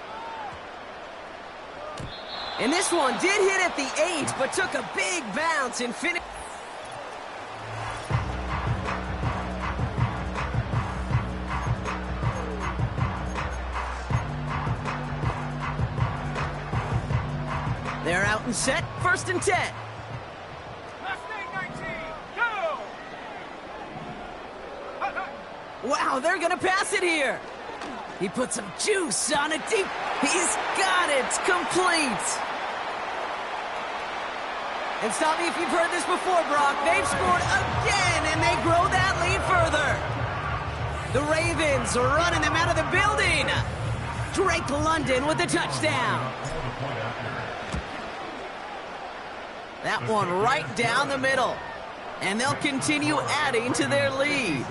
[SPEAKER 1] And this one did hit at the 8, but took a big bounce and finished. They're out and set. 1st and 10. Wow, they're going to pass it here. He put some juice on it deep. He's got it. Complete. And stop me if you've heard this before, Brock. They've scored again, and they grow that lead further. The Ravens are running them out of the building. Drake London with the touchdown. That one right down the middle. And they'll continue adding to their lead.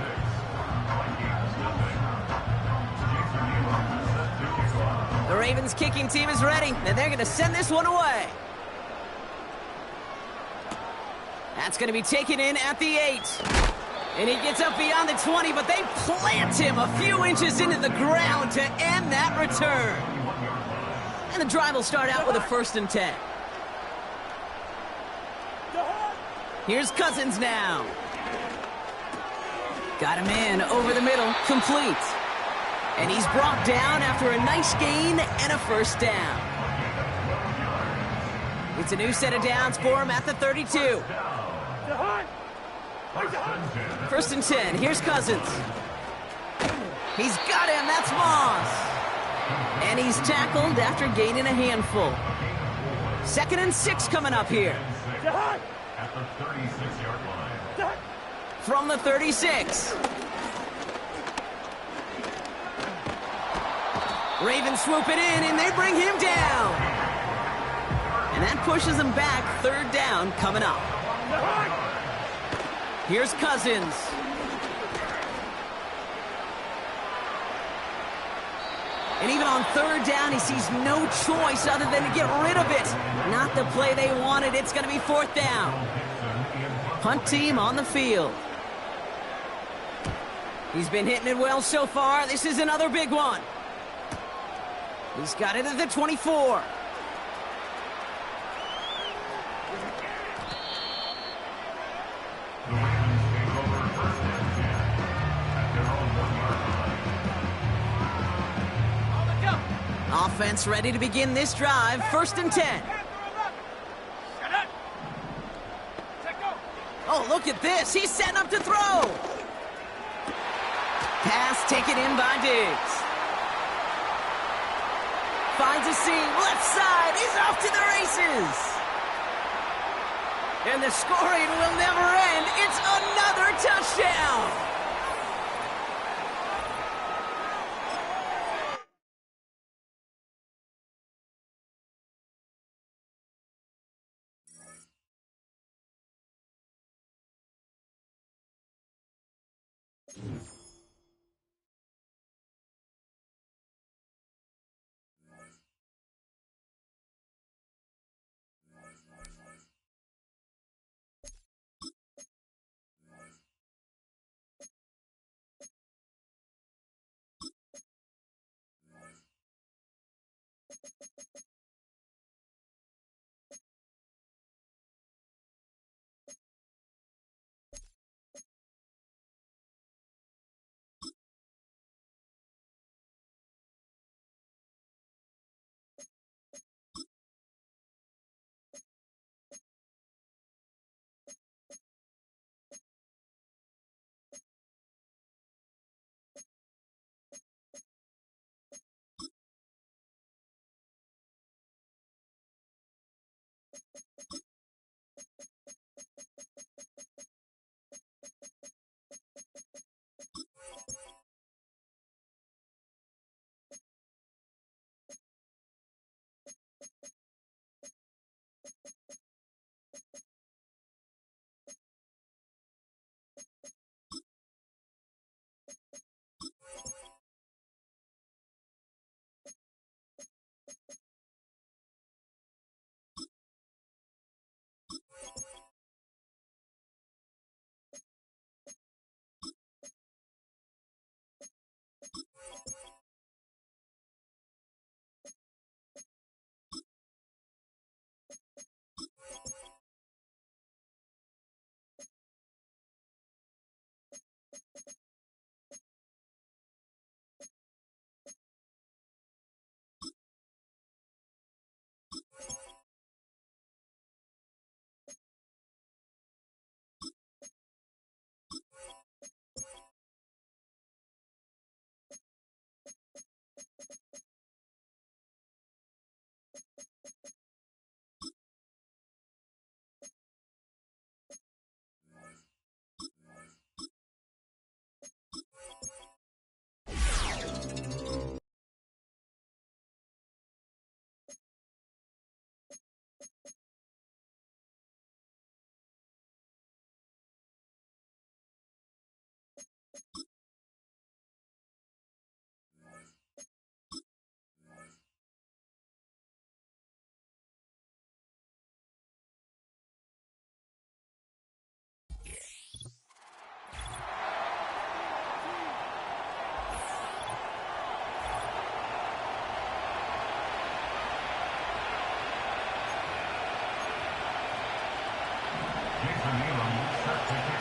[SPEAKER 1] The Ravens kicking team is ready, and they're going to send this one away. That's going to be taken in at the 8. And he gets up beyond the 20, but they plant him a few inches into the ground to end that return. And the drive will start out with a 1st and 10. Here's Cousins now. Got him in over the middle, complete. And he's brought down after a nice gain and a 1st down. It's a new set of downs for him at the 32. 1st and 10. Here's Cousins. He's got him. That's Moss. And he's tackled after gaining a handful. 2nd and 6 coming up here.
[SPEAKER 5] At the 36-yard line.
[SPEAKER 1] From the 36. Ravens swoop it in, and they bring him down. And that pushes them back. 3rd down coming up. Here's Cousins. And even on 3rd down, he sees no choice other than to get rid of it. Not the play they wanted. It's going to be 4th down. Punt team on the field. He's been hitting it well so far. This is another big one. He's got it at the 24.
[SPEAKER 5] The Ravens take over 1st and 10 at their own 1-yard line.
[SPEAKER 1] Offense ready to begin this drive. 1st and 10. Oh, look at this. He's setting up to throw. Pass taken in by Diggs. Finds a seam. Left side. He's off to the races. And the scoring will never end. It's another touchdown.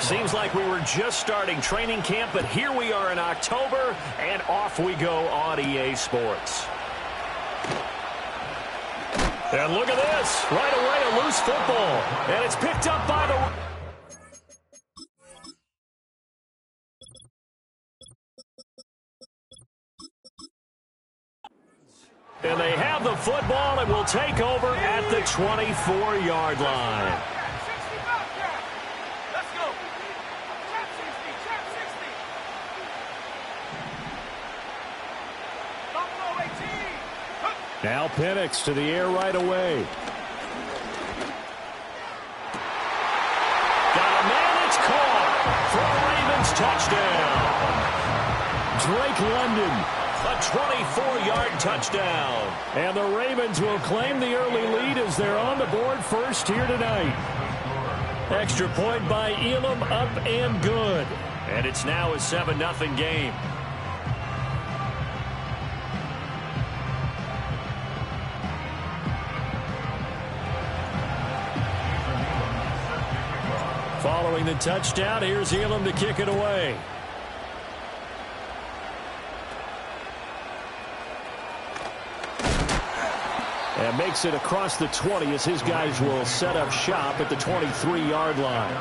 [SPEAKER 8] Seems like we were just starting training camp, but here we are in October, and off we go on EA Sports. And look at this. Right away, a loose football. And it's picked up by the... And they have the football and will take over at the 24-yard line. Now Penix to the air right away. Got a man, it's caught for a Ravens touchdown. Drake London, a 24-yard touchdown. And the Ravens will claim the early lead as they're on the board first here tonight. Extra point by Elam, up and good. And it's now a 7-0 game. Following the touchdown, here's Elam to kick it away. And makes it across the 20 as his guys will set up shop at the 23-yard line.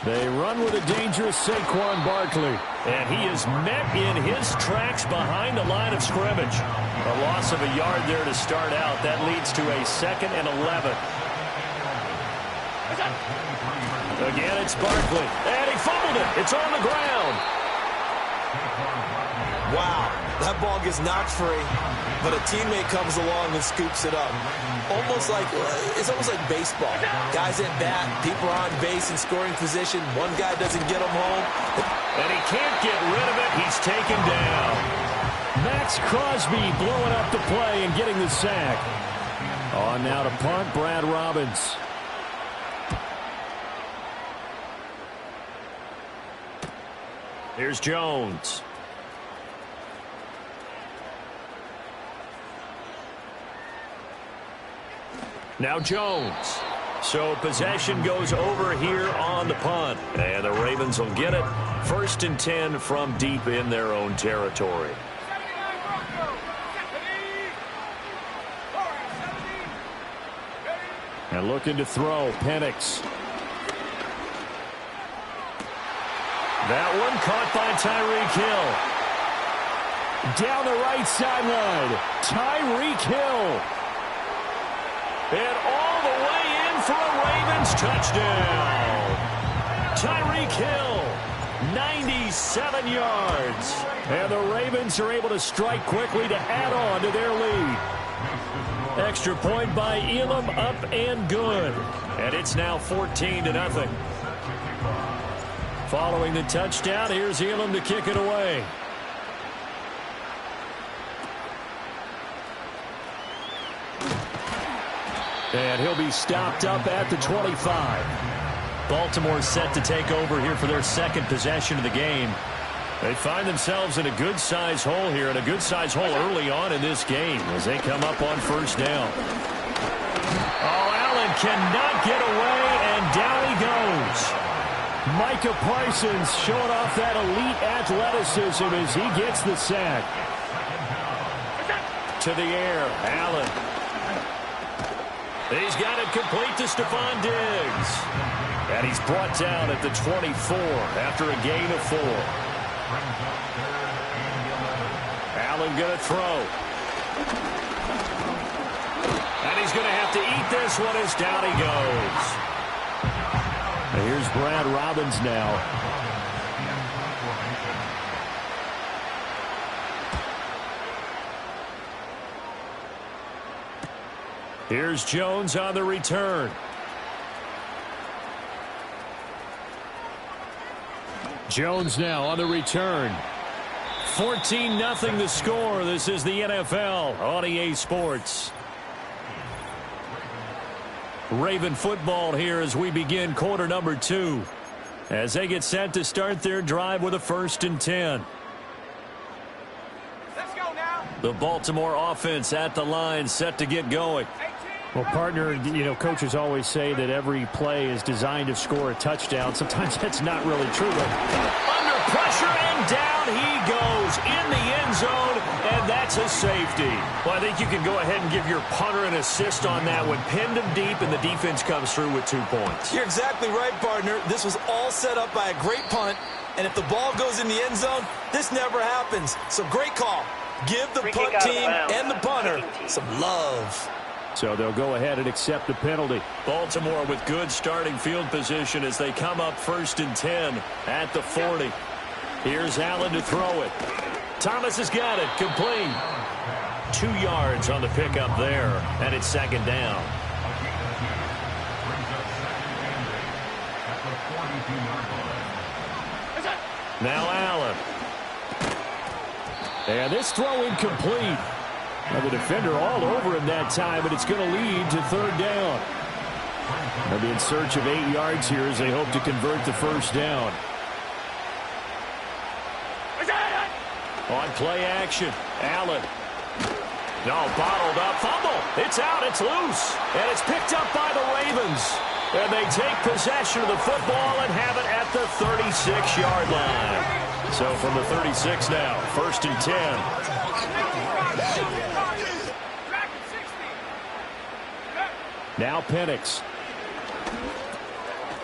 [SPEAKER 8] They run with a dangerous Saquon Barkley. And he is met in his tracks behind the line of scrimmage. A loss of a yard there to start out. That leads to a 2nd and 11. Again, it's Barkley. And he fumbled it. It's on the ground.
[SPEAKER 9] Wow, that ball gets knocked free, but a teammate comes along and scoops it up. It's almost like baseball. Guys at bat, people are on base in scoring position. One guy doesn't get him home.
[SPEAKER 8] And he can't get rid of it. He's taken down. Max Crosby blowing up the play and getting the sack. On now to punt, Brad Robbins. Here's Jones. Now Jones. So possession goes over here on the punt. And the Ravens will get it. 1st and 10 from deep in their own territory. And looking to throw, Penix. That one caught by Tyreek Hill. Down the right sideline. Tyreek Hill. And all the way in for a Ravens touchdown. Tyreek Hill, 97 yards. And the Ravens are able to strike quickly to add on to their lead. Extra point by Elam, up and good. And it's now 14-0. Following the touchdown, here's Elam to kick it away. And he'll be stopped up at the 25. Baltimore set to take over here for their 2nd possession of the game. They find themselves in a good-sized hole here, and a good-sized hole early on in this game as they come up on 1st down. Oh, Allen cannot get away, and down he goes. Micah Parsons showing off that elite athleticism as he gets the sack. To the air, Allen. He's got it complete to Stephon Diggs. And he's brought down at the 24 after a gain of 4. Allen going to throw. And he's going to have to eat this one as down he goes. And here's Brad Robbins now. Here's Jones on the return. Jones now on the return. 14-0 the score. This is the NFL on EA Sports. Raven football here as we begin quarter number 2. As they get set to start their drive with a 1st and 10.
[SPEAKER 3] Let's go now.
[SPEAKER 8] The Baltimore offense at the line set to get going.
[SPEAKER 10] Well, partner, coaches always say that every play is designed to score a touchdown. Sometimes that's not really true, but
[SPEAKER 8] Under pressure, and down he goes in the end zone, and that's a safety. Well, I think you can go ahead and give your punter an assist on that one. Pinned him deep, and the defense comes through with 2 points.
[SPEAKER 9] You're exactly right, partner. This was all set up by a great punt, and if the ball goes in the end zone, this never happens. So great call. Give the punt team and the punter some love.
[SPEAKER 8] So they'll go ahead and accept the penalty. Baltimore with good starting field position as they come up 1st and 10 at the 40. Here's Allen to throw it. Thomas has got it. Complete. 2 yards on the pickup there, and it's 2nd down. Now Allen. And this throw incomplete. Now the defender all over him that time, but it's going to lead to 3rd down. They'll be in search of 8 yards here as they hope to convert the 1st down. On play action, Allen. No, bottled up, fumble. It's out, it's loose. And it's picked up by the Ravens. And they take possession of the football and have it at the 36-yard line. So from the 36 now, 1st and 10. Now Penix.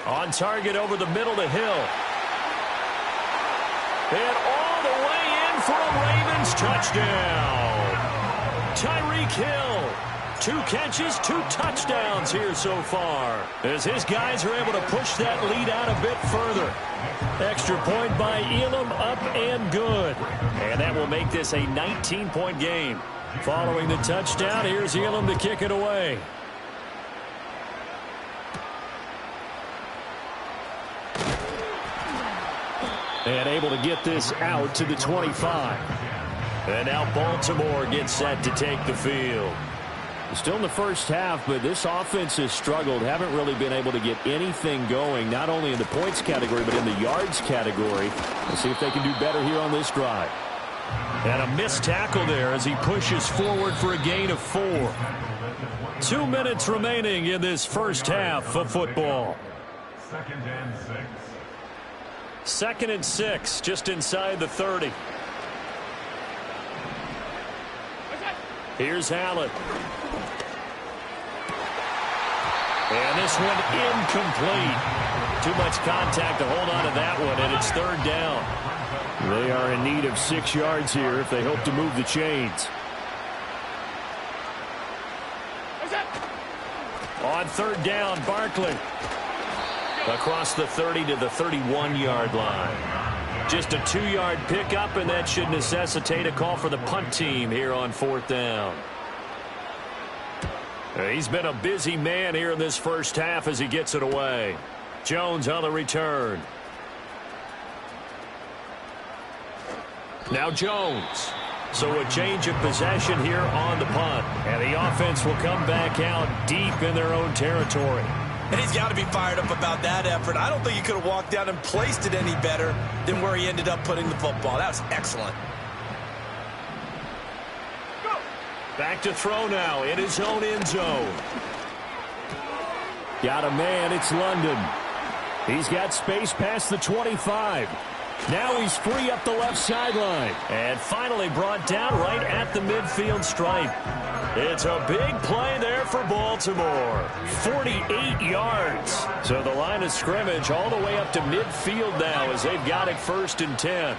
[SPEAKER 8] On target over the middle to Hill. And all the way in for a Ravens touchdown. Tyreek Hill. 2 catches, 2 touchdowns here so far, as his guys are able to push that lead out a bit further. Extra point by Elam, up and good. And that will make this a 19-point game. Following the touchdown, here's Elam to kick it away. And able to get this out to the 25. And now Baltimore gets set to take the field. Still in the first half, but this offense has struggled. Haven't really been able to get anything going, not only in the points category, but in the yards category. We'll see if they can do better here on this drive. And a missed tackle there as he pushes forward for a gain of 4. 2 minutes remaining in this first half of football. 2nd and 6, just inside the 30. Here's Allen. And this one incomplete. Too much contact to hold on to that one, and it's 3rd down. They are in need of 6 yards here if they hope to move the chains. On 3rd down, Barkley. Across the 30 to the 31-yard line. Just a 2-yard pickup, and that should necessitate a call for the punt team here on 4th down. He's been a busy man here in this first half as he gets it away. Jones on the return. Now Jones. So a change of possession here on the punt. And the offense will come back out deep in their own territory.
[SPEAKER 9] And he's got to be fired up about that effort. I don't think he could have walked down and placed it any better than where he ended up putting the football. That was excellent.
[SPEAKER 8] Back to throw now in his own end zone. Got a man, it's London. He's got space past the 25. Now he's free up the left sideline. And finally brought down right at the midfield stripe. It's a big play there for Baltimore. 48 yards. So the line of scrimmage all the way up to midfield now as they've got it 1st and 10.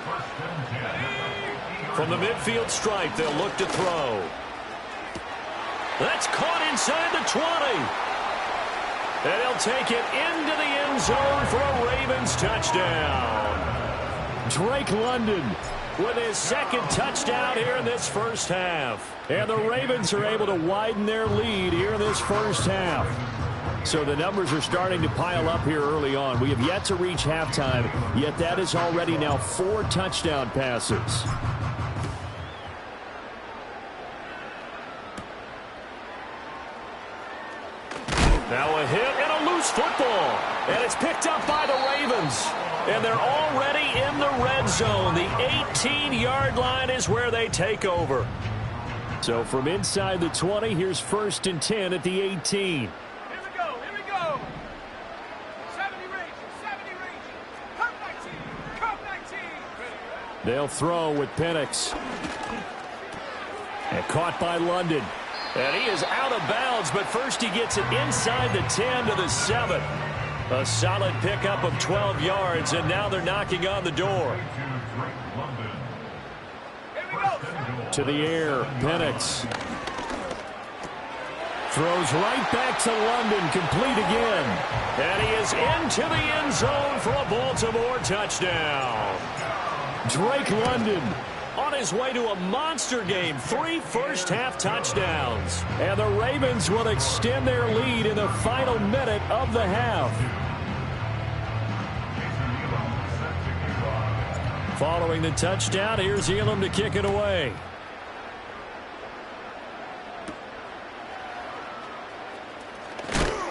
[SPEAKER 8] From the midfield stripe, they'll look to throw. That's caught inside the 20. And he'll take it into the end zone for a Ravens touchdown. Drake London with his 2nd touchdown here in this first half. And the Ravens are able to widen their lead here in this first half. So the numbers are starting to pile up here early on. We have yet to reach halftime, yet that is already now 4 touchdown passes. Now a hit and a loose football. And it's picked up by the Ravens. And they're already in the red zone. The 18-yard line is where they take over. So from inside the 20, here's 1st and 10 at the 18.
[SPEAKER 3] Here we go. 70 range, Curve 19,
[SPEAKER 10] They'll throw with Penix. And caught by London.
[SPEAKER 8] And he is out of bounds, but first he gets it inside the 10 to the 7. A solid pickup of 12 yards, and now they're knocking on the door.
[SPEAKER 10] To the air, Penix. Throws right back to London, complete again.
[SPEAKER 8] And he is into the end zone for a Baltimore touchdown. Drake London on his way to a monster game. 3 first-half touchdowns.
[SPEAKER 10] And the Ravens will extend their lead in the final minute of the half. Following the touchdown, here's Elam to kick it away.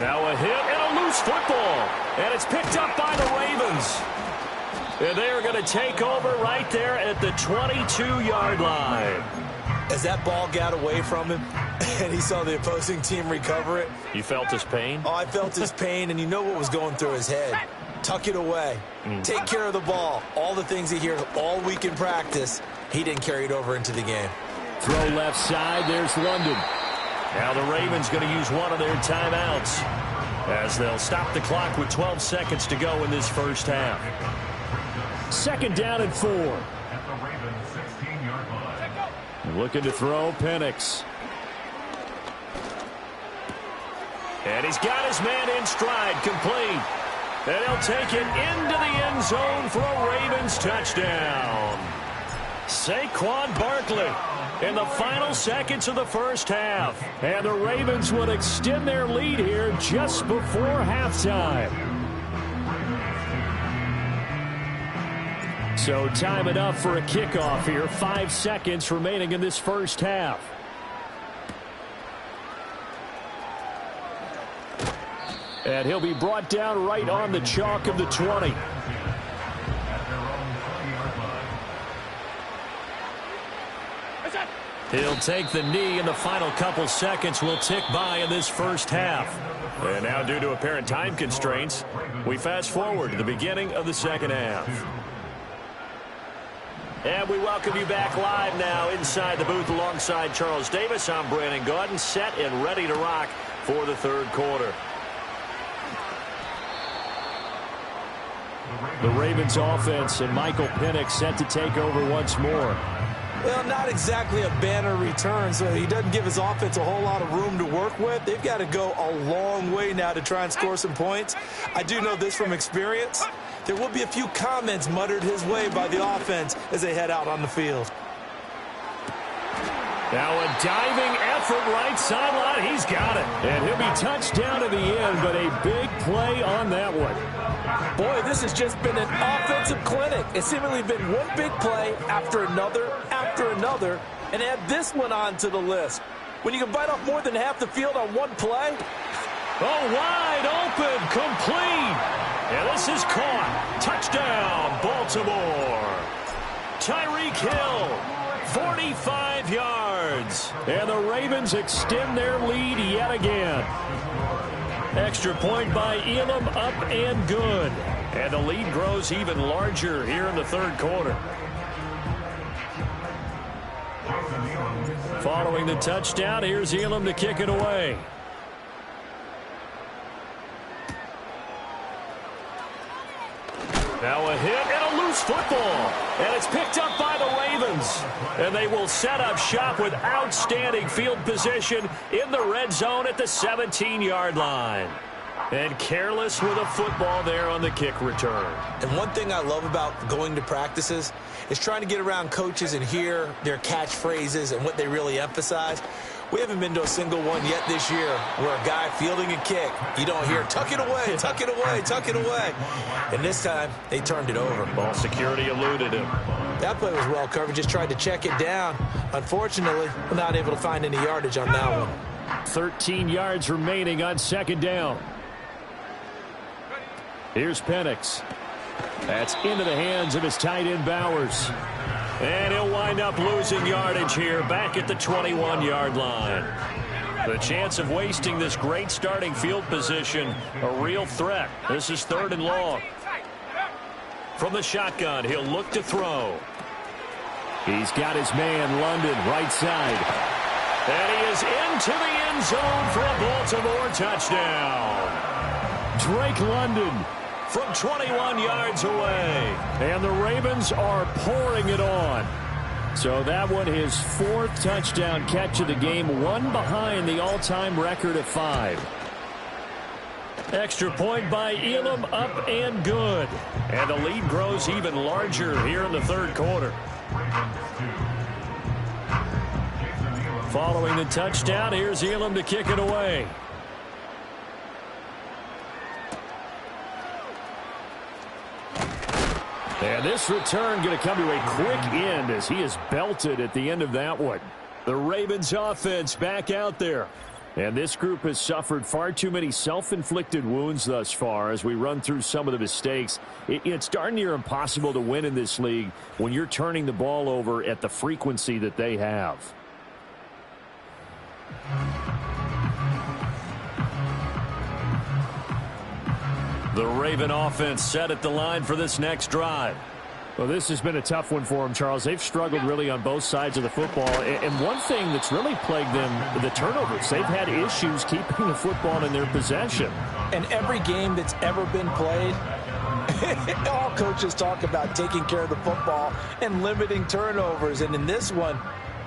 [SPEAKER 8] Now a hit and a loose football. And it's picked up by the Ravens. And they're going to take over right there at the 22-yard line.
[SPEAKER 9] As that ball got away from him and he saw the opposing team recover it.
[SPEAKER 8] You felt his pain?
[SPEAKER 9] Oh, I felt his pain, and you know what was going through his head. Tuck it away. Take care of the ball. All the things he hears all week in practice, he didn't carry it over into the game.
[SPEAKER 10] Throw left side. There's London.
[SPEAKER 8] Now the Ravens going to use one of their timeouts as they'll stop the clock with 12 seconds to go in this first half.
[SPEAKER 10] 2nd down and 4. Looking to throw, Penix.
[SPEAKER 8] And he's got his man in stride, complete. And he'll take it into the end zone for a Ravens touchdown. Saquon Barkley in the final seconds of the first half.
[SPEAKER 10] And the Ravens would extend their lead here just before halftime. So time enough for a kickoff here. 5 seconds remaining in this first half. And he'll be brought down right on the chalk of the 20.
[SPEAKER 8] He'll take the knee, and the final couple seconds will tick by in this first half. And now, due to apparent time constraints, we fast forward to the beginning of the second half. And we welcome you back live now inside the booth alongside Charles Davis. I'm Brandon Gaudin, set and ready to rock for the third quarter.
[SPEAKER 10] The Ravens offense and Michael Penix set to take over once more.
[SPEAKER 9] Well, not exactly a banner return, so he doesn't give his offense a whole lot of room to work with. They've got to go a long way now to try and score some points. I do know this from experience. There will be a few comments muttered his way by the offense as they head out on the field.
[SPEAKER 8] Now a diving effort right sideline. He's got it.
[SPEAKER 10] And he'll be touched down at the end, but a big play on that one.
[SPEAKER 9] Boy, this has just been an offensive clinic. It's seemingly been one big play after another, and add this one on to the list. When you can bite off more than half the field on one play.
[SPEAKER 8] Oh, wide open, complete. And this is caught. Touchdown, Baltimore. Tyreek Hill, 45 yards.
[SPEAKER 10] And the Ravens extend their lead yet again.
[SPEAKER 8] Extra point by Elam, up and good. And the lead grows even larger here in the third quarter.
[SPEAKER 10] Following the touchdown, here's Elam to kick it away.
[SPEAKER 8] Now a hit and a loose football. And it's picked up by the Ravens. And they will set up shop with outstanding field position in the red zone at the 17-yard line. And careless with a football there on the kick return.
[SPEAKER 9] And one thing I love about going to practices is trying to get around coaches and hear their catchphrases and what they really emphasize. We haven't been to a single one yet this year where a guy fielding a kick, you don't hear, tuck it away, tuck it away, tuck it away. And this time, they turned it over.
[SPEAKER 8] Ball security eluded him.
[SPEAKER 9] That play was well covered, just tried to check it down. Unfortunately, we're not able to find any yardage on that one.
[SPEAKER 10] 13 yards remaining on second down. Here's Penix. That's into the hands of his tight end, Bowers.
[SPEAKER 8] And he'll wind up losing yardage here back at the 21-yard line. The chance of wasting this great starting field position, a real threat. This is 3rd and long. From the shotgun, he'll look to throw.
[SPEAKER 10] He's got his man, London, right side. And he is into the end zone for a Baltimore touchdown. Drake London from 21 yards away. And the Ravens are pouring it on. So that one, his 4th touchdown catch of the game, one behind the all-time record of 5. Extra point by Elam, up and good. And the lead grows even larger here in the 3rd quarter. Following the touchdown, here's Elam to kick it away. And this return going to come to a quick end as he is belted at the end of that one. The Ravens offense back out there. And this group has suffered far too many self-inflicted wounds thus far as we run through some of the mistakes. It's darn near impossible to win in this league when you're turning the ball over at the frequency that they have. The Raven offense set at the line for this next drive. Well, this has been a tough one for them, Charles. They've struggled really on both sides of the football. And one thing that's really plagued them, the turnovers. They've had issues keeping the football in their possession.
[SPEAKER 9] And every game that's ever been played, all coaches talk about taking care of the football and limiting turnovers. And in this one,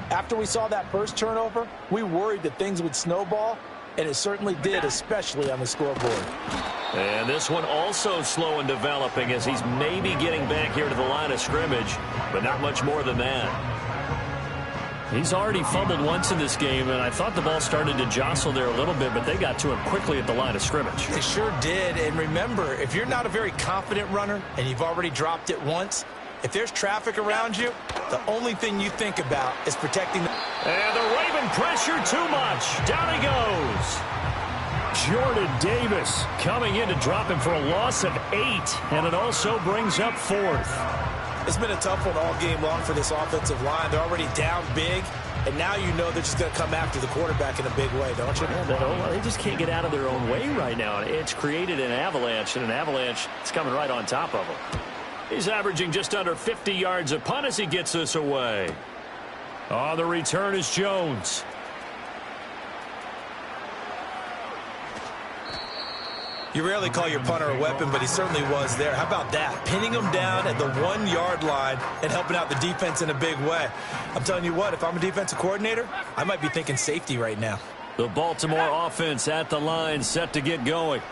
[SPEAKER 9] after we saw that first turnover, we worried that things would snowball, and it certainly did, especially on the scoreboard.
[SPEAKER 8] And this one also slow in developing as he's maybe getting back here to the line of scrimmage, but not much more than that.
[SPEAKER 10] He's already fumbled once in this game, and I thought the ball started to jostle there a little bit, but they got to him quickly at the line of scrimmage.
[SPEAKER 9] They sure did. And remember, if you're not a very confident runner and you've already dropped it once, if there's traffic around you, the only thing you think about is protecting the...
[SPEAKER 10] And the Raven pressure too much. Down he goes. Jordan Davis coming in to drop him for a loss of 8, and it also brings up 4th.
[SPEAKER 9] It's been a tough one all game long for this offensive line. They're already down big, and now you know they're just going to come after the quarterback in a big way, don't you?
[SPEAKER 10] Yeah, they just can't get out of their own way right now. It's created an avalanche, and an avalanche is coming right on top of them. He's averaging just under 50 yards a punt as he gets this away. On the return is Jones.
[SPEAKER 9] You rarely call your punter a weapon, but he certainly was there. How about that? Pinning him down at the 1-yard line and helping out the defense in a big way. I'm telling you what, if I'm a defensive coordinator, I might be thinking safety right now.
[SPEAKER 10] The Baltimore offense at the line, set to get going.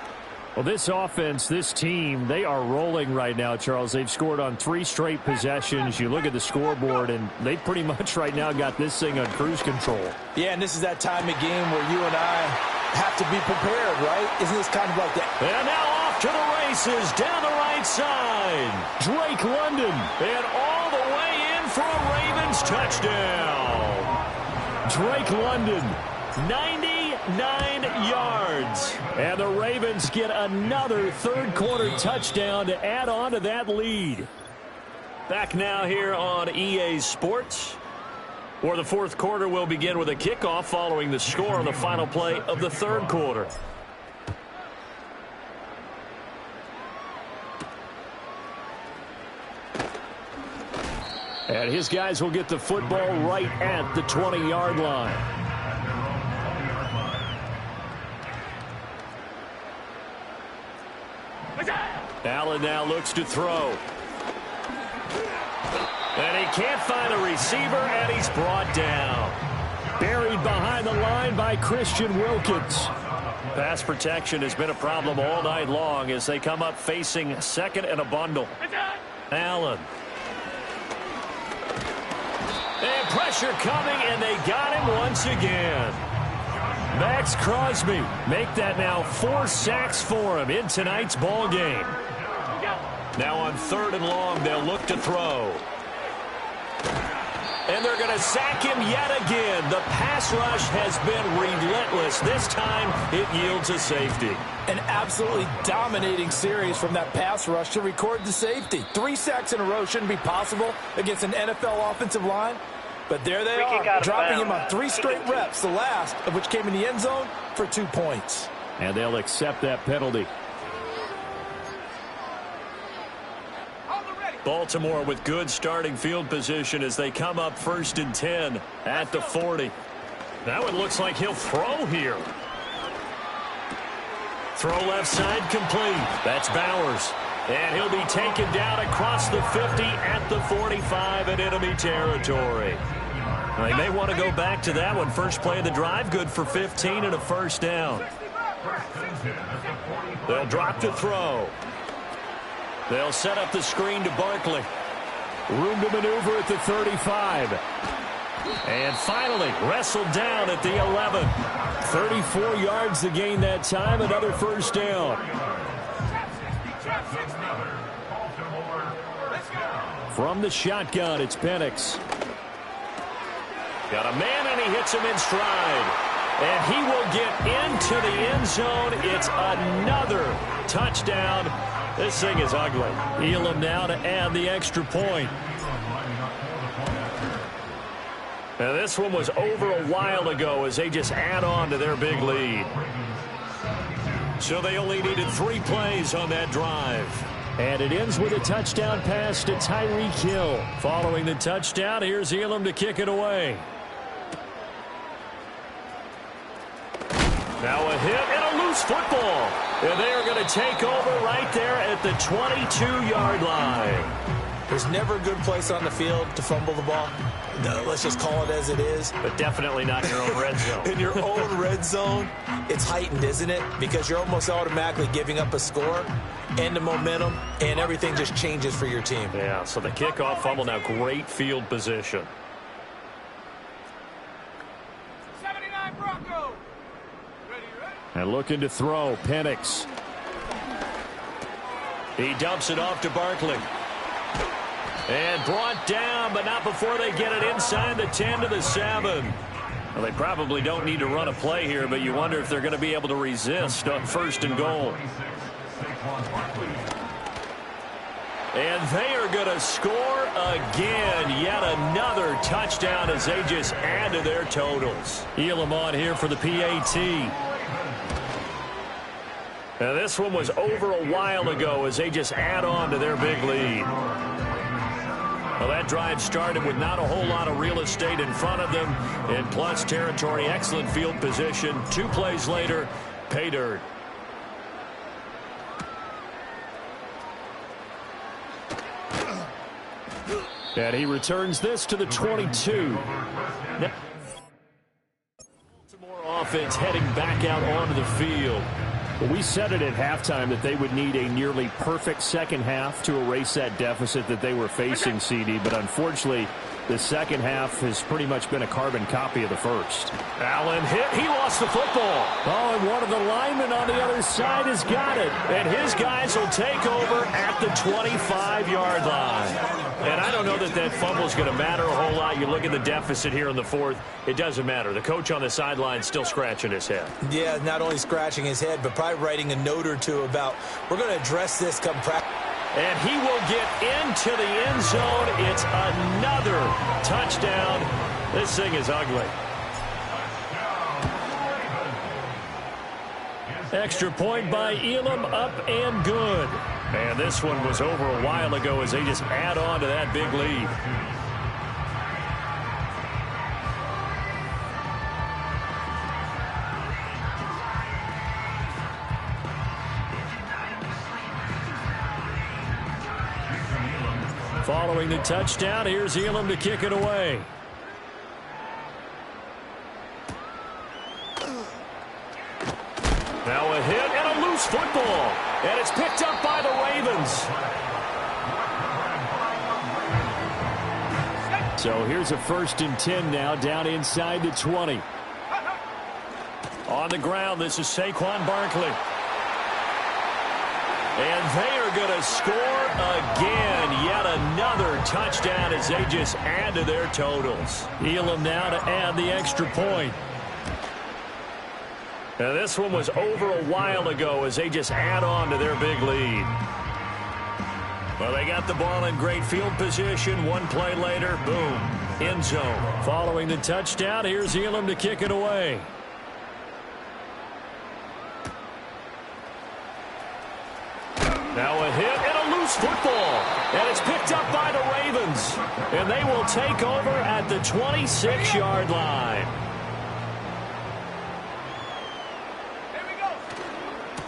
[SPEAKER 10] Well, this offense, this team, they are rolling right now, Charles. They've scored on 3 straight possessions. You look at the scoreboard, and they pretty much right now got this thing on cruise control.
[SPEAKER 9] Yeah, and this is that time of game where you and I have to be prepared, right? Isn't this kind of like that?
[SPEAKER 10] And now off to the races, down the right side. Drake London, and all the way in for a Ravens touchdown. Drake London, 99 yards. And the Ravens get another 3rd quarter touchdown to add on to that lead. Back now here on EA Sports. Or the 4th quarter will begin with a kickoff following the score on the final play of the 3rd quarter. And his guys will get the football right at the 20-yard line. Allen now looks to throw. And he can't find a receiver, and he's brought down. Buried behind the line by Christian Wilkins. Pass protection has been a problem all night long as they come up facing 2nd and a bundle. Allen. And pressure coming, and they got him once again. Max Crosby make that now 4 sacks for him in tonight's ball game. Now on 3rd and long, they'll look to throw. And they're going to sack him yet again. The pass rush has been relentless. This time, it yields a safety.
[SPEAKER 9] An absolutely dominating series from that pass rush to record the safety. 3 sacks in a row shouldn't be possible against an NFL offensive line. But there they are, dropping him on 3 straight reps, the last of which came in the end zone for 2 points.
[SPEAKER 10] And they'll accept that penalty.
[SPEAKER 8] Baltimore with good starting field position as they come up 1st and 10 at the 40. Now it looks like he'll throw here. Throw left side complete. That's Bowers. And he'll be taken down across the 50 at the 45 in enemy territory. They may want to go back to that one. First play of the drive, good for 15 and a first down. They'll drop to throw. They'll set up the screen to Barkley. Room to maneuver at the 35. And finally, wrestled down at the 11. 34 yards to gain that time, another first down. From the shotgun, it's Penix. Got a man, and he hits him in stride. And he will get into the end zone. It's another touchdown. This thing is ugly. Elam now to add the extra point. Now this one was over a while ago as they just add on to their big lead. So they only needed 3 plays on that drive. And it ends with a touchdown pass to Tyreek Hill. Following the touchdown, here's Elam to kick it away. Now a hit and a loose football. And they are going to take over right there at the 22-yard line.
[SPEAKER 9] There's never a good place on the field to fumble the ball. No, let's just call it as it is.
[SPEAKER 8] But definitely not in your own red zone.
[SPEAKER 9] In your own red zone, it's heightened, isn't it? Because you're almost automatically giving up a score and the momentum, and everything just changes for your team.
[SPEAKER 8] Yeah, so the kickoff fumble, now great field position.
[SPEAKER 3] 79 Bronco. Ready?
[SPEAKER 8] And looking to throw, Penix. He dumps it off to Barkley. And brought down, but not before they get it inside the 10 to the 7. Well, they probably don't need to run a play here, but you wonder if they're going to be able to resist on 1st and goal. And they are going to score again. Yet another touchdown as they just add to their totals. Elam on here for the PAT. Now this one was over a while ago as they just add on to their big lead. Well, that drive started with not a whole lot of real estate in front of them. In plus territory, excellent field position. 2 plays later, pay dirt. And he returns this to the 22. Now, Baltimore offense heading back out onto the field. Well, we said it at halftime that they would need a nearly perfect second half to erase that deficit that they were facing, CD. But unfortunately, the second half has pretty much been a carbon copy of the first. Allen hit. He lost the football. Oh, and one of the linemen on the other side has got it. And his guys will take over at the 25-yard line. And I don't know that that fumble is going to matter a whole lot. You look at the deficit here in the 4th. It doesn't matter. The coach on the sideline still scratching his head.
[SPEAKER 9] Yeah, not only scratching his head, but probably writing a note or two about, we're going to address this come practice.
[SPEAKER 8] And he will get into the end zone. It's another touchdown. This thing is ugly. Extra point by Elam, up and good. And this one was over a while ago as they just add on to that big lead. Following the touchdown, here's Elam to kick it away. Now a hit and a loose football. And it's picked up by the Ravens. So here's a 1st and 10 now, down inside the 20. On the ground, this is Saquon Barkley. And they are going to score again. Yet another touchdown as they just add to their totals. Elam now to add the extra point. Now this one was over a while ago as they just add on to their big lead. Well, they got the ball in great field position. 1 play later, boom, end zone. Following the touchdown, here's Elam to kick it away. Now a hit and a loose football. And it's picked up
[SPEAKER 10] And they will take over at the 26-yard line.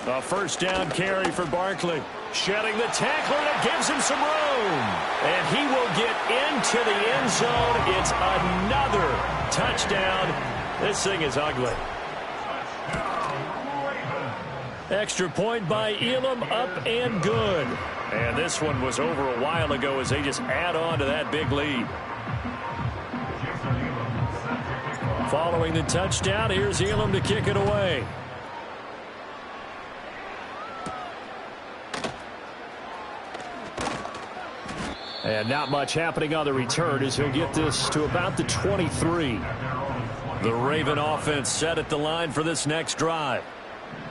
[SPEAKER 10] A first down carry for Barkley. Shedding the tackler, that gives him some room. And he will get into the end zone. It's another touchdown. This thing is ugly. Extra point by Elam, up and good. And this one was over a while ago as they just add on to that big lead. Following the touchdown, here's Elam to kick it away. And not much happening on the return as he'll get this to about the 23. The Raven offense set at the line for this next drive.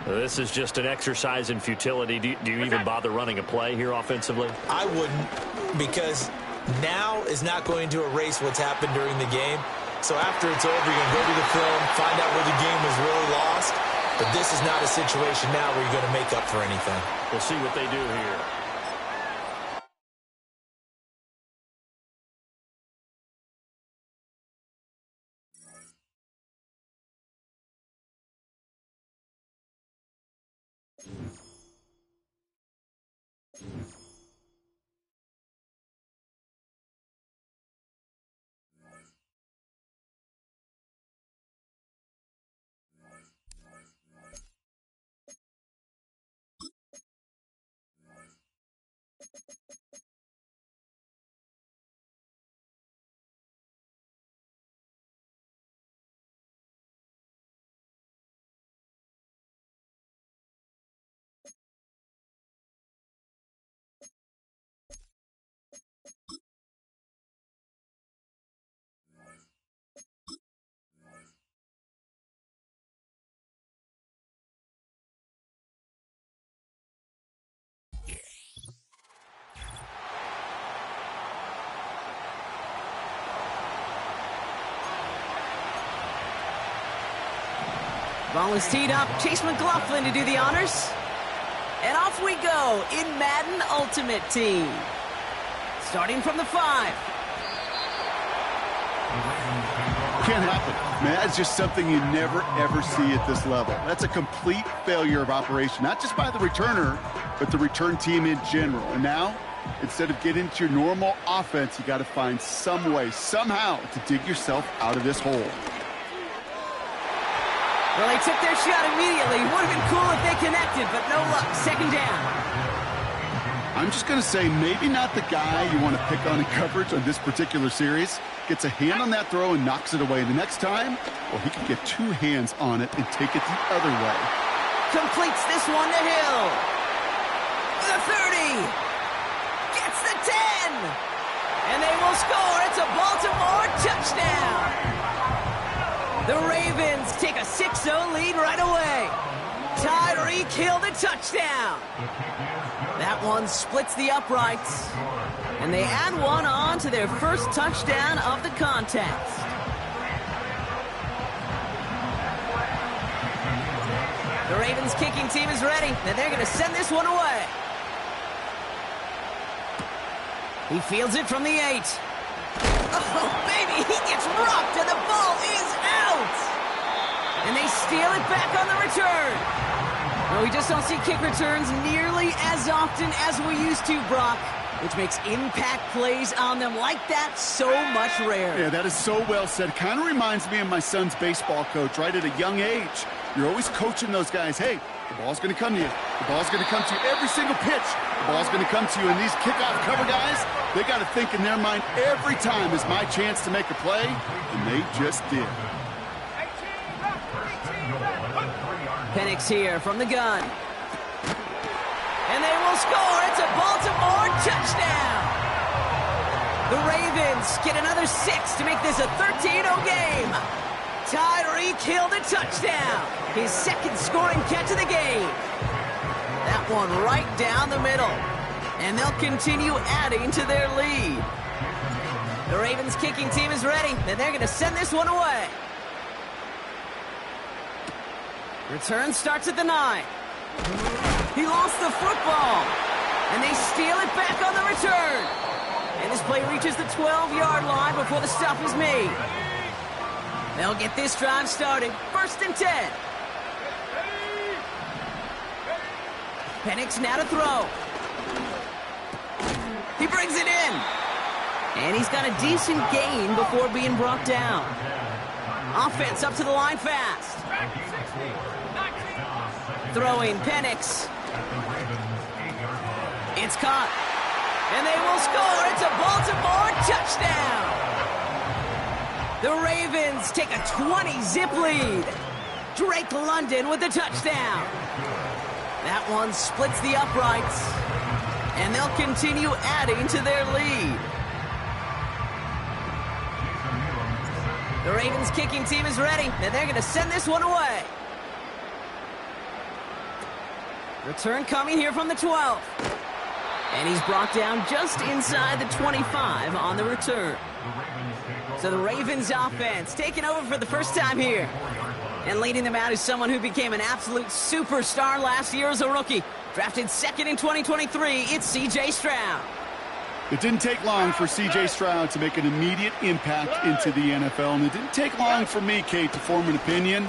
[SPEAKER 10] This is just an exercise in futility. Do you even bother running a play here offensively?
[SPEAKER 9] I wouldn't, because now is not going to erase what's happened during the game. So after it's over, you're going to go to the film, find out where the game was really lost. But this is not a situation now where you're going to make up for anything.
[SPEAKER 10] We'll see what they do here.
[SPEAKER 1] Ball is teed up. Chase McLaughlin to do the honors. And off we go in Madden Ultimate Team. Starting from the 5.
[SPEAKER 2] Can't happen. Man, that's just something you never, ever see at this level. That's a complete failure of operation, not just by the returner, but the return team in general. And now, instead of getting into your normal offense, you got to find some way, somehow, to dig yourself out of this hole.
[SPEAKER 1] Well, they took their shot immediately. Would have been cool if they connected, but no luck. Second down.
[SPEAKER 2] I'm just going to say maybe not the guy you want to pick on in coverage on this particular series. Gets a hand on that throw and knocks it away. The next time, well, he can get 2 hands on it and take it the other way.
[SPEAKER 1] Completes this one to Hill. The 30. Gets the 10. And they will score. It's a Baltimore touchdown. The Ravens take a 6-0 lead right away. Tyreek Hill the touchdown. That one splits the uprights. And they add one on to their first touchdown of the contest. The Ravens kicking team is ready, and they're going to send this one away. He fields it from the 8. Oh, baby, he gets rocked, and the ball is out. And they steal it back on the return. No, we just don't see kick returns nearly as often as we used to, Brock, which makes impact plays on them like that so much rarer.
[SPEAKER 2] Yeah, that is so well said. Kind of reminds me of my son's baseball coach, right? At a young age, you're always coaching those guys. Hey, the ball's going to come to you. The ball's going to come to you every single pitch. The ball's going to come to you. And these kickoff cover guys, they got to think in their mind every time is my chance to make a play, and they just did.
[SPEAKER 1] Penix here from the gun. And they will score. It's a Baltimore touchdown. The Ravens get another 6 to make this a 13-0 game. Tyreek Hill the touchdown. His second scoring catch of the game. That one right down the middle. And they'll continue adding to their lead. The Ravens kicking team is ready, and they're going to send this one away. Return starts at the 9. He lost the football. And they steal it back on the return. And this play reaches the 12-yard line before the stop is made. They'll get this drive started. 1st and 10. Penix now to throw. He brings it in. And he's got a decent gain before being brought down. Offense up to the line fast. Throwing Penix. It's caught. And they will score. It's a Baltimore touchdown. The Ravens take a 20-zip lead. Drake London with the touchdown. That one splits the uprights. And they'll continue adding to their lead. The Ravens kicking team is ready, and they're going to send this one away. Return coming here from the 12. And he's brought down just inside the 25 on the return. So the Ravens offense taking over for the first time here. And leading them out is someone who became an absolute superstar last year as a rookie. Drafted 2nd in 2023, it's C.J. Stroud.
[SPEAKER 2] It didn't take long for C.J. Stroud to make an immediate impact into the NFL, and it didn't take long for me, Kate, to form an opinion.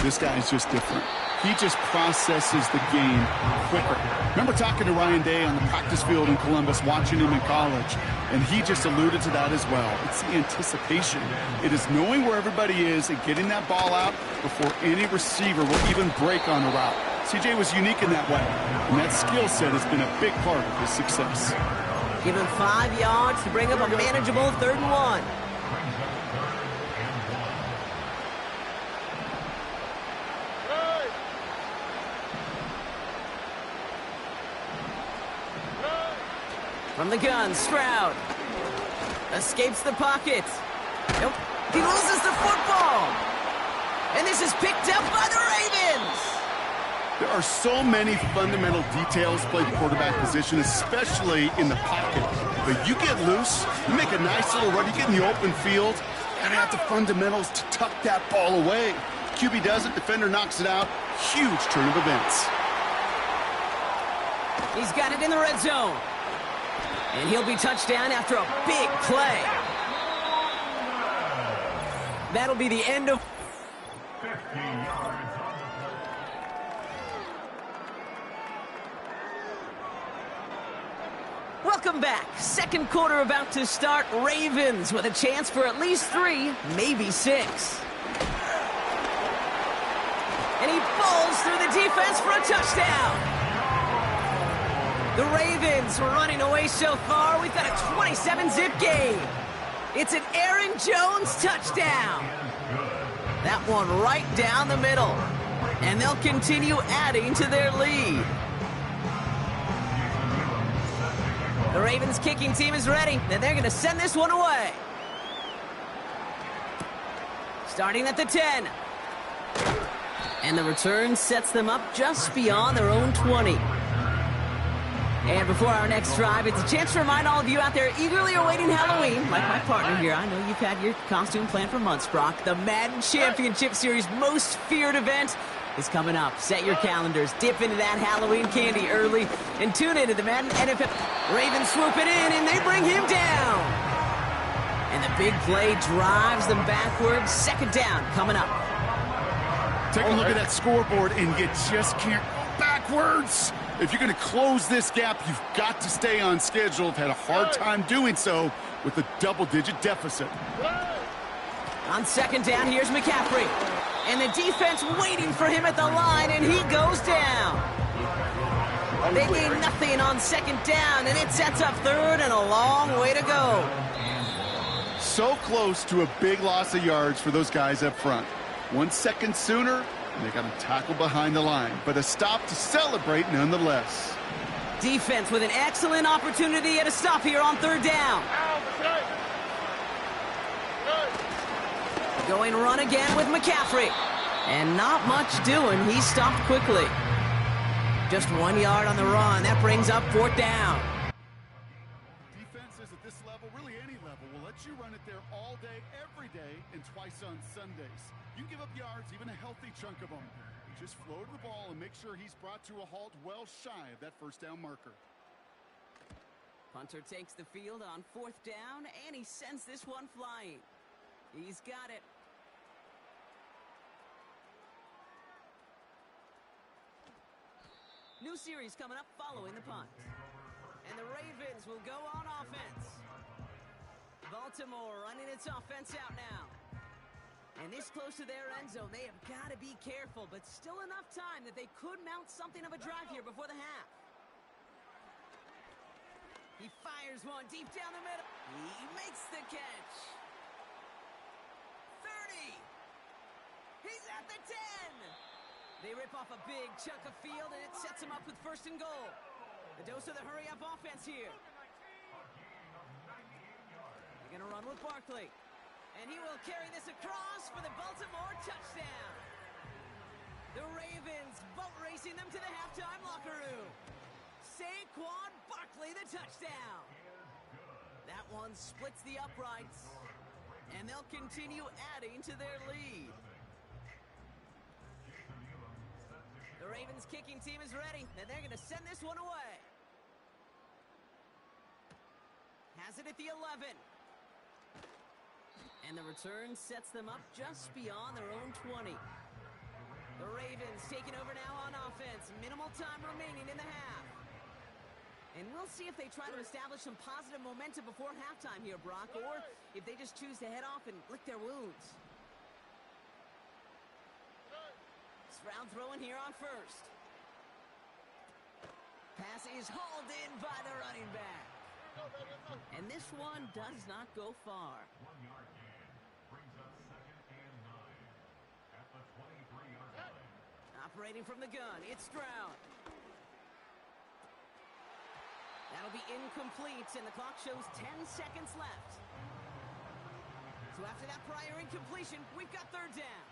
[SPEAKER 2] This guy's just different. He just processes the game quicker. Remember talking to Ryan Day on the practice field in Columbus, watching him in college, and he just alluded to that as well. It's the anticipation. It is knowing where everybody is and getting that ball out before any receiver will even break on a route. C.J. was unique in that way, and that skill set has been a big part of his success.
[SPEAKER 1] Give him 5 yards to bring up a manageable 3rd and 1. From the gun, Stroud escapes the pocket. Nope. He loses the football. And this is picked up by the Ravens.
[SPEAKER 2] There are so many fundamental details play the quarterback position, especially in the pocket. But you get loose, you make a nice little run, you get in the open field, you gotta have the fundamentals to tuck that ball away. QB does it, defender knocks it out. Huge turn of events.
[SPEAKER 1] He's got it in the red zone. And he'll be touchdown after a big play. That'll be the end of... Welcome back. 2nd quarter about to start. Ravens with a chance for at least 3, maybe 6. And he bowls through the defense for a touchdown. The Ravens were running away so far. We've got a 27-zip game. It's an Aaron Jones touchdown. That one right down the middle. And they'll continue adding to their lead. The Ravens kicking team is ready, and they're going to send this one away. Starting at the 10. And the return sets them up just beyond their own 20. And before our next drive, it's a chance to remind all of you out there eagerly awaiting Halloween, like my partner here. I know you've had your costume planned for months, Brock. The Madden Championship Series most feared event is coming up. Set your calendars, dip into that Halloween candy early, and tune into the Madden NFL. Ravens swoop it in, and they bring him down. And the big play drives them backwards. 2nd down coming up.
[SPEAKER 2] Take a look at that scoreboard, and you just can't go backwards. If you're going to close this gap, you've got to stay on schedule. I've had a hard time doing so with a double-digit deficit.
[SPEAKER 1] On 2nd down, here's McCaffrey. And the defense waiting for him at the line, and he goes down. They gain nothing on 2nd down, and it sets up 3rd and a long way to go.
[SPEAKER 2] So close to a big loss of yards for those guys up front. 1 second sooner, and they got to tackle behind the line. But a stop to celebrate nonetheless.
[SPEAKER 1] Defense with an excellent opportunity at a stop here on 3rd down. Going run again with McCaffrey. And not much doing. He stopped quickly. Just 1 yard on the run. That brings up 4th down.
[SPEAKER 2] Defenses at this level, really any level, will let you run it there all day, every day, and twice on Sundays. You can give up yards, even a healthy chunk of them. Just flow to the ball and make sure he's brought to a halt well shy of that 1st down marker.
[SPEAKER 1] Punter takes the field on 4th down, and he sends this one flying. He's got it. New series coming up following the punt. And the Ravens will go on offense. Baltimore running its offense out now. And this close to their end zone, they have got to be careful, but still enough time that they could mount something of a drive here before the half. He fires one deep down the middle. He makes the catch. 30. He's at the 10. They rip off a big chunk of field, and it sets him up with 1st and goal. A dose of the hurry-up offense here. They're going to run with Barkley. And he will carry this across for the Baltimore touchdown. The Ravens boat racing them to the halftime locker room. Saquon Barkley, the touchdown. That one splits the uprights, and they'll continue adding to their lead. The Ravens kicking team is ready, and they're going to send this one away. Has it at the 11. And the return sets them up just beyond their own 20. The Ravens taking over now on offense. Minimal time remaining in the half. And we'll see if they try to establish some positive momentum before halftime here, Brock, or if they just choose to head off and lick their wounds. Stroud throwing here on 1st. Pass is hauled in by the running back. And this one does not go far.
[SPEAKER 5] 1 yard gain brings up 2nd and 9 at the 23-yard line.
[SPEAKER 1] Operating from the gun, it's Stroud. That'll be incomplete, and the clock shows 10 seconds left. So after that prior incompletion, we've got 3rd down.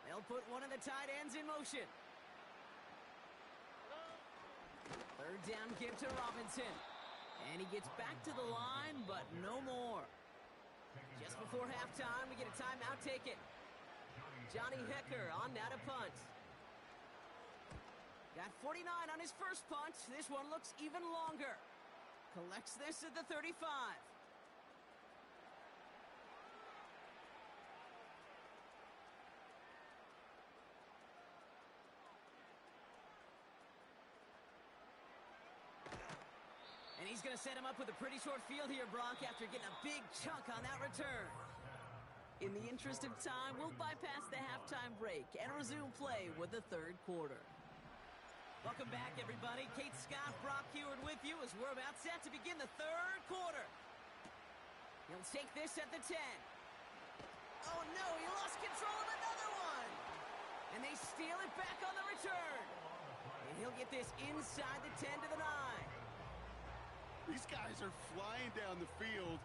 [SPEAKER 1] They'll put one of the tight ends in motion. 3rd down give to Robinson. And he gets back to the line, but no more. Just before halftime, we get a timeout taken. Johnny Hecker on now to punt. Got 49 on his first punt. This one looks even longer. Collects this at the 35. And he's going to set him up with a pretty short field here, Brock, after getting a big chunk on that return. In the interest of time, we'll bypass the halftime break and resume play with the 3rd quarter. Welcome back, everybody. Kate Scott, Brock Heward with you as we're about set to begin the 3rd quarter. He'll take this at the 10. Oh, no, he lost control of another one. And they steal it back on the return. And he'll get this inside the 10 to the 9.
[SPEAKER 2] These guys are flying down the field.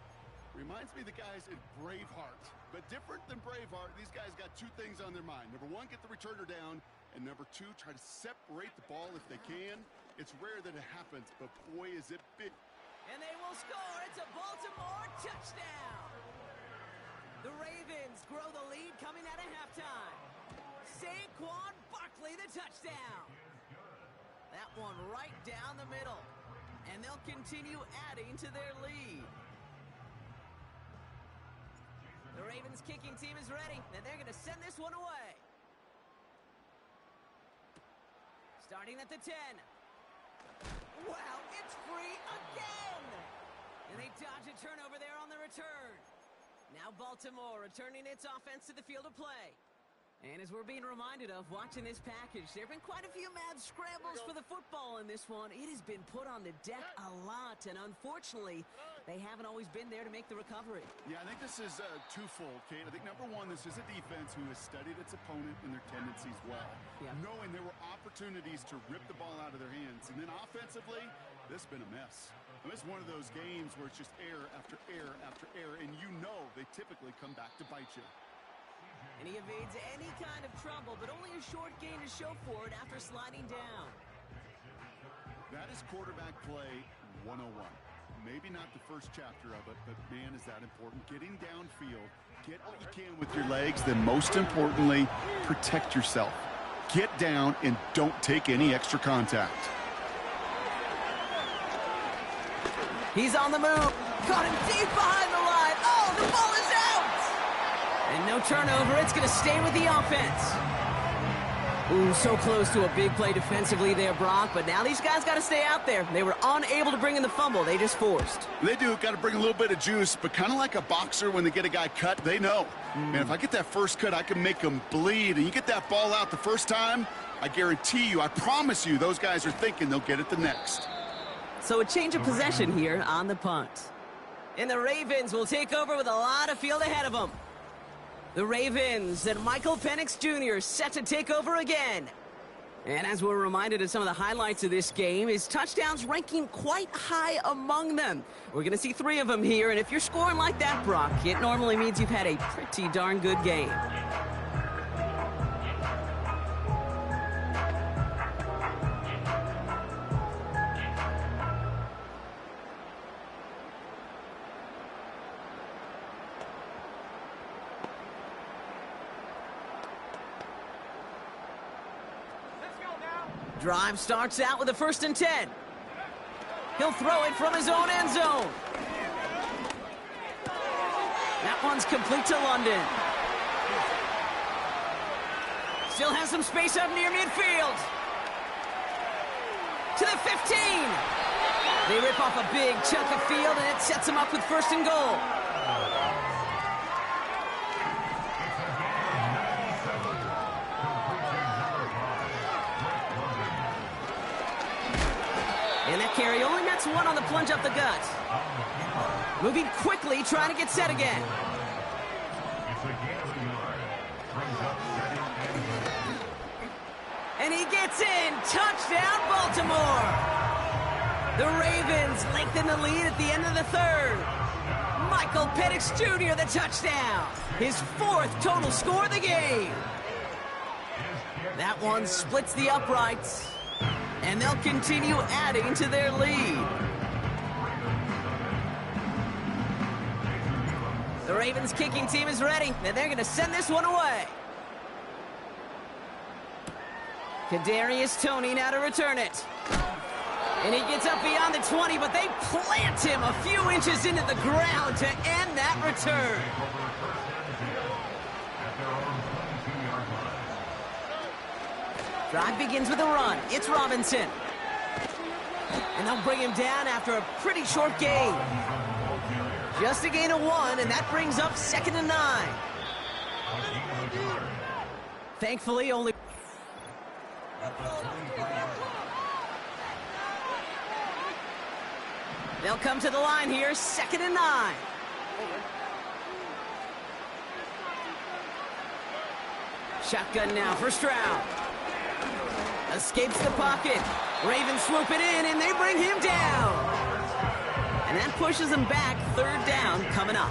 [SPEAKER 2] Reminds me of the guys in Braveheart. But different than Braveheart, these guys got 2 things on their mind. Number 1, get the returner down. And number 2, try to separate the ball if they can. It's rare that it happens, but boy, is it big.
[SPEAKER 1] And they will score. It's a Baltimore touchdown. The Ravens grow the lead coming out of halftime. Saquon Barkley, the touchdown. That one right down the middle. And they'll continue adding to their lead. The Ravens kicking team is ready, and they're going to send this one away. Starting at the 10. Wow, it's free again! And they dodge a turnover there on the return. Now Baltimore returning its offense to the field of play. And as we're being reminded of watching this package, there have been quite a few mad scrambles for the football in this one. It has been put on the deck a lot, and unfortunately, they haven't always been there to make the recovery.
[SPEAKER 2] Yeah, I think this is twofold, Kate. I think, number 1, this is a defense who has studied its opponent and their tendencies well, knowing there were opportunities to rip the ball out of their hands. And then offensively, this has been a mess. And it's one of those games where it's just error after error after error, and you know they typically come back to bite you.
[SPEAKER 1] And he evades any kind of trouble, but only a short gain to show for it after sliding down.
[SPEAKER 2] That is quarterback play 101. Maybe not the first chapter of it, but man, is that important. Getting downfield, get what you can with your legs, then most importantly, protect yourself. get down and don't take any extra contact.
[SPEAKER 1] He's on the move. Caught him deep behind the line. Oh, the ball is out! And no turnover. It's going to stay with the offense. Ooh, so close to a big play defensively there, Brock. But now these guys got to stay out there. They were unable to bring in the fumble. They just forced.
[SPEAKER 2] They do. Got to bring a little bit of juice. But kind of like a boxer when they get a guy cut, they know. Man, if I get that first cut, I can make them bleed. And you get that ball out the first time, I guarantee you, I promise you, those guys are thinking they'll get it the next.
[SPEAKER 1] So a change of possession here on the punt. And the Ravens will take over with a lot of field ahead of them. The Ravens and Michael Penix Jr. set to take over again. And as we're reminded of some of the highlights of this game, his touchdowns ranking quite high among them. We're going to see 3 of them here, and if you're scoring like that, Brock, it normally means you've had a pretty darn good game. Drive starts out with a 1st and 10. He'll throw it from his own end zone. That one's complete to London. Still has some space up near midfield. To the 15. They rip off a big chunk of field, and it sets him up with 1st and goal. And that carry only nets 1 on the plunge up the gut. Moving quickly, trying to get set again. And he gets in. Touchdown, Baltimore. The Ravens lengthen the lead at the end of the 3rd. Michael Penix Jr. the touchdown. His 4th total score of the game. That one splits the uprights. And they'll continue adding to their lead. The Ravens kicking team is ready, and they're going to send this one away. Kadarius Toney now to return it. And he gets up beyond the 20, but they plant him a few inches into the ground to end that return. Drive begins with a run. It's Robinson. And they'll bring him down after a pretty short gain. Just a gain of 1, and that brings up 2nd and 9. Thankfully, only... They'll come to the line here, 2nd and 9. Shotgun now, 1st round. Escapes the pocket. Ravens swoop it in, and they bring him down. And that pushes him back. 3rd down coming up.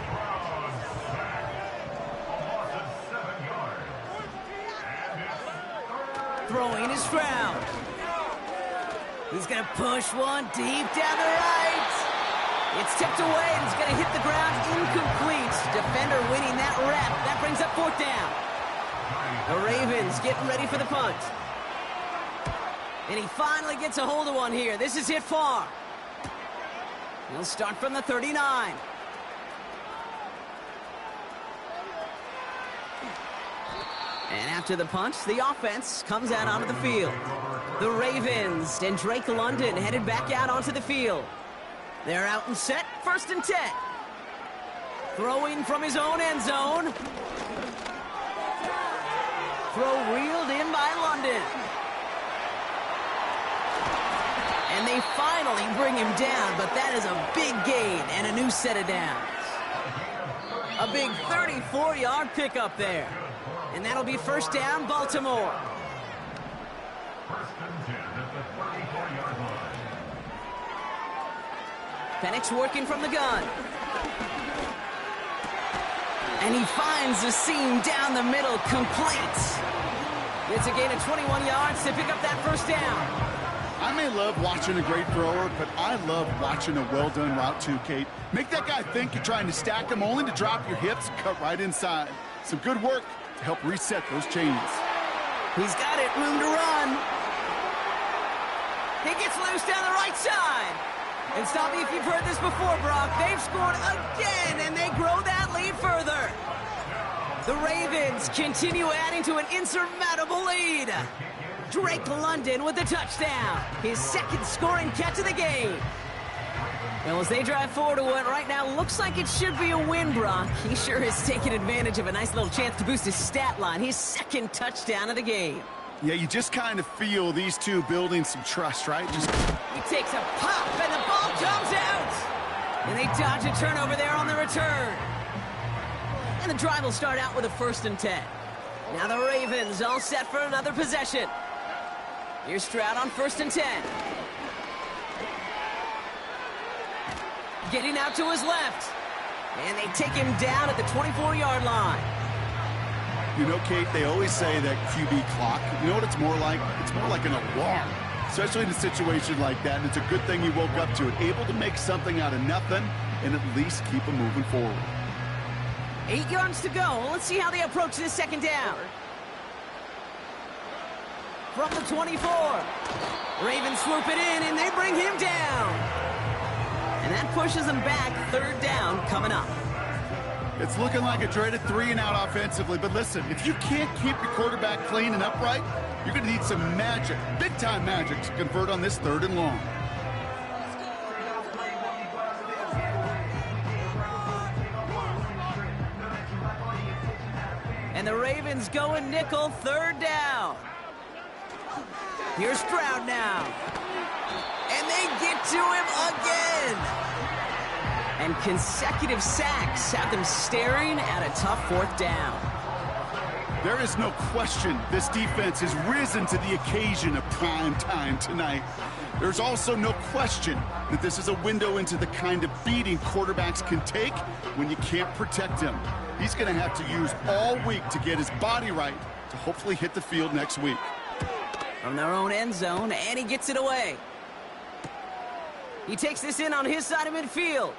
[SPEAKER 1] Throwing is Stroud. He's going to push one deep down the right. It's tipped away, and it's going to hit the ground incomplete. Defender winning that rep. That brings up 4th down. The Ravens getting ready for the punt. And he finally gets a hold of one here. This is hit far. He'll start from the 39. And after the punt, the offense comes out onto the field. The Ravens and Drake London headed back out onto the field. They're out and set, 1st and 10. Throwing from his own end zone. Throw reeled in by London. And they finally bring him down, but that is a big gain and a new set of downs. A big 34-yard pickup there. And that'll be 1st down, Baltimore. Penix working from the gun. And he finds the seam down the middle, complete. It's a gain of 21 yards to pick up that 1st down.
[SPEAKER 2] I may love watching a great thrower, but I love watching a well-done route too, Kate. Make that guy think you're trying to stack him, only to drop your hips, cut right inside. Some good work to help reset those chains.
[SPEAKER 1] He's got it, room to run. He gets loose down the right side. And stop me if you've heard this before, Brock. They've scored again, and they grow that lead further. The Ravens continue adding to an insurmountable lead. Drake London with the touchdown. His second scoring catch of the game. Well, as they drive forward to what right now looks like it should be a win, Brock, he sure has taken advantage of a nice little chance to boost his stat line. His second touchdown of the game.
[SPEAKER 2] Yeah, you just kind of feel these two building some trust, right?
[SPEAKER 1] He takes a pop, and the ball comes out. And they dodge a turnover there on the return. And the drive will start out with a 1st and 10. Now the Ravens all set for another possession. Here's Stroud on 1st and 10. Getting out to his left. And they take him down at the 24-yard line.
[SPEAKER 2] You know, Kate, they always say that QB clock, you know what it's more like? It's more like an alarm, especially in a situation like that. And it's a good thing you woke up to it, able to make something out of nothing and at least keep them moving forward.
[SPEAKER 1] 8 yards to go. Let's see how they approach this second down. From the 24. Ravens swoop it in, and they bring him down. And that pushes them back. 3rd down coming up.
[SPEAKER 2] It's looking like a dreaded 3-and-out offensively. But listen, if you can't keep your quarterback clean and upright, you're going to need some magic, big-time magic, to convert on this 3rd and long.
[SPEAKER 1] And the Ravens go in nickel, 3rd down. Here's Stroud now. And they get to him again. And consecutive sacks have them staring at a tough 4th down.
[SPEAKER 2] There is no question this defense has risen to the occasion of prime time tonight. There's also no question that this is a window into the kind of beating quarterbacks can take when you can't protect him. He's going to have to use all week to get his body right to hopefully hit the field next week.
[SPEAKER 1] From their own end zone, and he gets it away. He takes this in on his side of midfield.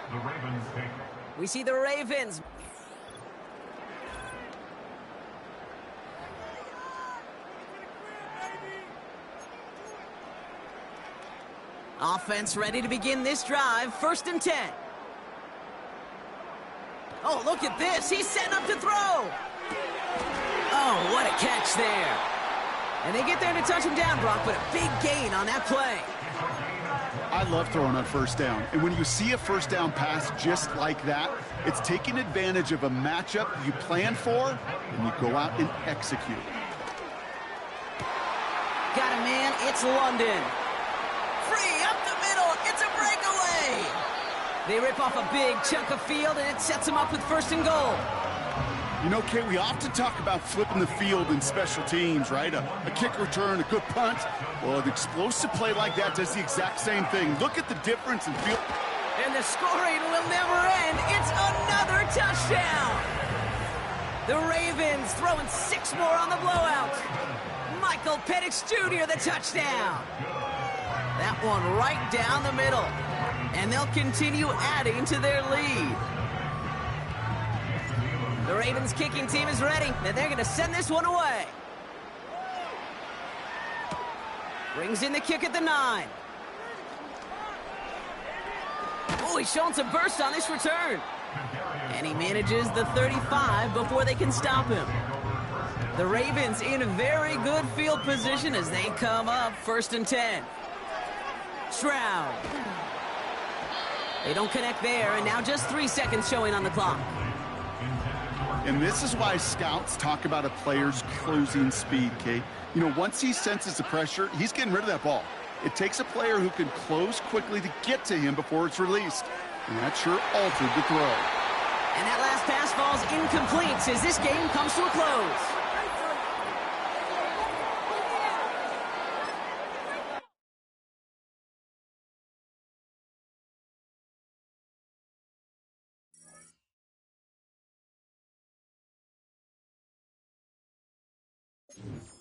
[SPEAKER 5] The Ravens take.
[SPEAKER 1] We see the Ravens. Offense ready to begin this drive. 1st and 10. Oh, look at this. He's setting up to throw. Oh, what a catch there. And they get there to touch him down, Brock, but a big gain on that play.
[SPEAKER 2] I love throwing on 1st down. And when you see a 1st down pass just like that, it's taking advantage of a matchup you plan for, and you go out and execute.
[SPEAKER 1] Got a man. It's London. Free up the middle. It's a breakaway. They rip off a big chunk of field, and it sets them up with 1st and goal.
[SPEAKER 2] You know, Kate, we often talk about flipping the field in special teams, right? A kick return, a good punt. Well, an explosive play like that does the exact same thing. Look at the difference in field.
[SPEAKER 1] And the scoring will never end. It's another touchdown. The Ravens throwing 6 more on the blowout. Michael Penix Jr. the touchdown. That one right down the middle. And they'll continue adding to their lead. The Ravens kicking team is ready, and they're going to send this one away. Brings in the kick at the 9. Oh, he's showing some burst on this return. And he manages the 35 before they can stop him. The Ravens in very good field position as they come up 1st and 10. Stroud. They don't connect there, and now just 3 seconds showing on the clock.
[SPEAKER 2] And this is why scouts talk about a player's closing speed, Kate. You know, once he senses the pressure, he's getting rid of that ball. It takes a player who can close quickly to get to him before it's released. And that sure altered the throw.
[SPEAKER 1] And that last pass falls incomplete as this game comes to a close.
[SPEAKER 5] Ravens.